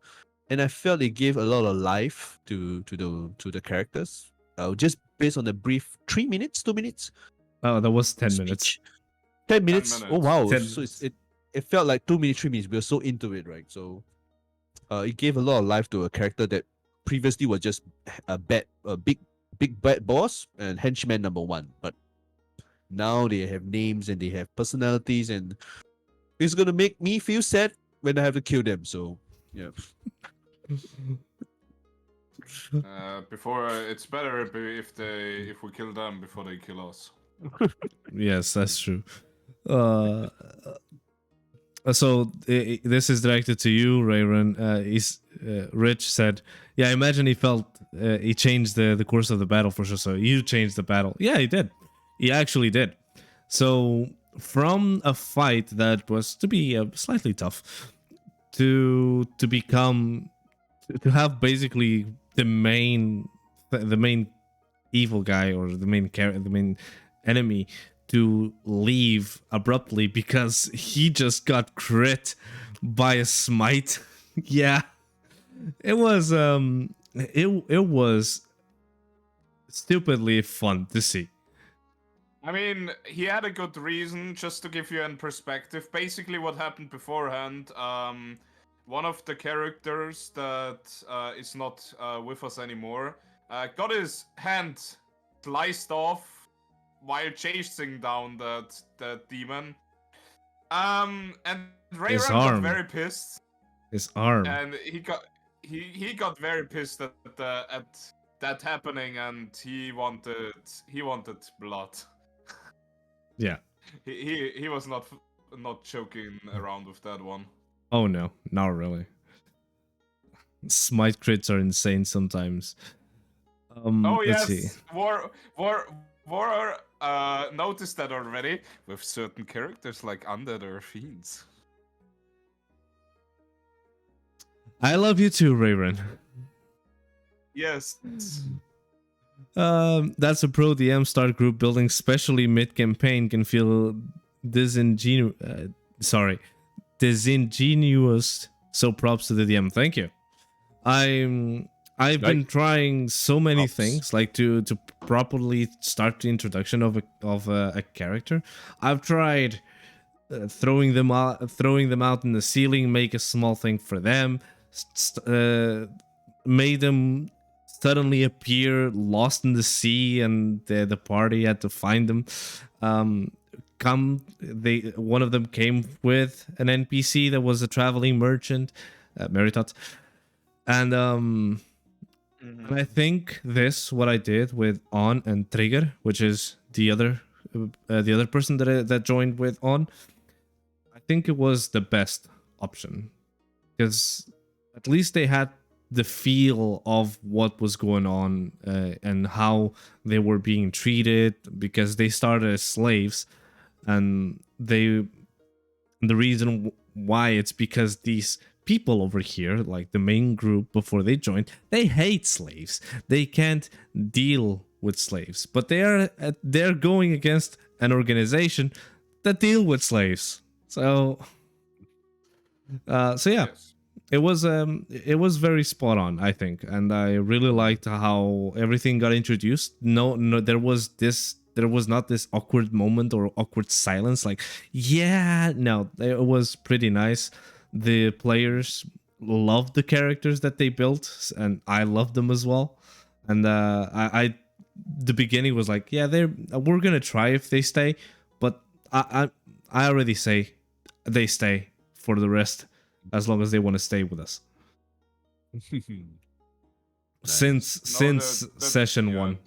Speaker 3: And I felt it gave a lot of life to the characters. Just based on the brief 3 minutes, 2 minutes
Speaker 1: Oh, that was 10 minutes.
Speaker 3: speech. 10 minutes. Oh
Speaker 2: minutes.
Speaker 3: wow!
Speaker 1: 10
Speaker 3: So
Speaker 1: minutes.
Speaker 3: it felt like 2 minutes, 3 minutes. We were so into it, right? So it gave a lot of life to a character that previously was just a big bad boss and henchman number 1. But now they have names and they have personalities, and it's gonna make me feel sad when I have to kill them. So yeah.
Speaker 2: Before it's better if we kill them before they kill us.
Speaker 1: Yes, that's true. So this is directed to you, Reiran. Rich said, "Yeah, I imagine he felt he changed the course of the battle for sure." So you changed the battle. Yeah, he did. He actually did. So from a fight that was to be slightly tough to become to have basically the main evil guy or the main enemy to leave abruptly because he just got crit by a smite. Yeah, it was it was stupidly fun to see.
Speaker 2: I mean, he had a good reason, just to give you in perspective. Basically, what happened beforehand, one of the characters that is not with us anymore got his hand sliced off while chasing down that demon. And
Speaker 1: His
Speaker 2: Reiran got
Speaker 1: arm.
Speaker 2: very pissed.
Speaker 1: His arm.
Speaker 2: And he got very pissed at that happening, and he wanted blood.
Speaker 1: Yeah.
Speaker 2: He was not joking around with that one.
Speaker 1: Oh no, not really. Smite crits are insane sometimes.
Speaker 2: Oh
Speaker 1: Let's
Speaker 2: yes,
Speaker 1: see.
Speaker 2: War noticed that already with certain characters like Undead or Fiends.
Speaker 1: I love you too, Reiran.
Speaker 2: Yes.
Speaker 1: That's a pro DM start group building, especially mid campaign, can feel disingenuous. So props to the DM. Thank you. I've been trying so many things, like to properly start the introduction of a character. I've tried throwing them out in the ceiling, make a small thing for them, made them suddenly appear lost in the sea, and the party had to find them. One of them came with an NPC that was a traveling merchant, Meritot, and and I think what I did with Aun and Tryggr, which is the other person that joined with Aun, I think it was the best option, because at least they had the feel of what was going on and how they were being treated, because they started as slaves, and the reason why it's because these people over here, like the main group before they joined, they hate slaves. They can't deal with slaves, but they're going against an organization that deal with slaves. So yeah. Yes. It was very spot on, I think, and I really liked how everything got introduced. No, there was not this awkward moment or awkward silence. Like, yeah, no, it was pretty nice. The players loved the characters that they built, and I loved them as well. And I the beginning was like, yeah, we're gonna try if they stay, but I already say they stay for the rest, as long as they want to stay with us. Since session 1,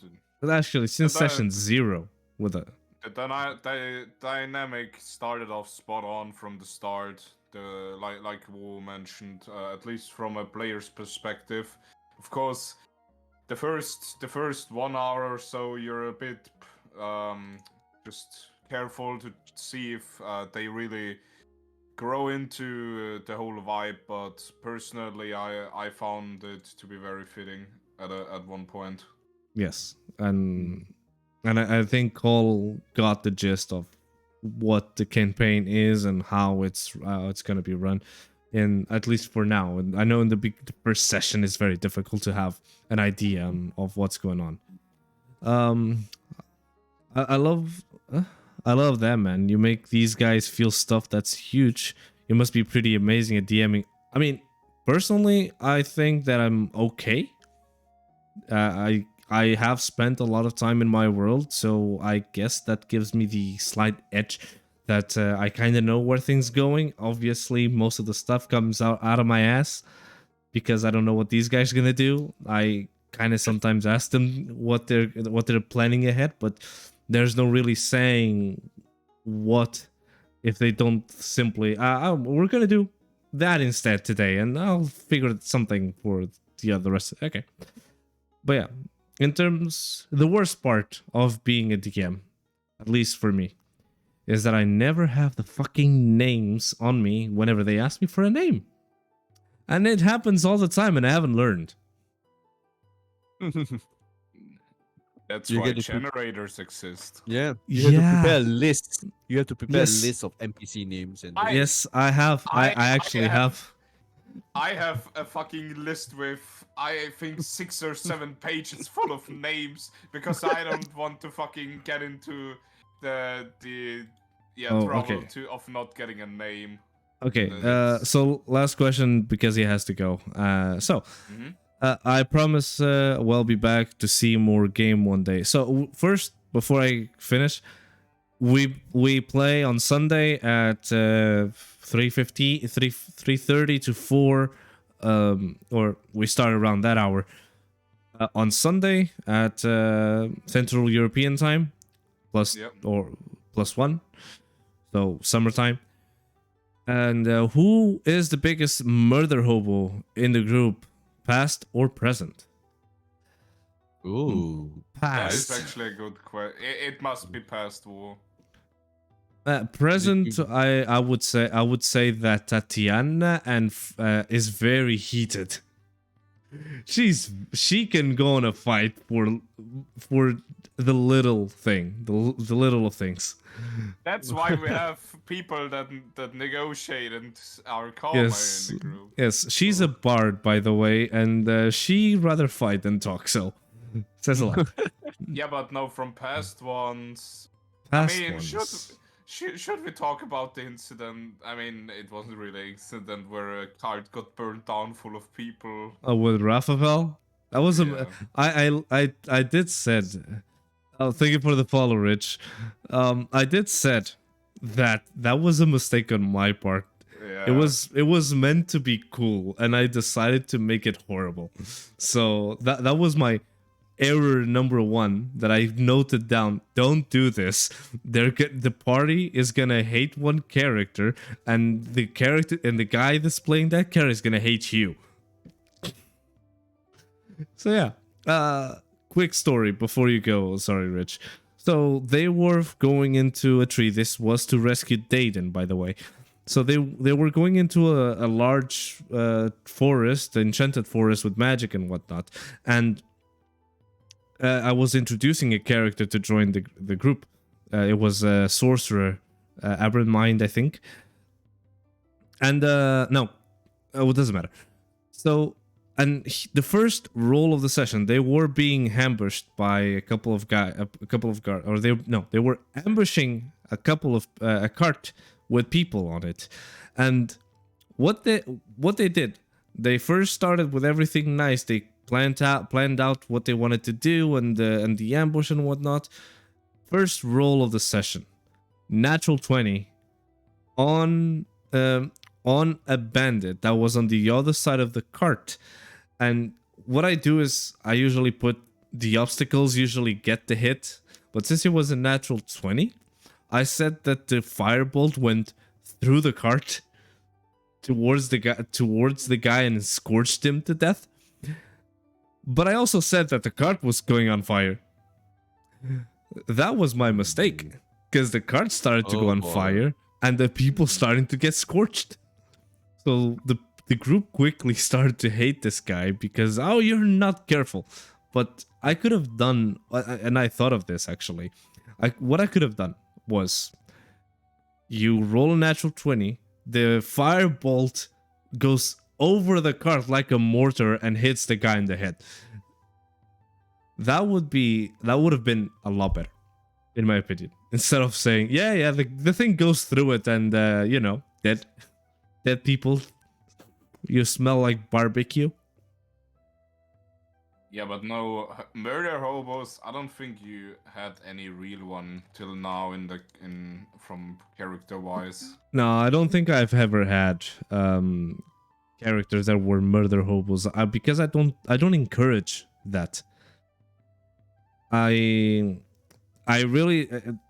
Speaker 1: but actually since session 0 with it.
Speaker 2: The dynamic started off spot on from the start. Like Wu mentioned, at least from a player's perspective. Of course, the first 1 hour or so, you're a bit just careful to see if they really grow into the whole vibe. But personally, I found it to be very fitting at one point.
Speaker 1: Yes, and I think Cole got the gist of what the campaign is and how it's going to be run, in at least for now. And I know in the first session it's very difficult to have an idea of what's going on. I love that, man. You make these guys feel stuff that's huge. You must be pretty amazing at DMing. I mean, personally, I think that I'm okay. I have spent a lot of time in my world, so I guess that gives me the slight edge that I kind of know where things going. Obviously, most of the stuff comes out of my ass because I don't know what these guys are gonna do. I kind of sometimes ask them what they're planning ahead, but there's no really saying what if they don't simply we're gonna do that instead today, and I'll figure something for the rest. Okay, but yeah, in terms, the worst part of being a DM, at least for me, is that I never have the fucking names on me whenever they ask me for a name, and it happens all the time, and I haven't learned.
Speaker 2: That's
Speaker 3: You
Speaker 2: why
Speaker 3: get to pre-
Speaker 2: generators exist.
Speaker 3: Yeah, you have to prepare a list. You have to prepare
Speaker 1: Yes.
Speaker 3: a list of NPC names and
Speaker 1: Yes, I have. I
Speaker 2: I
Speaker 1: actually have.
Speaker 2: I have a fucking list with, I think, 6 or 7 pages full of names because I don't want to fucking get into the
Speaker 1: Oh,
Speaker 2: trouble
Speaker 1: okay.
Speaker 2: of not getting a name.
Speaker 1: Okay.
Speaker 2: It's-
Speaker 1: So last question because he has to go. I promise we'll be back to see more game one day. So first, before I finish, we play on Sunday at 3:30 to 4, or we start around that hour. On Sunday at Central European time, or +1, so summertime. And who is the biggest murder hobo in the group, past or present?
Speaker 3: ooh,
Speaker 2: That is
Speaker 1: Past.
Speaker 2: actually a good question. It must be past war.
Speaker 1: Present, I would say that Tatyanna and is very heated. She can go on a fight for the little thing, the little of things.
Speaker 2: That's why we have people that negotiate and are calmer
Speaker 1: Yes,
Speaker 2: in the group.
Speaker 1: yes, she's a bard, by the way, and she rather fight than talk. So says a lot.
Speaker 2: Yeah, but no, from past ones.
Speaker 1: Past
Speaker 2: I mean,
Speaker 1: ones.
Speaker 2: should we talk about the incident? I mean, it wasn't really an incident where a cart got burned down full of people.
Speaker 1: With Rafael, that was
Speaker 2: Yeah.
Speaker 1: I did said. Oh, thank you for the follow, Rich. I did said that was a mistake on my part.
Speaker 2: Yeah.
Speaker 1: It was meant to be cool, and I decided to make it horrible. So that was my error number 1 that I noted down. Don't do this. The party is gonna hate one character, and the guy that's playing that character is gonna hate you. So yeah, quick story before you go. Sorry, Rich. So they were going into a tree. This was to rescue Dayton, by the way. So they were going into a large forest, enchanted forest with magic and whatnot. And I was introducing a character to join the group. It was a sorcerer, Aberrant Mind, I think. And no, it doesn't matter. So, and the first roll of the session, they were being ambushed by a couple of guards, or they were ambushing a couple of a cart with people on it. And what they did, they first started with everything nice. They planned out what they wanted to do and the ambush and whatnot. First roll of the session, natural 20 on a bandit that was on the other side of the cart. And what I do is I usually put the obstacles usually get the hit, but since it was a natural 20, I said that the firebolt went through the cart towards the guy and scorched him to death. But I also said that the cart was going on fire. That was my mistake, because the cart started to go on fire and the people starting to get scorched. So the group quickly started to hate this guy because, oh, you're not careful. But I could have done, and I thought of this actually. What I could have done was, you roll a natural 20, the firebolt goes over the cart like a mortar and hits the guy in the head. That would have been a lot better, in my opinion. Instead of saying, yeah, the thing goes through it and dead people, you smell like barbecue.
Speaker 2: Yeah, but no murder hobos. I don't think you had any real one till now from character wise.
Speaker 1: No, I don't think I've ever had characters that were murder hobos, because I don't encourage that. I really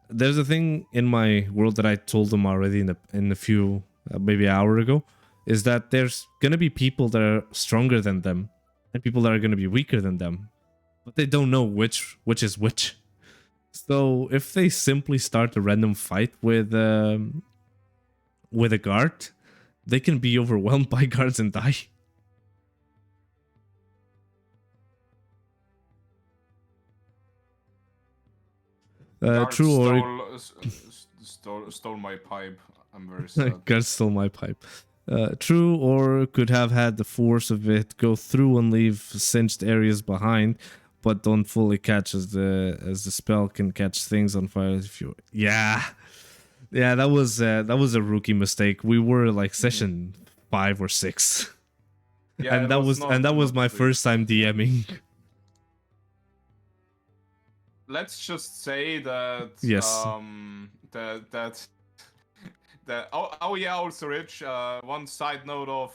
Speaker 1: there's a thing in my world that I told them already in a few maybe an hour ago. is that there's gonna be people that are stronger than them and people that are gonna be weaker than them, but they don't know which is which. So if they simply start a random fight with a guard, they can be overwhelmed by guards and die.
Speaker 2: Guard
Speaker 1: True or
Speaker 2: stole my pipe. I'm very sad.
Speaker 1: guard stole my pipe. True or could have had the force of it go through and leave singed areas behind, but don't fully catch as the spell can catch things on fire if you. Yeah, that was a rookie mistake. We were like session 5 or 6,
Speaker 2: Yeah,
Speaker 1: and that was my first time DMing.
Speaker 2: Let's just say that
Speaker 1: Yes.
Speaker 2: Oh yeah, also Rich, one side note of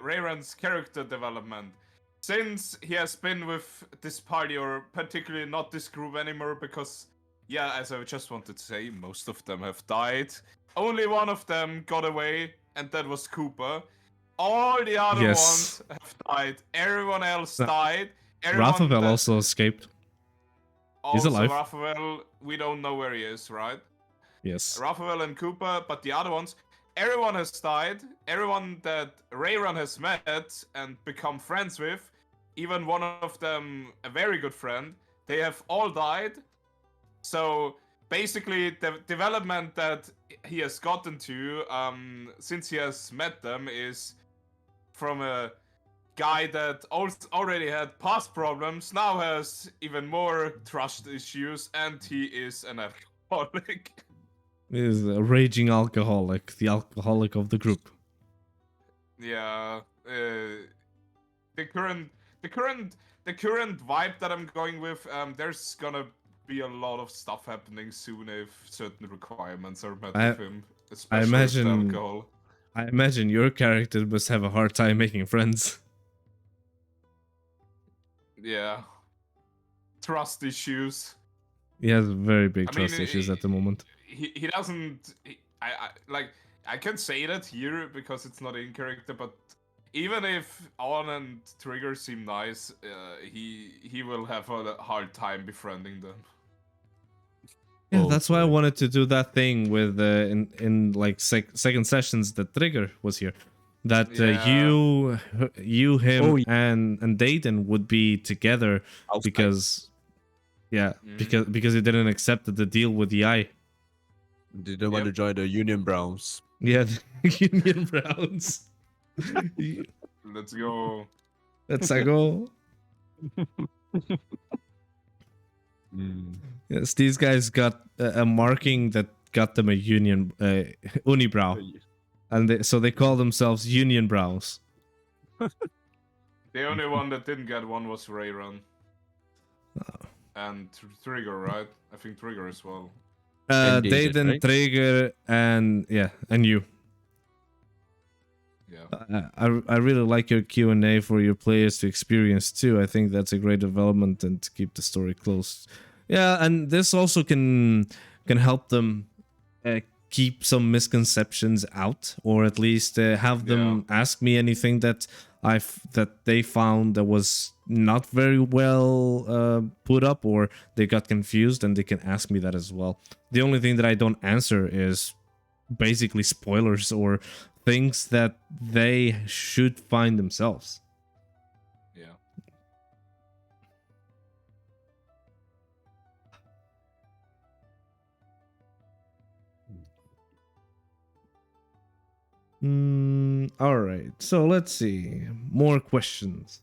Speaker 2: Reiran's character development. Since he has been with this party, or particularly not this group anymore, because yeah, as I just wanted to say, most of them have died. Only one of them got away, and that was Cooper. All the other ones have died. Everyone else died.
Speaker 1: Rafael also escaped. He's alive.
Speaker 2: Rafael, we don't know where he is, right?
Speaker 1: Yes.
Speaker 2: Rafael and Cooper, but the other ones, everyone has died. Everyone that Reiran has met and become friends with, even one of them a very good friend, they have all died. So basically, the development that he has gotten to since he has met them is from a guy that already had past problems, now has even more trust issues, and he is an alcoholic.
Speaker 1: He is a raging alcoholic, the alcoholic of the group.
Speaker 2: Yeah, the current vibe that I'm going with, there's gonna be a lot of stuff happening soon if certain requirements are met with him, especially with the alcohol.
Speaker 1: I imagine your character must have a hard time making friends.
Speaker 2: Yeah. Trust issues.
Speaker 1: He has very big trust issues at the moment.
Speaker 2: He doesn't. I can say that here because it's not in character, but even if Aun and Tryggr seem nice, he will have a hard time befriending them.
Speaker 1: Yeah, that's why I wanted to do that thing with in like second sessions that Tryggr was here. That you, him, and Dayton would be together because because he didn't accept the deal with the eye.
Speaker 3: Didn't want to join the Union Browns.
Speaker 1: Yeah, the Union Browns.
Speaker 2: Let's go.
Speaker 1: Let's go. Yes, these guys got a marking that got them a union unibrow, and so they call themselves Union Brows.
Speaker 2: The only one that didn't get one was Reiran. And Tryggr, right? I think Tryggr as well.
Speaker 1: Dayton, right? Tryggr, and you.
Speaker 2: Yeah.
Speaker 1: I really like your Q&A for your players to experience too. I think that's a great development and to keep the story close. Yeah, and this also can help them keep some misconceptions out, or at least have them ask me anything that they found that was not very well put up, or they got confused, and they can ask me that as well. The only thing that I don't answer is basically spoilers or things that they should find themselves.
Speaker 2: Yeah.
Speaker 1: All right. So let's see. More questions.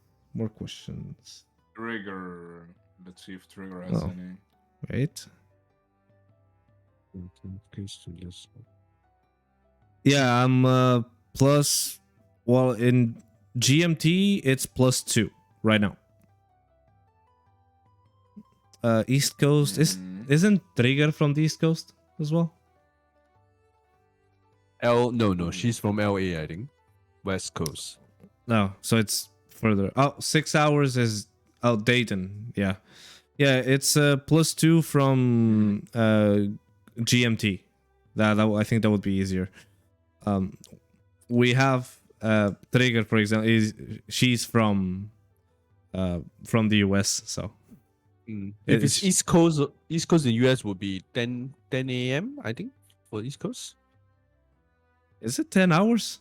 Speaker 2: Tryggr. Let's see if Tryggr has any.
Speaker 1: Wait. Yeah, I'm plus. Well, in GMT, it's +2 right now. East Coast isn't Tryggr from the East Coast as well?
Speaker 3: No, she's from LA, I think. West Coast.
Speaker 1: No, so it's further. 6 hours is Dayton. Yeah, it's +2 from GMT. That I think that would be easier. We have Tryggr, for example, she's from the US, so
Speaker 3: If it's
Speaker 1: it's
Speaker 3: East Coast in US would be 10 a.m. I think for East Coast.
Speaker 1: is it 10 hours?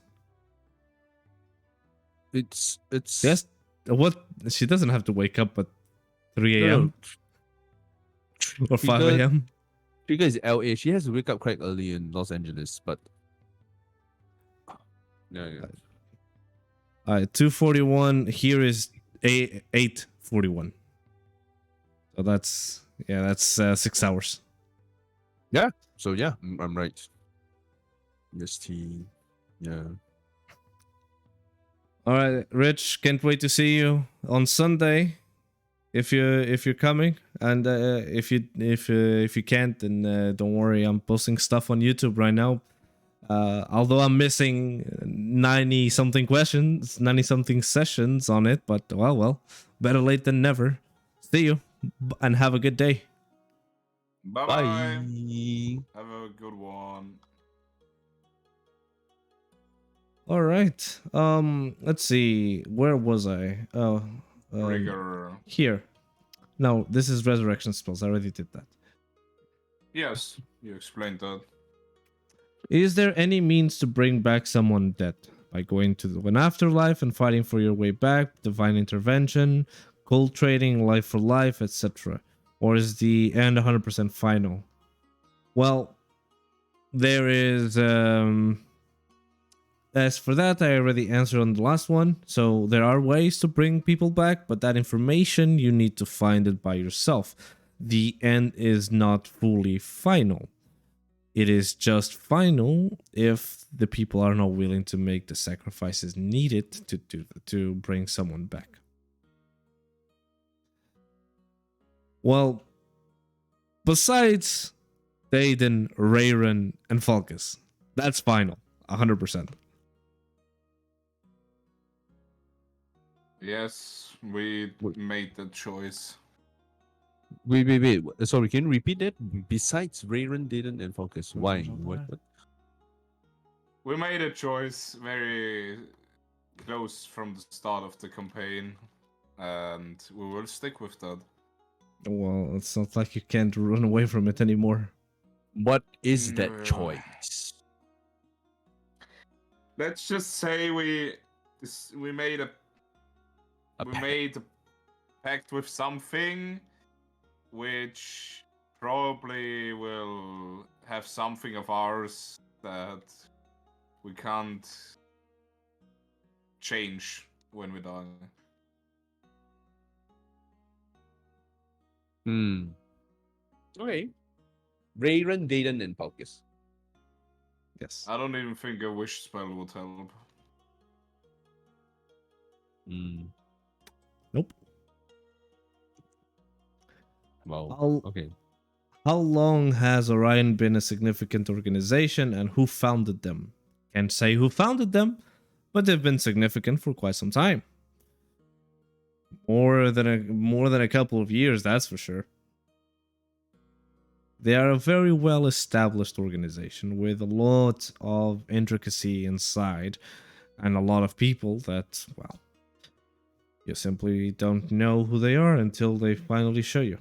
Speaker 3: It's
Speaker 1: Yes. What, she doesn't have to wake up at 3
Speaker 3: no,
Speaker 1: a.m. or 5
Speaker 3: Tryggr
Speaker 1: a.m.
Speaker 3: Tryggr is LA. She has to wake up quite early in Los Angeles, but yeah.
Speaker 1: 2:41 here is 8:41. So that's 6 hours.
Speaker 3: So yeah, I'm right. EST, yeah.
Speaker 1: All right, Rich, can't wait to see you on Sunday if you're coming, and if you can't, then don't worry, I'm posting stuff on YouTube right now. Although I'm missing 90 something sessions on it, but well, better late than never. See you and have a good day.
Speaker 2: Bye
Speaker 3: Bye.
Speaker 2: bye. Have a good one.
Speaker 1: All right. Let's see. Where was I? Oh,
Speaker 2: Tryggr.
Speaker 1: here. No, this is resurrection spells. I already did that.
Speaker 2: Yes, you explained that.
Speaker 1: Is there any means to bring back someone dead by going to an afterlife and fighting for your way back, divine intervention, cold trading, life for life, etc.? Or is the end 100% final? Well, there is as for that, I already answered on the last one. So there are ways to bring people back, but that information you need to find it by yourself. The end is not fully final. It is just final if the people are not willing to make the sacrifices needed to bring someone back. Well, besides D&D, Reiran, and Falkus, that's final, 100%.
Speaker 2: Yes, we made the choice.
Speaker 3: Wait. Sorry, can you repeat that? Besides Reiran, didn't and Focus. Why? What?
Speaker 2: We made a choice very close from the start of the campaign, and we will stick with that.
Speaker 1: Well, it's not like you can't run away from it anymore.
Speaker 3: What is that
Speaker 2: Yeah.
Speaker 3: choice?
Speaker 2: Let's just say we made a pact with something which probably will have something of ours that we can't change when we die.
Speaker 3: Okay. Reiran, Dayton, and Focus.
Speaker 1: Yes.
Speaker 2: I don't even think a wish spell would help.
Speaker 1: Nope.
Speaker 3: Well, okay.
Speaker 1: How long has Orion been a significant organization and who founded them? Can't say who founded them, but they've been significant for quite some time. More than a couple of years, that's for sure. They are a very well established organization with a lot of intricacy inside and a lot of people that, well, you simply don't know who they are until they finally show you.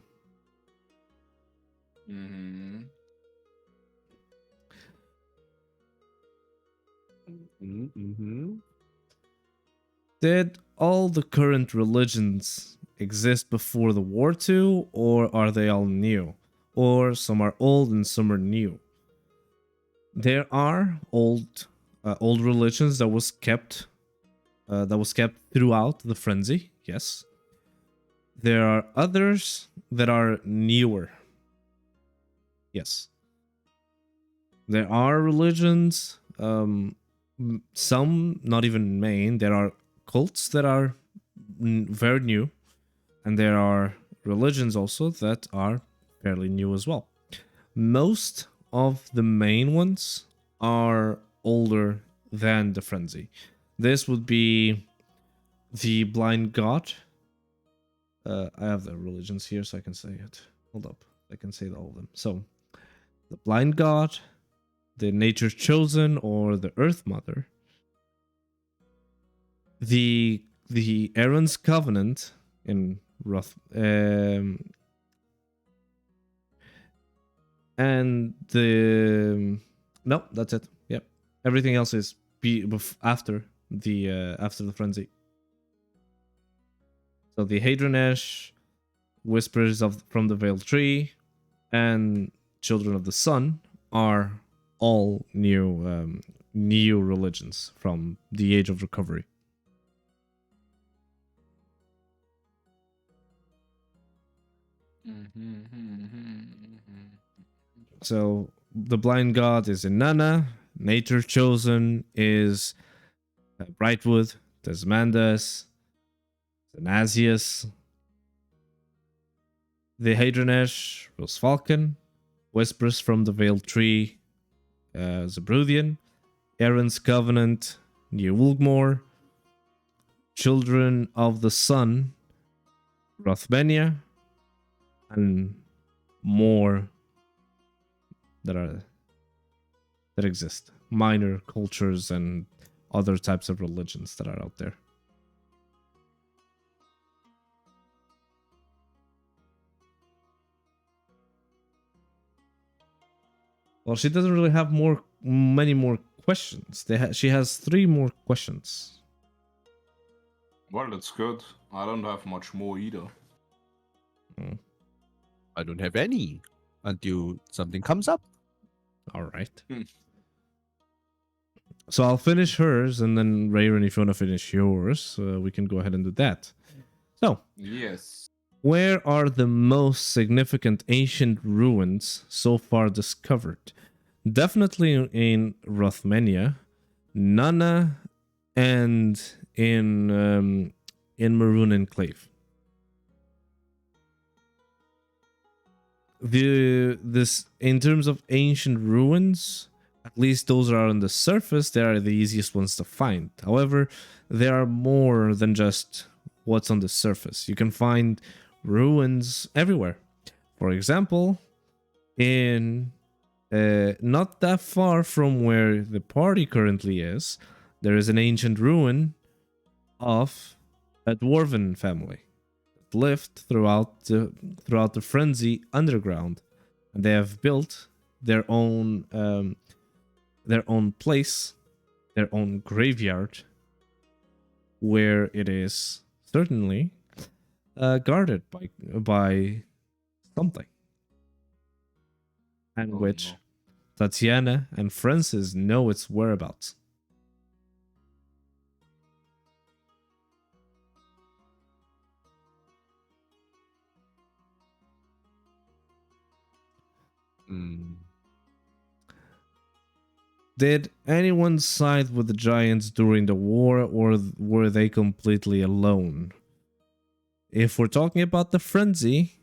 Speaker 1: Did all the current religions exist before the war too, or are they all new? Or some are old and some are new? There are old religions that was kept throughout the frenzy. Yes. There are others that are newer. Yes. There are religions, some not even main. There are cults that are very new, and there are religions also that are fairly new as well. Most of the main ones are older than the frenzy. This would be the blind god. I have the religions here so I can say it. Hold up. I can say all of them. So, the blind god, the nature's chosen or the earth mother, the Aaron's Covenant in Roth, and the no, that's it. Yep, everything else is after the frenzy. So the Hadronesh, Whispers from the Veiled Tree, and Children of the Sun are all new religions from the Age of Recovery. So the Blind God is Inanna, Nature Chosen is Brightwood, Desmandas, Zanasius. The Hadronesh was Falcon, Whispers from the Veiled Tree, Zabrudian, Aaron's Covenant, New Ulgmore, Children of the Sun, Rothmenia, and more that exist. Minor cultures and other types of religions that are out there. Well, she doesn't really have many more questions. She has 3 more questions.
Speaker 2: Well, that's good. I don't have much more either.
Speaker 3: I don't have any until something comes up.
Speaker 1: All right. So I'll finish hers, and then Reiran, if you want to finish yours, we can go ahead and do that. So,
Speaker 2: yes.
Speaker 1: Where are the most significant ancient ruins so far discovered? Definitely in Rothmenia, Nana, and in Maroon Enclave. In terms of ancient ruins, at least those are on the surface, they are the easiest ones to find. However, there are more than just what's on the surface. You can find ruins everywhere. For example, in not that far from where the party currently is, there is an ancient ruin of a dwarven family that lived throughout the frenzy underground, and they have built their own place, their own graveyard, where it is certainly guarded by something, and which Tatyanna and Francis know its whereabouts. Did anyone side with the giants during the war, or were they completely alone? If we're talking about the frenzy,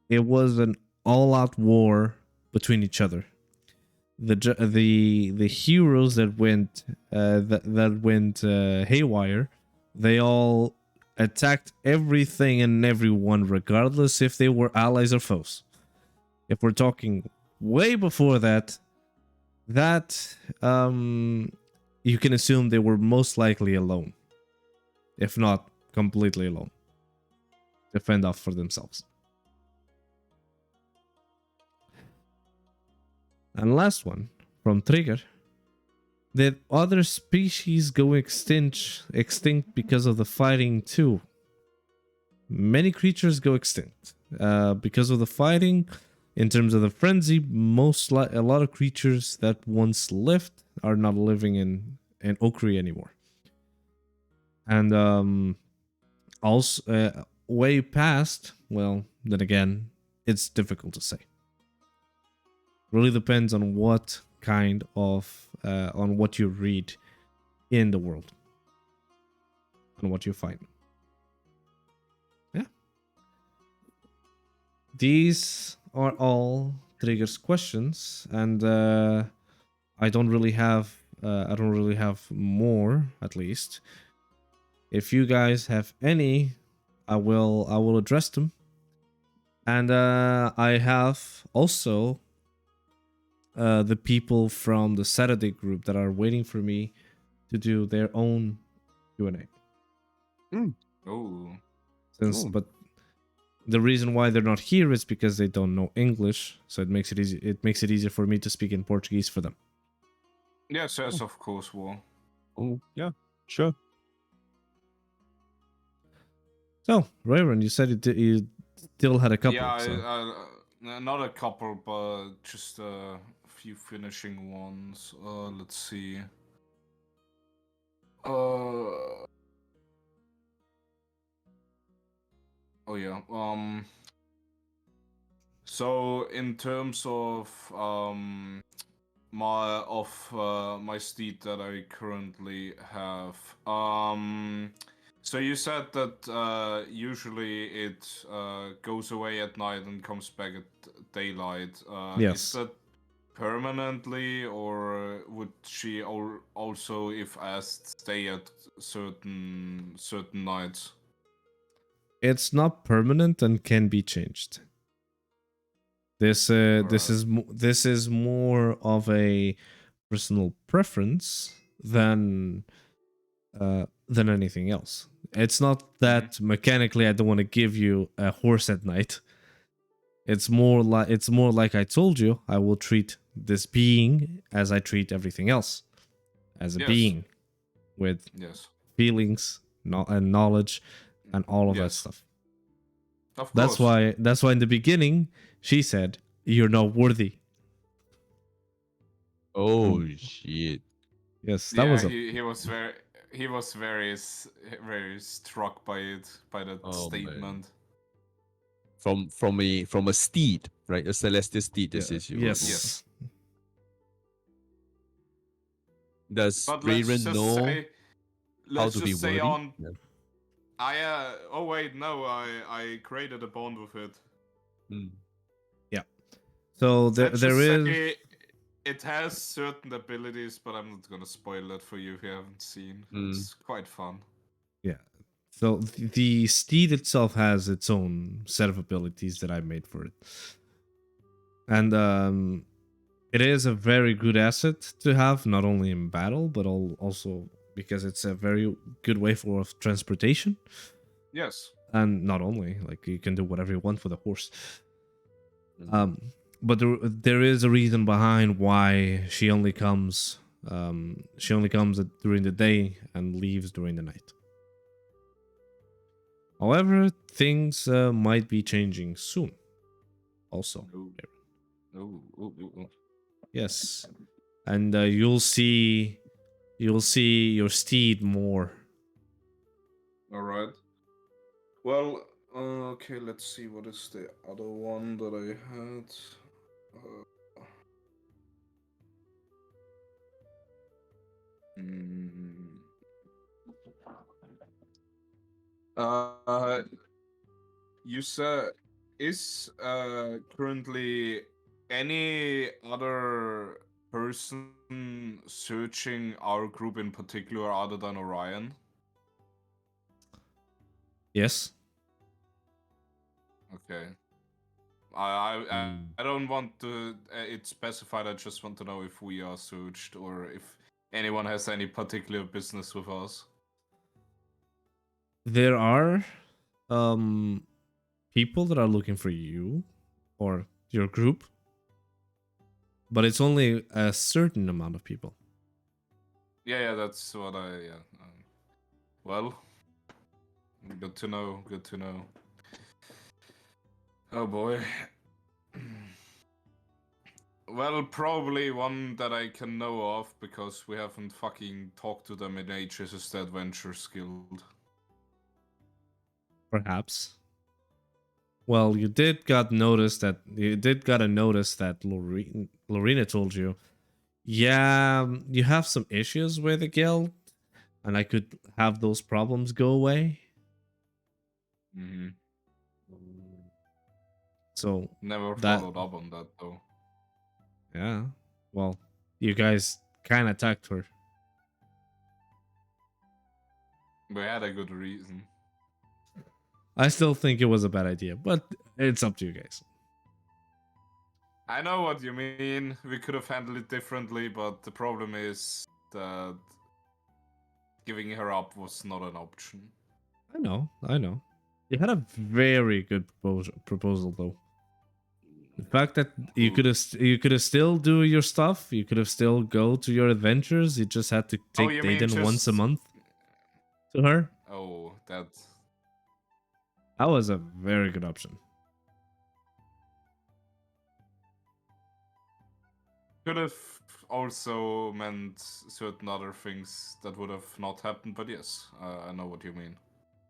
Speaker 1: it was an all-out war between each other. The heroes that went haywire, they all attacked everything and everyone, regardless if they were allies or foes. If we're talking way before that you can assume they were most likely alone, if not completely alone, to fend off for themselves. And last one from Tryggr: did other species go extinct because of the fighting too? Many creatures go extinct because of the fighting. In terms of the frenzy, a lot of creatures that once lived are not living in Ocrea anymore. And also way past, well, then again, it's difficult to say. Really depends on what kind of on what you read in the world, on what you find. Yeah, these are all Tryggr's questions, and I don't really have more. At least, if you guys have any, I will address them. And I have also the people from the Saturday group that are waiting for me to do their own Q&A.
Speaker 2: Oh.
Speaker 1: Since,
Speaker 3: Oh.
Speaker 1: but the reason why they're not here is because they don't know English, so it makes it easy. It makes it easier for me to speak in Portuguese for them.
Speaker 2: Yes, yes, of course, War.
Speaker 3: Oh, yeah, sure.
Speaker 1: So, Reiran, you said you still had a couple.
Speaker 2: Yeah,
Speaker 1: So.
Speaker 2: not a couple, but just a few finishing ones. Let's see. Oh yeah. So in terms of my steed that I currently have, so you said that usually it goes away at night and comes back at daylight.
Speaker 1: Yes.
Speaker 2: Is that permanently, or would she also, if asked, stay at certain nights?
Speaker 1: It's not permanent and can be changed. This this is more of a personal preference than anything else. It's not that mechanically I don't want to give you a horse at night. It's more like I told you, I will treat this being as I treat everything else, as a being with feelings, and knowledge, and all of that stuff.
Speaker 2: Of course.
Speaker 1: That's why in the beginning she said, "You're not worthy."
Speaker 3: Oh shit!
Speaker 1: Yes, that was
Speaker 2: he was very very struck by that statement.
Speaker 3: Man. From a steed, right? A celestial steed. This is you.
Speaker 1: Yes.
Speaker 3: Does
Speaker 2: But
Speaker 3: Reiran know how to be worthy?
Speaker 2: on. Yeah. Oh wait, no, I created a bond with it.
Speaker 1: Yeah. So there is.
Speaker 2: It has certain abilities, but I'm not gonna spoil that for you if you haven't seen. It's quite fun.
Speaker 1: Yeah. So the steed itself has its own set of abilities that I made for it, and it is a very good asset to have, not only in battle but also because it's a very good way for transportation.
Speaker 2: Yes.
Speaker 1: And not only, like, you can do whatever you want with a horse. But there is a reason behind why she only comes. She only comes during the day and leaves during the night. However, things might be changing soon. Also, yes, and you'll see your steed more.
Speaker 2: All right. Well, okay. Let's see. What is the other one that I had? You said, is currently any other person searching our group in particular other than Orion?
Speaker 1: Yes.
Speaker 2: Okay. I don't want to it specified. I just want to know if we are searched or if anyone has any particular business with us.
Speaker 1: There are people that are looking for you or your group, but it's only a certain amount of people.
Speaker 2: Yeah, that's what I. Yeah. Well, good to know. Good to know. Oh boy. Well, probably one that I can know of because we haven't fucking talked to them in ages is the Adventurers Guild.
Speaker 1: Perhaps. Well, you did got a notice that Lorena told you. Yeah, you have some issues with the guild, and I could have those problems go away. So
Speaker 2: never followed up on that though.
Speaker 1: Yeah. Well, you guys kind of attacked her.
Speaker 2: We had a good reason.
Speaker 1: I still think it was a bad idea, but it's up to you guys.
Speaker 2: I know what you mean. We could have handled it differently, but the problem is that giving her up was not an option.
Speaker 1: I know. You had a very good proposal though. The fact that you could have still do your stuff, you could have still go to your adventures. You just had to
Speaker 2: Oh,
Speaker 1: take
Speaker 2: you mean
Speaker 1: Dayton once a
Speaker 2: just?
Speaker 1: month to her.
Speaker 2: Oh, that.
Speaker 1: That was a very good option.
Speaker 2: Could have also meant certain other things that would have not happened, but yes, I know what you mean.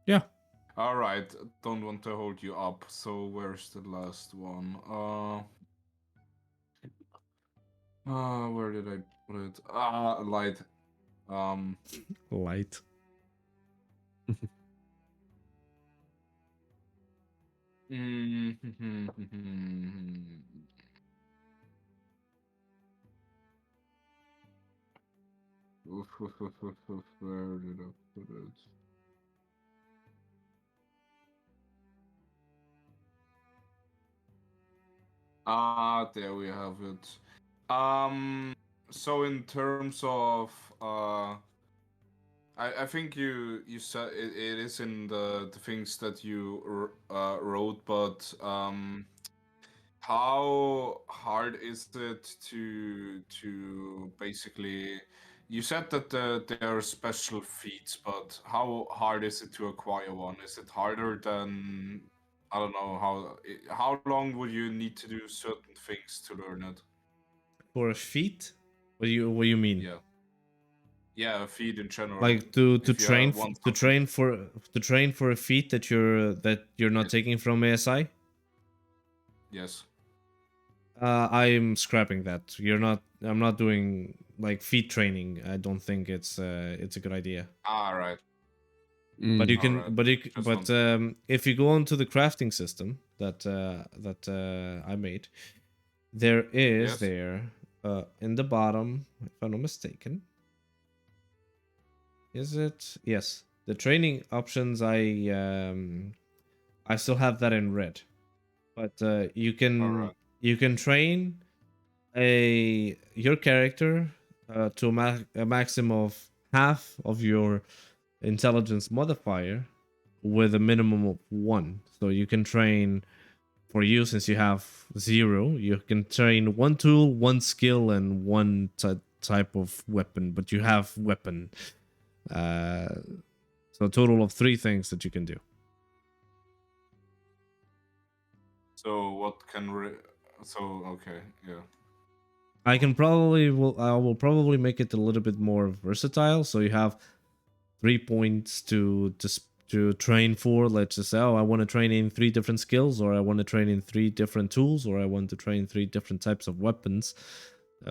Speaker 1: Yeah.
Speaker 2: All right, don't want to hold you up. So where's the last one? Where did I put it? Light.
Speaker 1: Light.
Speaker 2: Where did I put it? There we have it. So in terms of I think you said it is in the things that you wrote, but how hard is it to basically? You said that there are special feats, but how hard is it to acquire one? Is it harder than I don't know how long would you need to do certain things to learn it?
Speaker 1: For a feat? What do you mean?
Speaker 2: Yeah. Yeah, a feat in general.
Speaker 1: Like to
Speaker 2: If you want something.
Speaker 1: train for a feat that you're not
Speaker 2: Yes.
Speaker 1: taking from ASI?
Speaker 2: Yes.
Speaker 1: I'm scrapping that. I'm not doing like feat training. I don't think it's a good idea.
Speaker 2: Right.
Speaker 1: But you can,
Speaker 2: Alright,
Speaker 1: but you,
Speaker 2: just
Speaker 1: but if you go onto the crafting system that I made, there is
Speaker 2: Yes.
Speaker 1: there in the bottom, if I'm not mistaken. Is it? Yes. The training options I still have that in red. But you
Speaker 2: Alright.
Speaker 1: can train your character to a maximum of half of your intelligence modifier with a minimum of 1. So you can train for you, since you have 0, you can train 1 tool, 1 skill, and 1 type of weapon, but you have weapon. So a total of 3 things that you can do.
Speaker 2: So what can okay, yeah.
Speaker 1: I will probably make it a little bit more versatile, so you have 3 points to train for. Let's just say, I want to train in 3 different skills, or I want to train in 3 different tools, or I want to train 3 different types of weapons.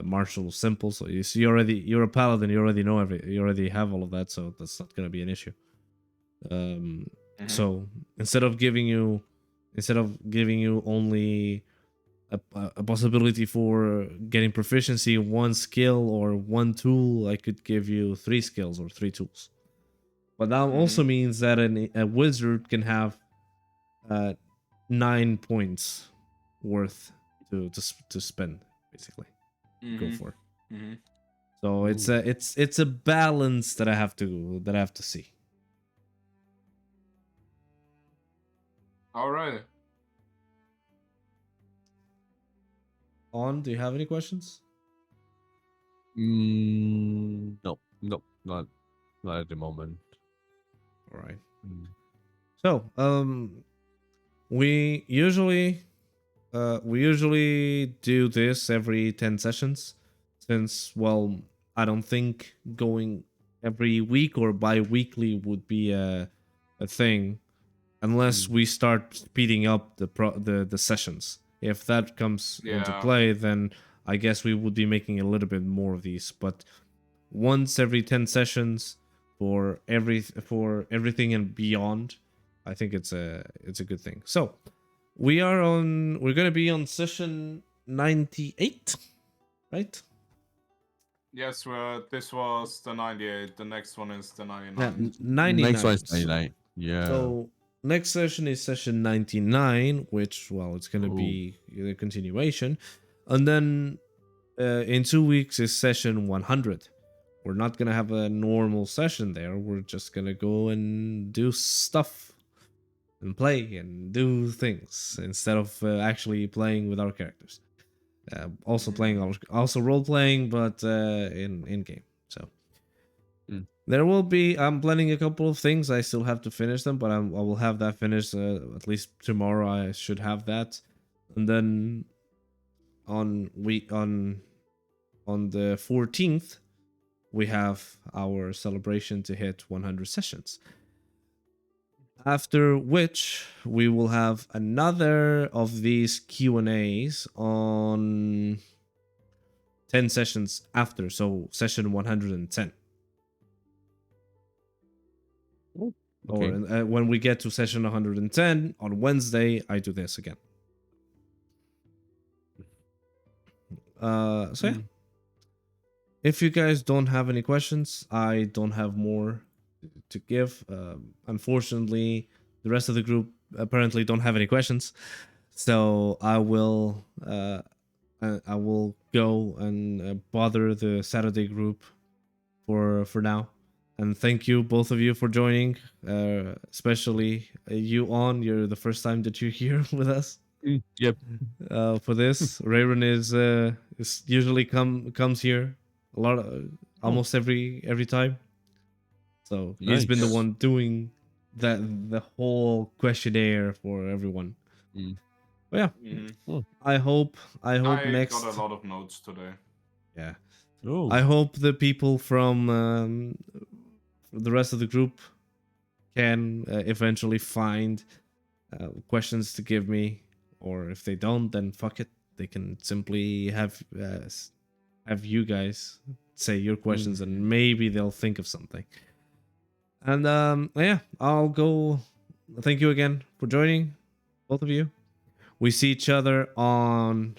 Speaker 1: Martial simple, so you see you're a paladin, you already have all of that, so that's not going to be an issue. So instead of giving you only a possibility for getting proficiency in 1 skill or 1 tool, I could give you 3 skills or 3 tools. But that also means that a wizard can have 9 points worth to spend, basically. Go for. So it's a balance that I have to see.
Speaker 2: All right.
Speaker 1: On, do you have any questions?
Speaker 3: No, not at the moment.
Speaker 1: All right. So, we usually do this every 10 sessions, since, well, I don't think going every week or bi-weekly would be a thing, unless we start speeding up the sessions. If that comes into play, then I guess we would be making a little bit more of these. But once every 10 sessions for everything and beyond, I think it's a good thing. So we're gonna be on session 98, right?
Speaker 2: Yes, this was the 98. The next one is the 99.
Speaker 1: 99.
Speaker 3: Next one is 99. Yeah.
Speaker 1: So next session is session 99, which, well, it's gonna be the continuation, and then in 2 weeks is session 100, We're not gonna have a normal session there. We're just gonna go and do stuff and play and do things instead of actually playing with our characters. Also playing, also role playing, but in game. So there will be. I'm planning a couple of things. I still have to finish them, but I will have that finished at least tomorrow. I should have that, and then on the 14th we have our celebration to hit 100 sessions. After which we will have another of these Q&As on 10 sessions after, so session 110.
Speaker 3: Okay.
Speaker 1: Or when we get to session 110 on Wednesday, I do this again. So yeah. If you guys don't have any questions, I don't have more to give. Unfortunately, the rest of the group apparently don't have any questions, so I will go and bother the Saturday group for now. And thank you, both of you, for joining. Especially you, On. You're the first time that you're here with us.
Speaker 3: Yep.
Speaker 1: For this, Reiran is usually comes here a lot, almost every time. So he's been the one doing the whole questionnaire for everyone. But yeah, I hope next.
Speaker 2: I got a lot of notes today.
Speaker 1: Yeah.
Speaker 3: Oh.
Speaker 1: I hope the people from the rest of the group can eventually find questions to give me, or if they don't, then fuck it. They can simply have you guys say your questions, and maybe they'll think of something. And yeah, I'll go. Thank you again for joining, both of you. We see each other on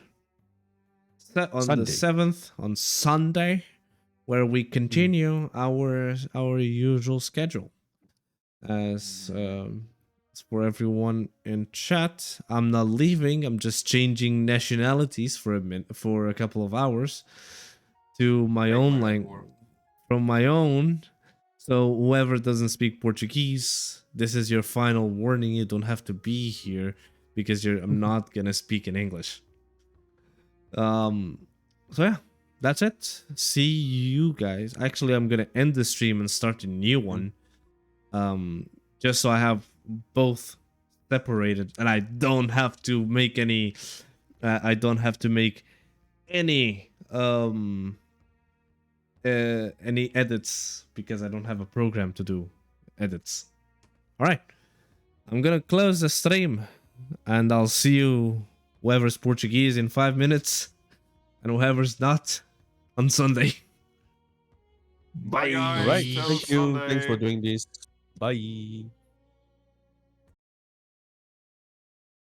Speaker 1: the 7th, on Sunday, where we continue our usual schedule. As for everyone in chat, I'm not leaving. I'm just changing nationalities for a couple of hours to my own language, from my own. So whoever doesn't speak Portuguese, this is your final warning. You don't have to be here because I'm not gonna speak in English. So yeah, that's it. See you guys. Actually, I'm gonna end the stream and start a new one. Just so I have both separated, and I don't have to make any. I don't have to make any edits because I don't have a program to do edits. All right, I'm gonna close the stream, and I'll see you, whoever's Portuguese, in 5 minutes, and whoever's not, on Sunday.
Speaker 2: Bye guys.
Speaker 3: All right.
Speaker 2: Till
Speaker 3: Thank you.
Speaker 2: Sunday.
Speaker 3: Thanks for doing this. Bye.